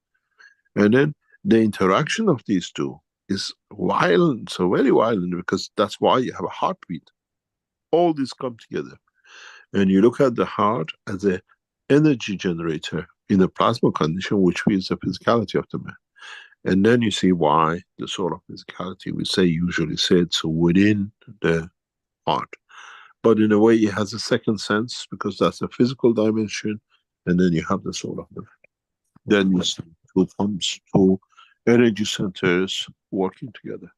And then the interaction of these two is violent, so very violent, because that's why you have a heartbeat. All these come together. And you look at the heart as an energy generator in a plasma condition, which feeds the physicality of the man. And then you see why the soul of physicality, we say, usually sits within the heart. But in a way, it has a second sense, because that's a physical dimension, and then you have the soul of the man. Then you see two pumps, two energy centers working together.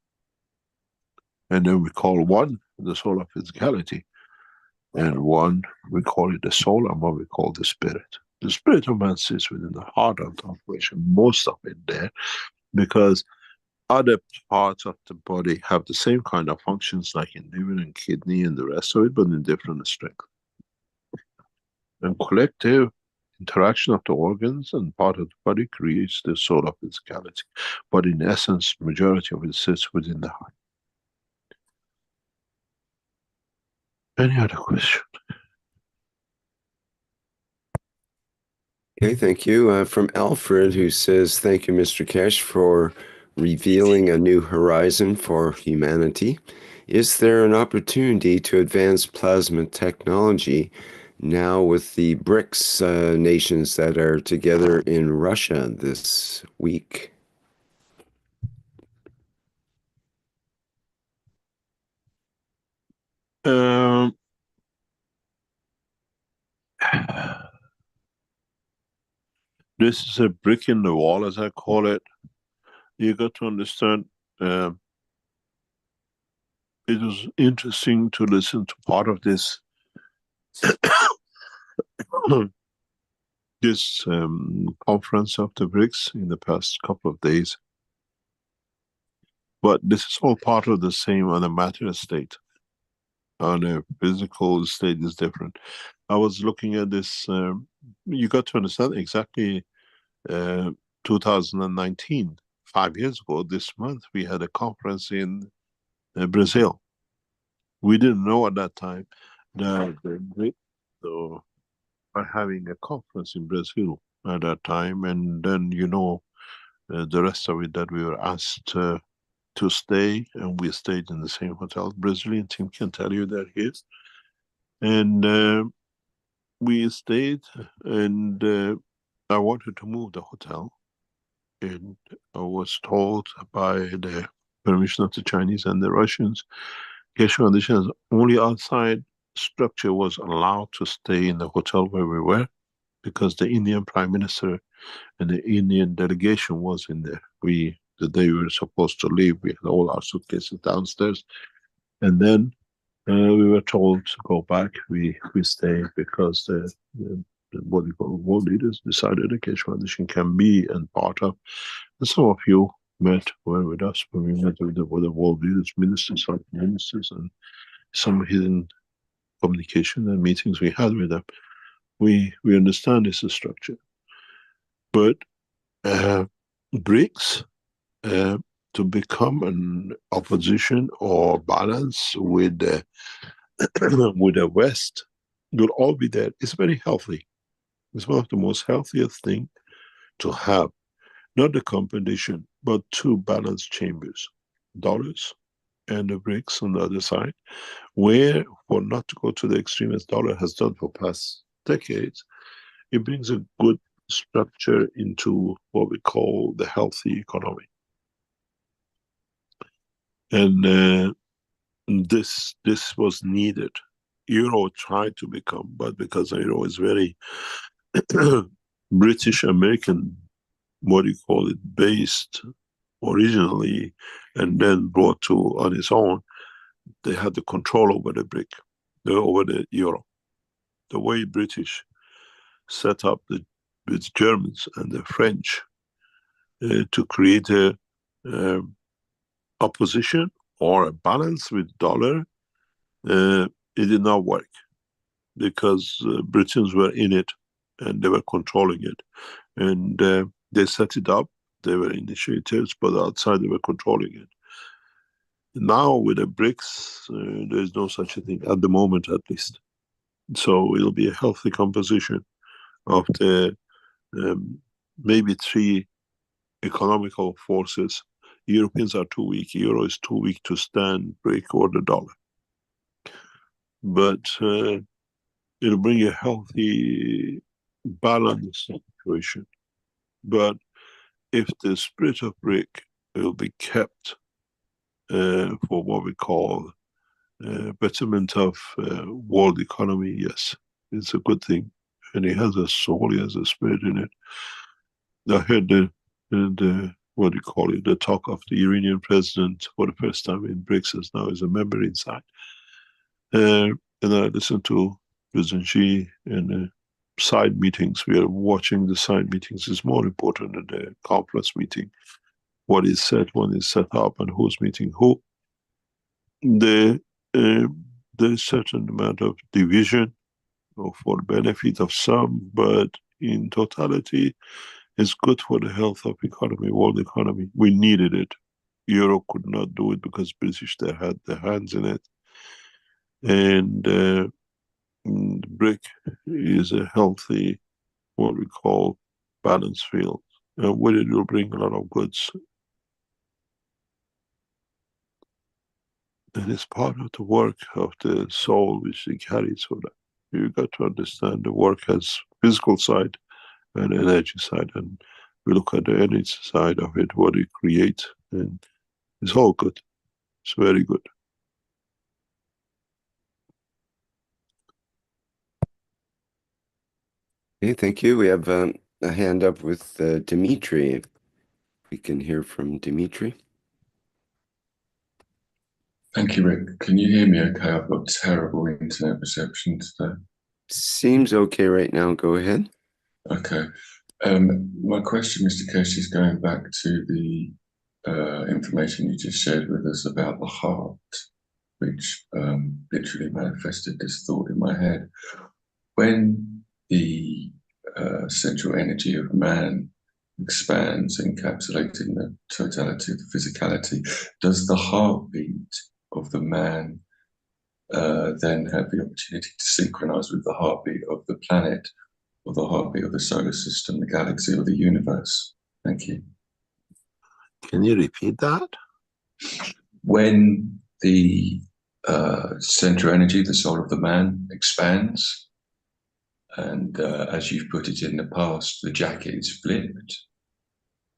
And then we call one the soul of physicality, and one we call it the soul, and one we call the spirit. The spirit of man sits within the heart of the operation, most of it there, because other parts of the body have the same kind of functions, like in liver and kidney and the rest of it, but in different strength. And collective interaction of the organs and part of the body creates the soul of physicality. But in essence, majority of it sits within the heart. Any other question? Okay, thank you. From Alfred, who says, thank you, Mr. Keshe, for revealing a new horizon for humanity. Is there an opportunity to advance plasma technology now with the BRICS nations that are together in Russia this week? This is a brick in the wall, as I call it. You got to understand, it was interesting to listen to part of this this conference of the BRICS in the past couple of days. But this is all part of the same on a matter state. On a physical state is different. I was looking at this, you got to understand exactly 2019, 5 years ago, this month, we had a conference in Brazil. We didn't know at that time that the BRICS are having a conference in Brazil at that time, and then the rest of it that we were asked to stay, and we stayed in the same hotel. Brazilian team can tell you that here. And we stayed, and I wanted to move the hotel, and I was told by the permission of the Chinese and the Russians, Keshe Foundation's only outside structure was allowed to stay in the hotel where we were, because the Indian Prime Minister and the Indian delegation was in there. The day we were supposed to leave, we had all our suitcases downstairs, and then we were told to go back. We stayed because the world leaders decided the Keshe Foundation can be and part of. And some of you were with us when we met with the world leaders, ministers, and some hidden communication and meetings we had with them. We understand this structure, but BRICS, to become an opposition or balance with the with the West, you'll all be there. It's very healthy. It's one of the most healthiest thing to have, not the competition, but two balanced chambers, dollars and the BRICS on the other side, where, for not to go to the extreme as dollar has done for past decades, it brings a good structure into what we call the healthy economy. And this was needed. Euro tried to become, but because Euro is very British American, what do you call it, based originally, and then brought to on its own, they had the control over the BRIC, over the Euro. The way British set up with Germans and the French to create a opposition or a balance with dollar, it did not work, because Britons were in it and they were controlling it, and they set it up. They were initiators, but outside they were controlling it. Now with the BRICS, there is no such a thing at the moment, at least. So it'll be a healthy composition of the maybe three economical forces. Europeans are too weak. Euro is too weak to stand BRIC or the dollar. But it'll bring a healthy, balanced situation. But if the spirit of BRIC will be kept for what we call betterment of world economy, yes, it's a good thing. And it has a soul, it has a spirit in it. I heard the what do you call it, the talk of the Iranian president for the first time in BRICS, as now as a member inside. And I listened to President Xi in the side meetings. We are watching the side meetings. It's more important than the conference meeting. What is said, when it's set up, and who's meeting who. There's a certain amount of division for the benefit of some, but in totality is good for the health of economy, world economy. We needed it. Europe could not do it because British, they had their hands in it. And BRIC is a healthy, what we call, balanced field. With it will bring a lot of goods. And it's part of the work of the soul which they carry. So that you got to understand the work has physical side and energy side, and we look at the energy side of it, what it creates, and it's all good. It's very good. Okay, thank you. We have a hand up with Dimitri. We can hear from Dimitri. Thank you, Rick. Can you hear me okay? I've got terrible internet reception today. Seems okay right now. Go ahead. Okay. My question, Mr. Keshe, is going back to the information you just shared with us about the heart, which literally manifested this thought in my head. When the central energy of man expands, encapsulating the totality of the physicality, does the heartbeat of the man then have the opportunity to synchronize with the heartbeat of the planet, or the heartbeat of the solar system, the galaxy, or the universe? Thank you. Can you repeat that? When the central energy, the soul of the man, expands, and as you've put it in the past, the jacket is flipped,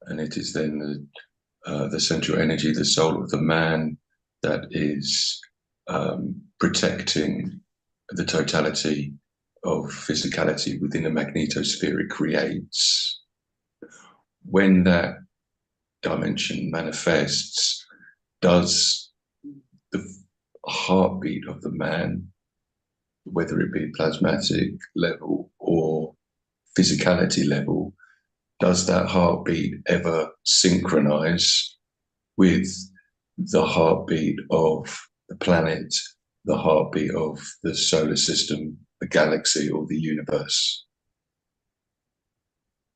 and it is then the central energy, the soul of the man, that is protecting the totality of physicality within a magnetosphere it creates. When that dimension manifests, does the heartbeat of the man, whether it be plasmatic level or physicality level, does that heartbeat ever synchronize with the heartbeat of the planet, the heartbeat of the solar system, the galaxy, or the universe?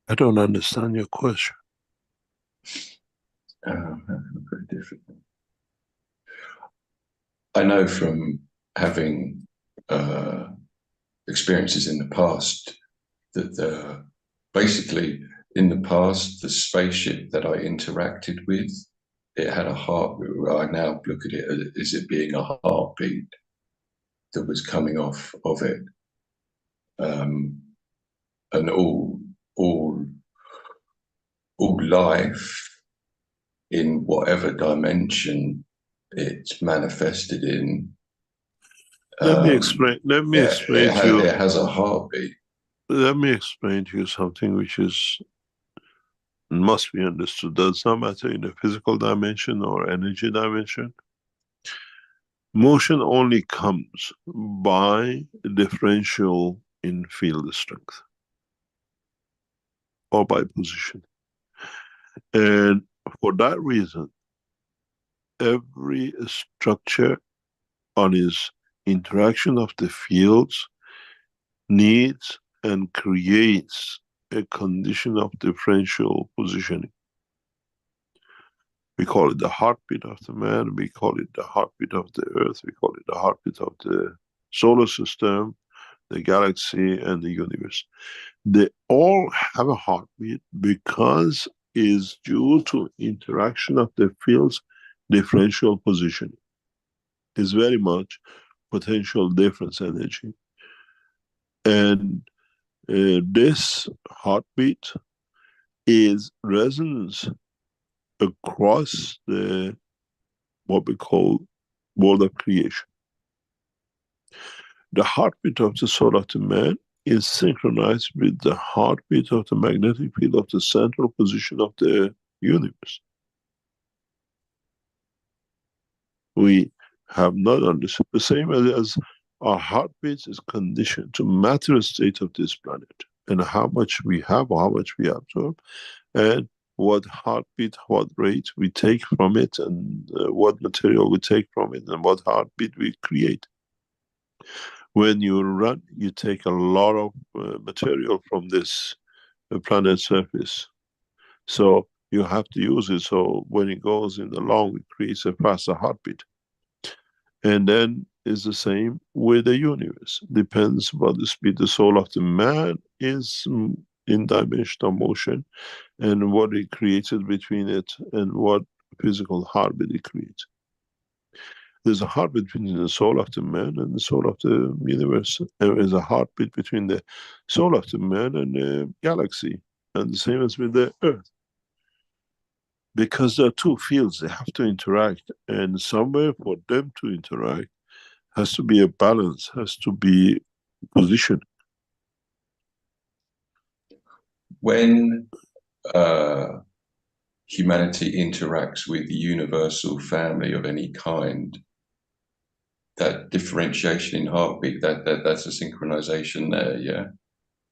I don't understand your question. Very difficult. I know from having experiences in the past that basically in the past, the spaceship that I interacted with, it had a heartbeat. I now look at it as it being a heartbeat that was coming off of it. And all life in whatever dimension it's manifested in. Let me explain to you. It has a heartbeat. Let me explain to you something which must be understood. Does not matter in the physical dimension or energy dimension. Motion only comes by differential in field strength or by position. And for that reason, every structure on its interaction of the fields needs and creates a condition of differential positioning. We call it the heartbeat of the man, we call it the heartbeat of the earth, we call it the heartbeat of the solar system, the galaxy, and the universe. They all have a heartbeat because is due to interaction of the fields differential positioning. Is very much potential difference energy. And this heartbeat is resonance across the what we call world of creation. The heartbeat of the soul of the man is synchronized with the heartbeat of the magnetic field of the central position of the universe. We have not understood the same as our heartbeat is conditioned to matter state of this planet and how much we have or how much we absorb, and what heartbeat, what rate we take from it, and what material we take from it, and what heartbeat we create. When you run, you take a lot of material from this planet surface. So you have to use it. So when it goes in the lung, it creates a faster heartbeat. And then it's the same with the universe. Depends what the speed the soul of the man is in dimensional motion, and what it created between it, and what physical heartbeat it creates. There's a heartbeat between the soul of the man and the soul of the universe. And there's a heartbeat between the soul of the man and the galaxy. And the same as with the earth. Because there are two fields, they have to interact. And somewhere for them to interact has to be a balance, has to be position. When humanity interacts with the universal family of any kind, that differentiation in heartbeat, that's a synchronization there, yeah?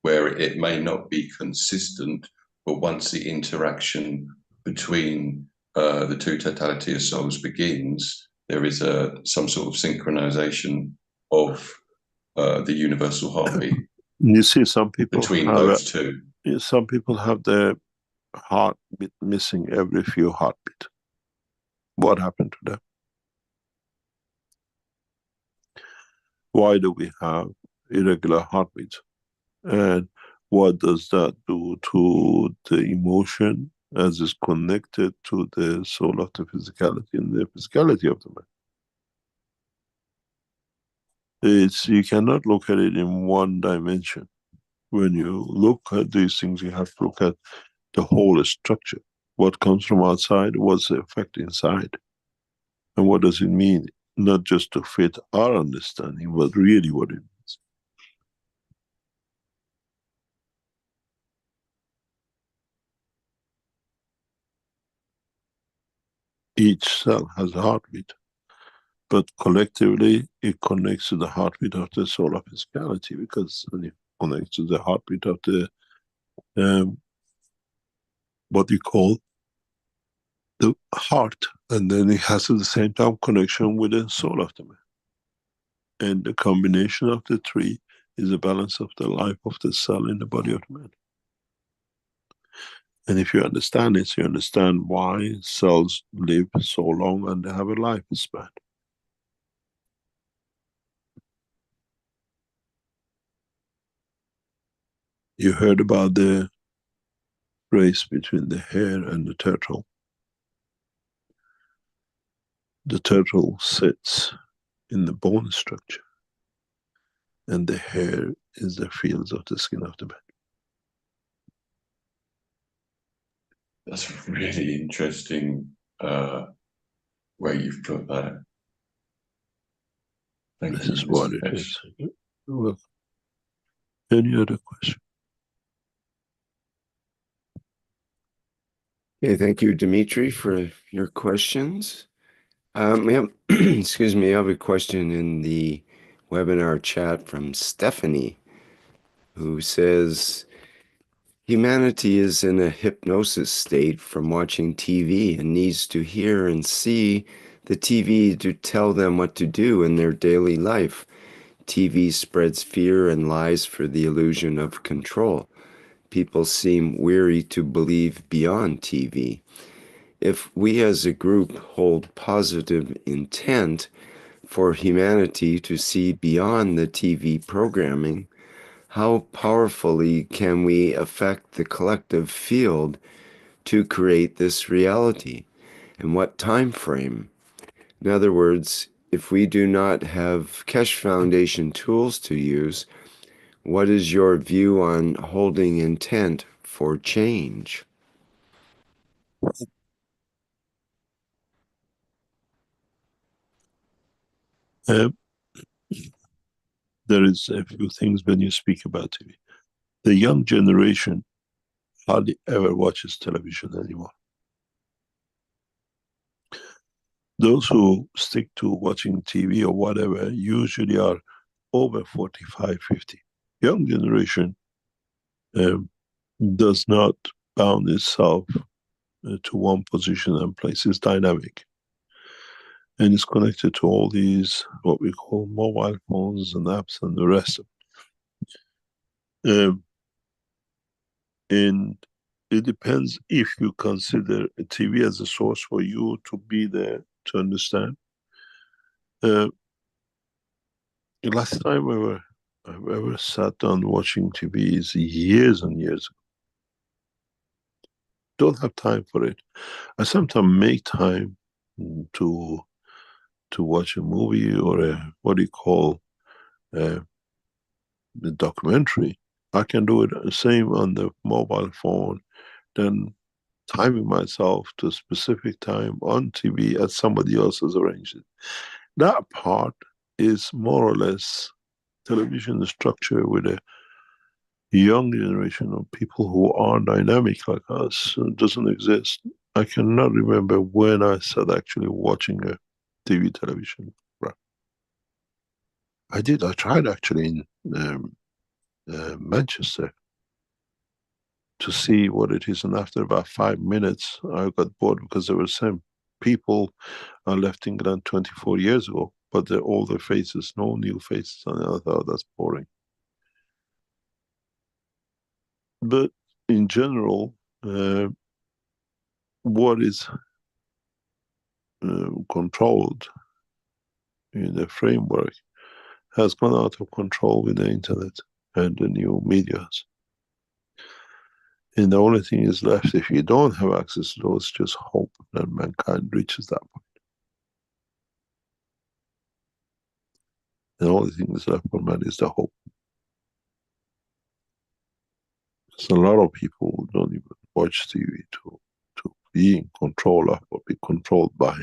Where it may not be consistent, but once the interaction between the two totality of souls begins, there is some sort of synchronization of the universal heartbeat. You see, some people between have those two. Some people have their heartbeat missing every few heartbeats. What happened to them? Why do we have irregular heartbeats? And what does that do to the emotion as is connected to the soul of the physicality and the physicality of the man? You cannot look at it in one dimension. When you look at these things, you have to look at the whole structure. What comes from outside, what's the effect inside? And what does it mean? Not just to fit our understanding, but really what it means. Each cell has a heartbeat, but collectively it connects to the heartbeat of the soul of physicality, because it connects to the heartbeat of the what you call the heart, and then it has at the same time connection with the soul of the man. And the combination of the three is the balance of the life of the cell in the body of the man. And if you understand it, you understand why cells live so long and they have a lifespan. You heard about the race between the hare and the turtle. The turtle sits in the bone structure, and the hare is the fields of the skin of the man. That's really interesting way you've put that. Thank This you, is what Mr. it Keshe. is. Well, any other question? Okay, thank you, Dimitri, for your questions. We have, excuse me, I have a question in the webinar chat from Stephanie, who says, humanity is in a hypnosis state from watching TV and needs to hear and see the TV to tell them what to do in their daily life. TV spreads fear and lies for the illusion of control. People seem weary to believe beyond TV. If we as a group hold positive intent for humanity to see beyond the TV programming, how powerfully can we affect the collective field to create this reality? And what time frame? In other words, if we do not have Keshe Foundation tools to use, what is your view on holding intent for change? There is a few things when you speak about TV. The young generation hardly ever watches television anymore. Those who stick to watching TV or whatever usually are over 45, 50. Young generation does not bound itself to one position and place. It's dynamic. and it's connected to all these, what we call mobile phones and apps and the rest of it. And it depends if you consider a TV as a source for you to be there to understand. The last time I've ever sat down watching TV is years and years ago. Don't have time for it. I sometimes make time to watch a movie or a, what do you call, the documentary. I can do it the same on the mobile phone, then timing myself to a specific time on TV as somebody else has arranged it. That part is more or less television structure with a young generation of people who are dynamic like us. It doesn't exist. I cannot remember when I sat actually watching a television. Right. I did. I tried actually in Manchester to see what it is, and after about 5 minutes, I got bored because there were some people I left England 24 years ago, but they're older faces, no new faces, and I thought that's boring. But in general, what is controlled in the framework has gone out of control with the internet and the new medias. And the only thing is left, if you don't have access to those, just hope that mankind reaches that point. The only thing that's left for man is the hope. So a lot of people who don't even watch TV to be in control of or be controlled by.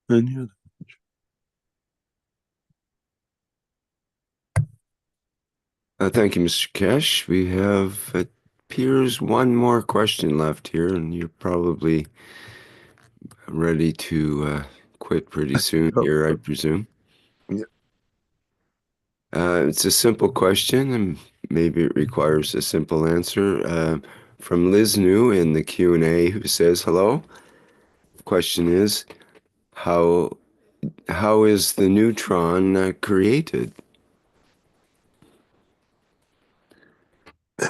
Any other? Thank you, Mr. Keshe. We have, it appears, one more question left here, and you're probably ready to quit pretty soon here, I presume. Yeah. It's a simple question, and maybe it requires a simple answer. From Liz New in the Q&A, who says, hello. The question is, how is the neutron created?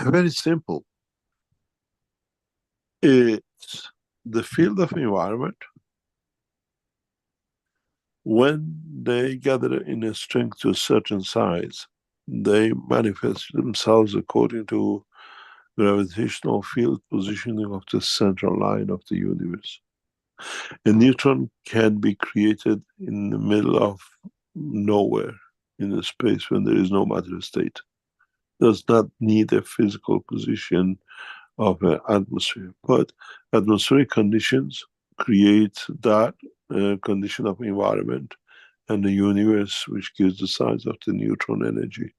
Very simple. It's the field of environment. When they gather in a strength to a certain size, they manifest themselves according to gravitational field positioning of the central line of the universe. A neutron can be created in the middle of nowhere in a space when there is no matter state. Does not need a physical position of an atmosphere, but atmospheric conditions create that condition of environment and the universe, which gives the size of the neutron energy.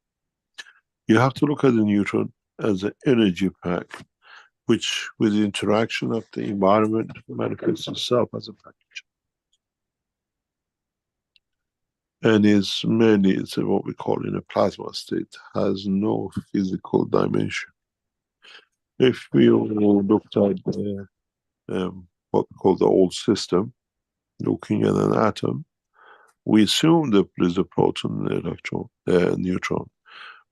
You have to look at the neutron as an energy pack, which with the interaction of the environment manifests itself as a package. And is mainly, it's what we call in a plasma state, has no physical dimension. If we looked at what we call the old system, looking at an atom, we assume that there is a proton and electron, neutron.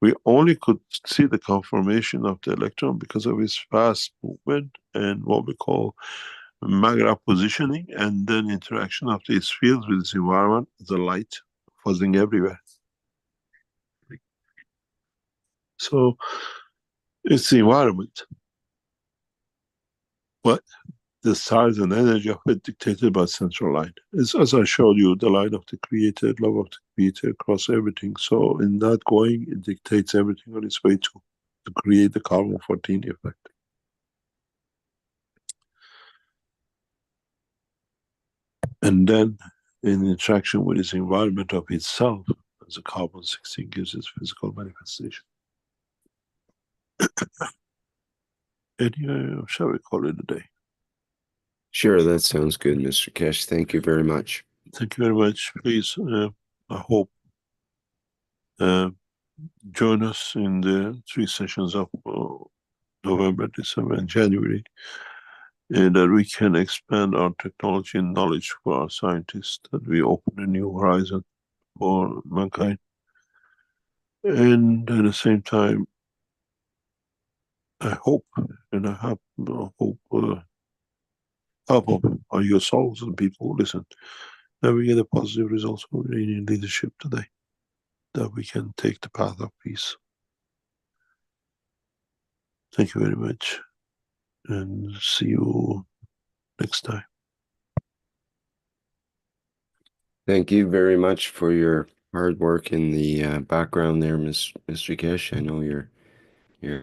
We only could see the conformation of the electron because of its fast movement and what we call magnetic positioning, and then interaction of these fields with its environment, the light fuzzing everywhere. So it's the environment, but the size and energy of it dictated by central line. It's, as I showed you, the line of the creator, love of the creator across everything. So in that going, it dictates everything on its way to create the carbon-14 effect. And then in interaction with its environment of itself, as a carbon-16 gives its physical manifestation. And shall we call it a day? Sure, that sounds good, Mr. Keshe. Thank you very much. Thank you very much. Please, I hope, join us in the 3 sessions of November, December, and January, and that we can expand our technology and knowledge for our scientists, that we open a new horizon for mankind. And at the same time, I hope, and I have hope, of your souls and people who listen, that we get a positive results from Iranian leadership today, that we can take the path of peace. Thank you very much, and see you next time. Thank you very much for your hard work in the background there, Mr. Keshe. I know you're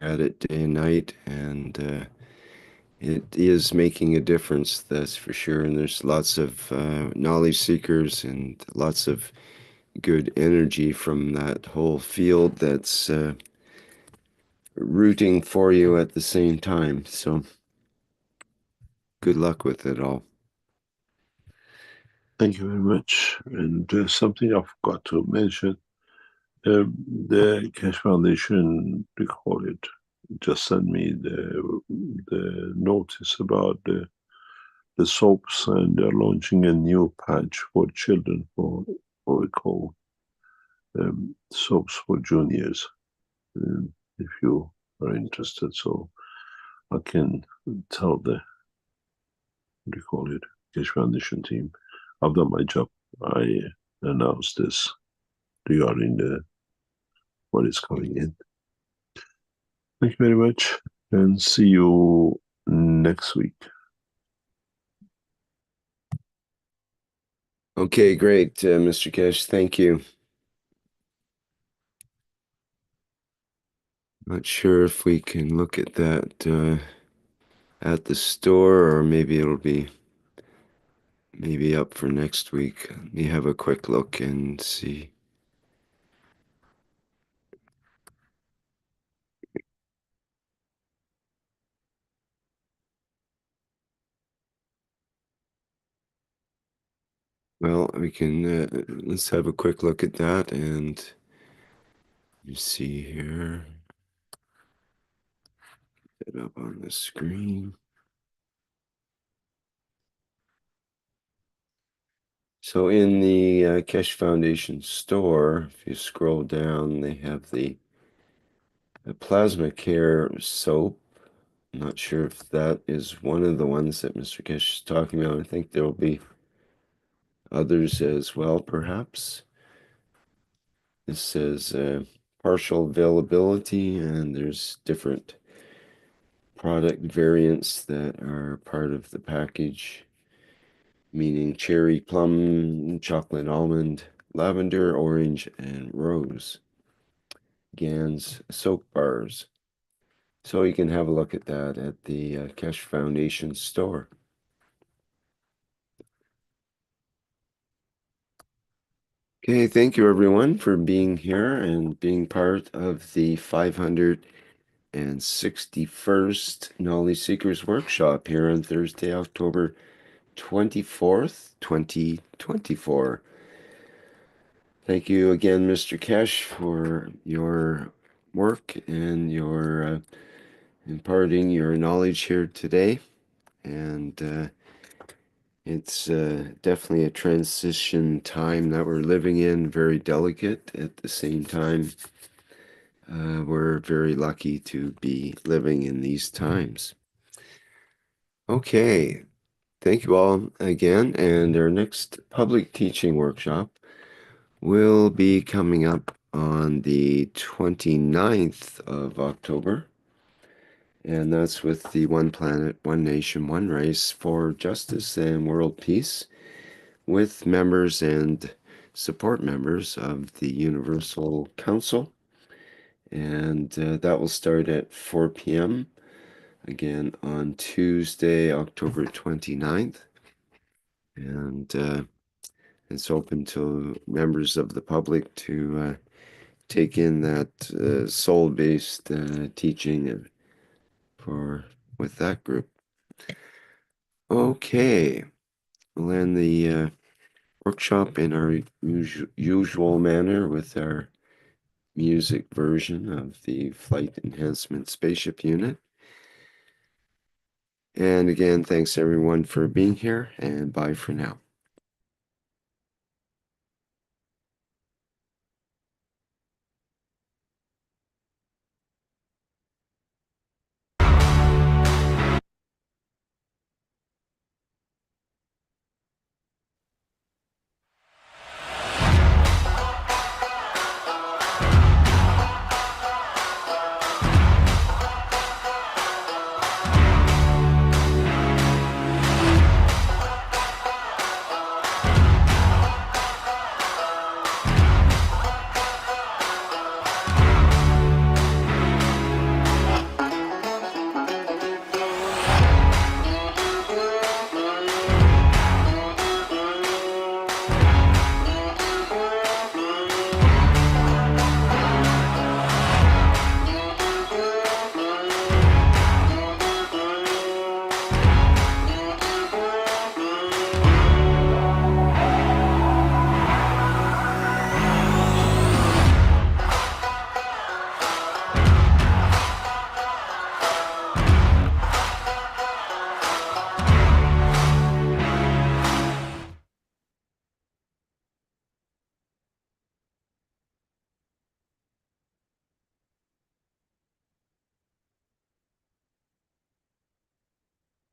at it day and night, and it is making a difference, that's for sure. And there's lots of knowledge seekers and lots of good energy from that whole field that's rooting for you at the same time. So good luck with it all. Thank you very much. And something I forgot to mention, the Keshe Foundation recorded, just sent me the notice about the soaps, and they're launching a new patch for children for what we call soaps for juniors. If you are interested, so I can tell the, what do you call it, Keshe Foundation team, I've done my job. I announced this regarding what is coming in. Thank you very much, and see you next week. Okay, great, Mr. Keshe. Thank you. Not sure if we can look at that at the store, or maybe it'll be up for next week. Let me have a quick look and see. Well, we can, let's have a quick look at that, and you see here, get it up on the screen. So in the Keshe Foundation store, if you scroll down, they have the Plasma Care soap. I'm not sure if that is one of the ones that Mr. Keshe is talking about. I think there will be others as well, perhaps. This says partial availability, and there's different product variants that are part of the package, meaning cherry, plum, chocolate, almond, lavender, orange, and rose. Gans soap bars. So you can have a look at that at the Keshe Foundation store. Okay, thank you everyone for being here and being part of the 561st Knowledge Seekers Workshop here on Thursday, October 24th, 2024. Thank you again, Mr. Keshe, for your work and your imparting your knowledge here today. And it's definitely a transition time that we're living in, very delicate. At the same time, we're very lucky to be living in these times. Okay, thank you all again, and our next public teaching workshop will be coming up on the 29th of October, and that's with the One Planet, One Nation, One Race for Justice and World Peace, with members and support members of the Universal Council. And that will start at 4 p.m. again on Tuesday, October 29th. And it's open to members of the public to take in that soul-based teaching with that group. Okay, we'll end the workshop in our usual manner with our music version of the Flight Enhancement Spaceship Unit. And again, thanks everyone for being here, and bye for now.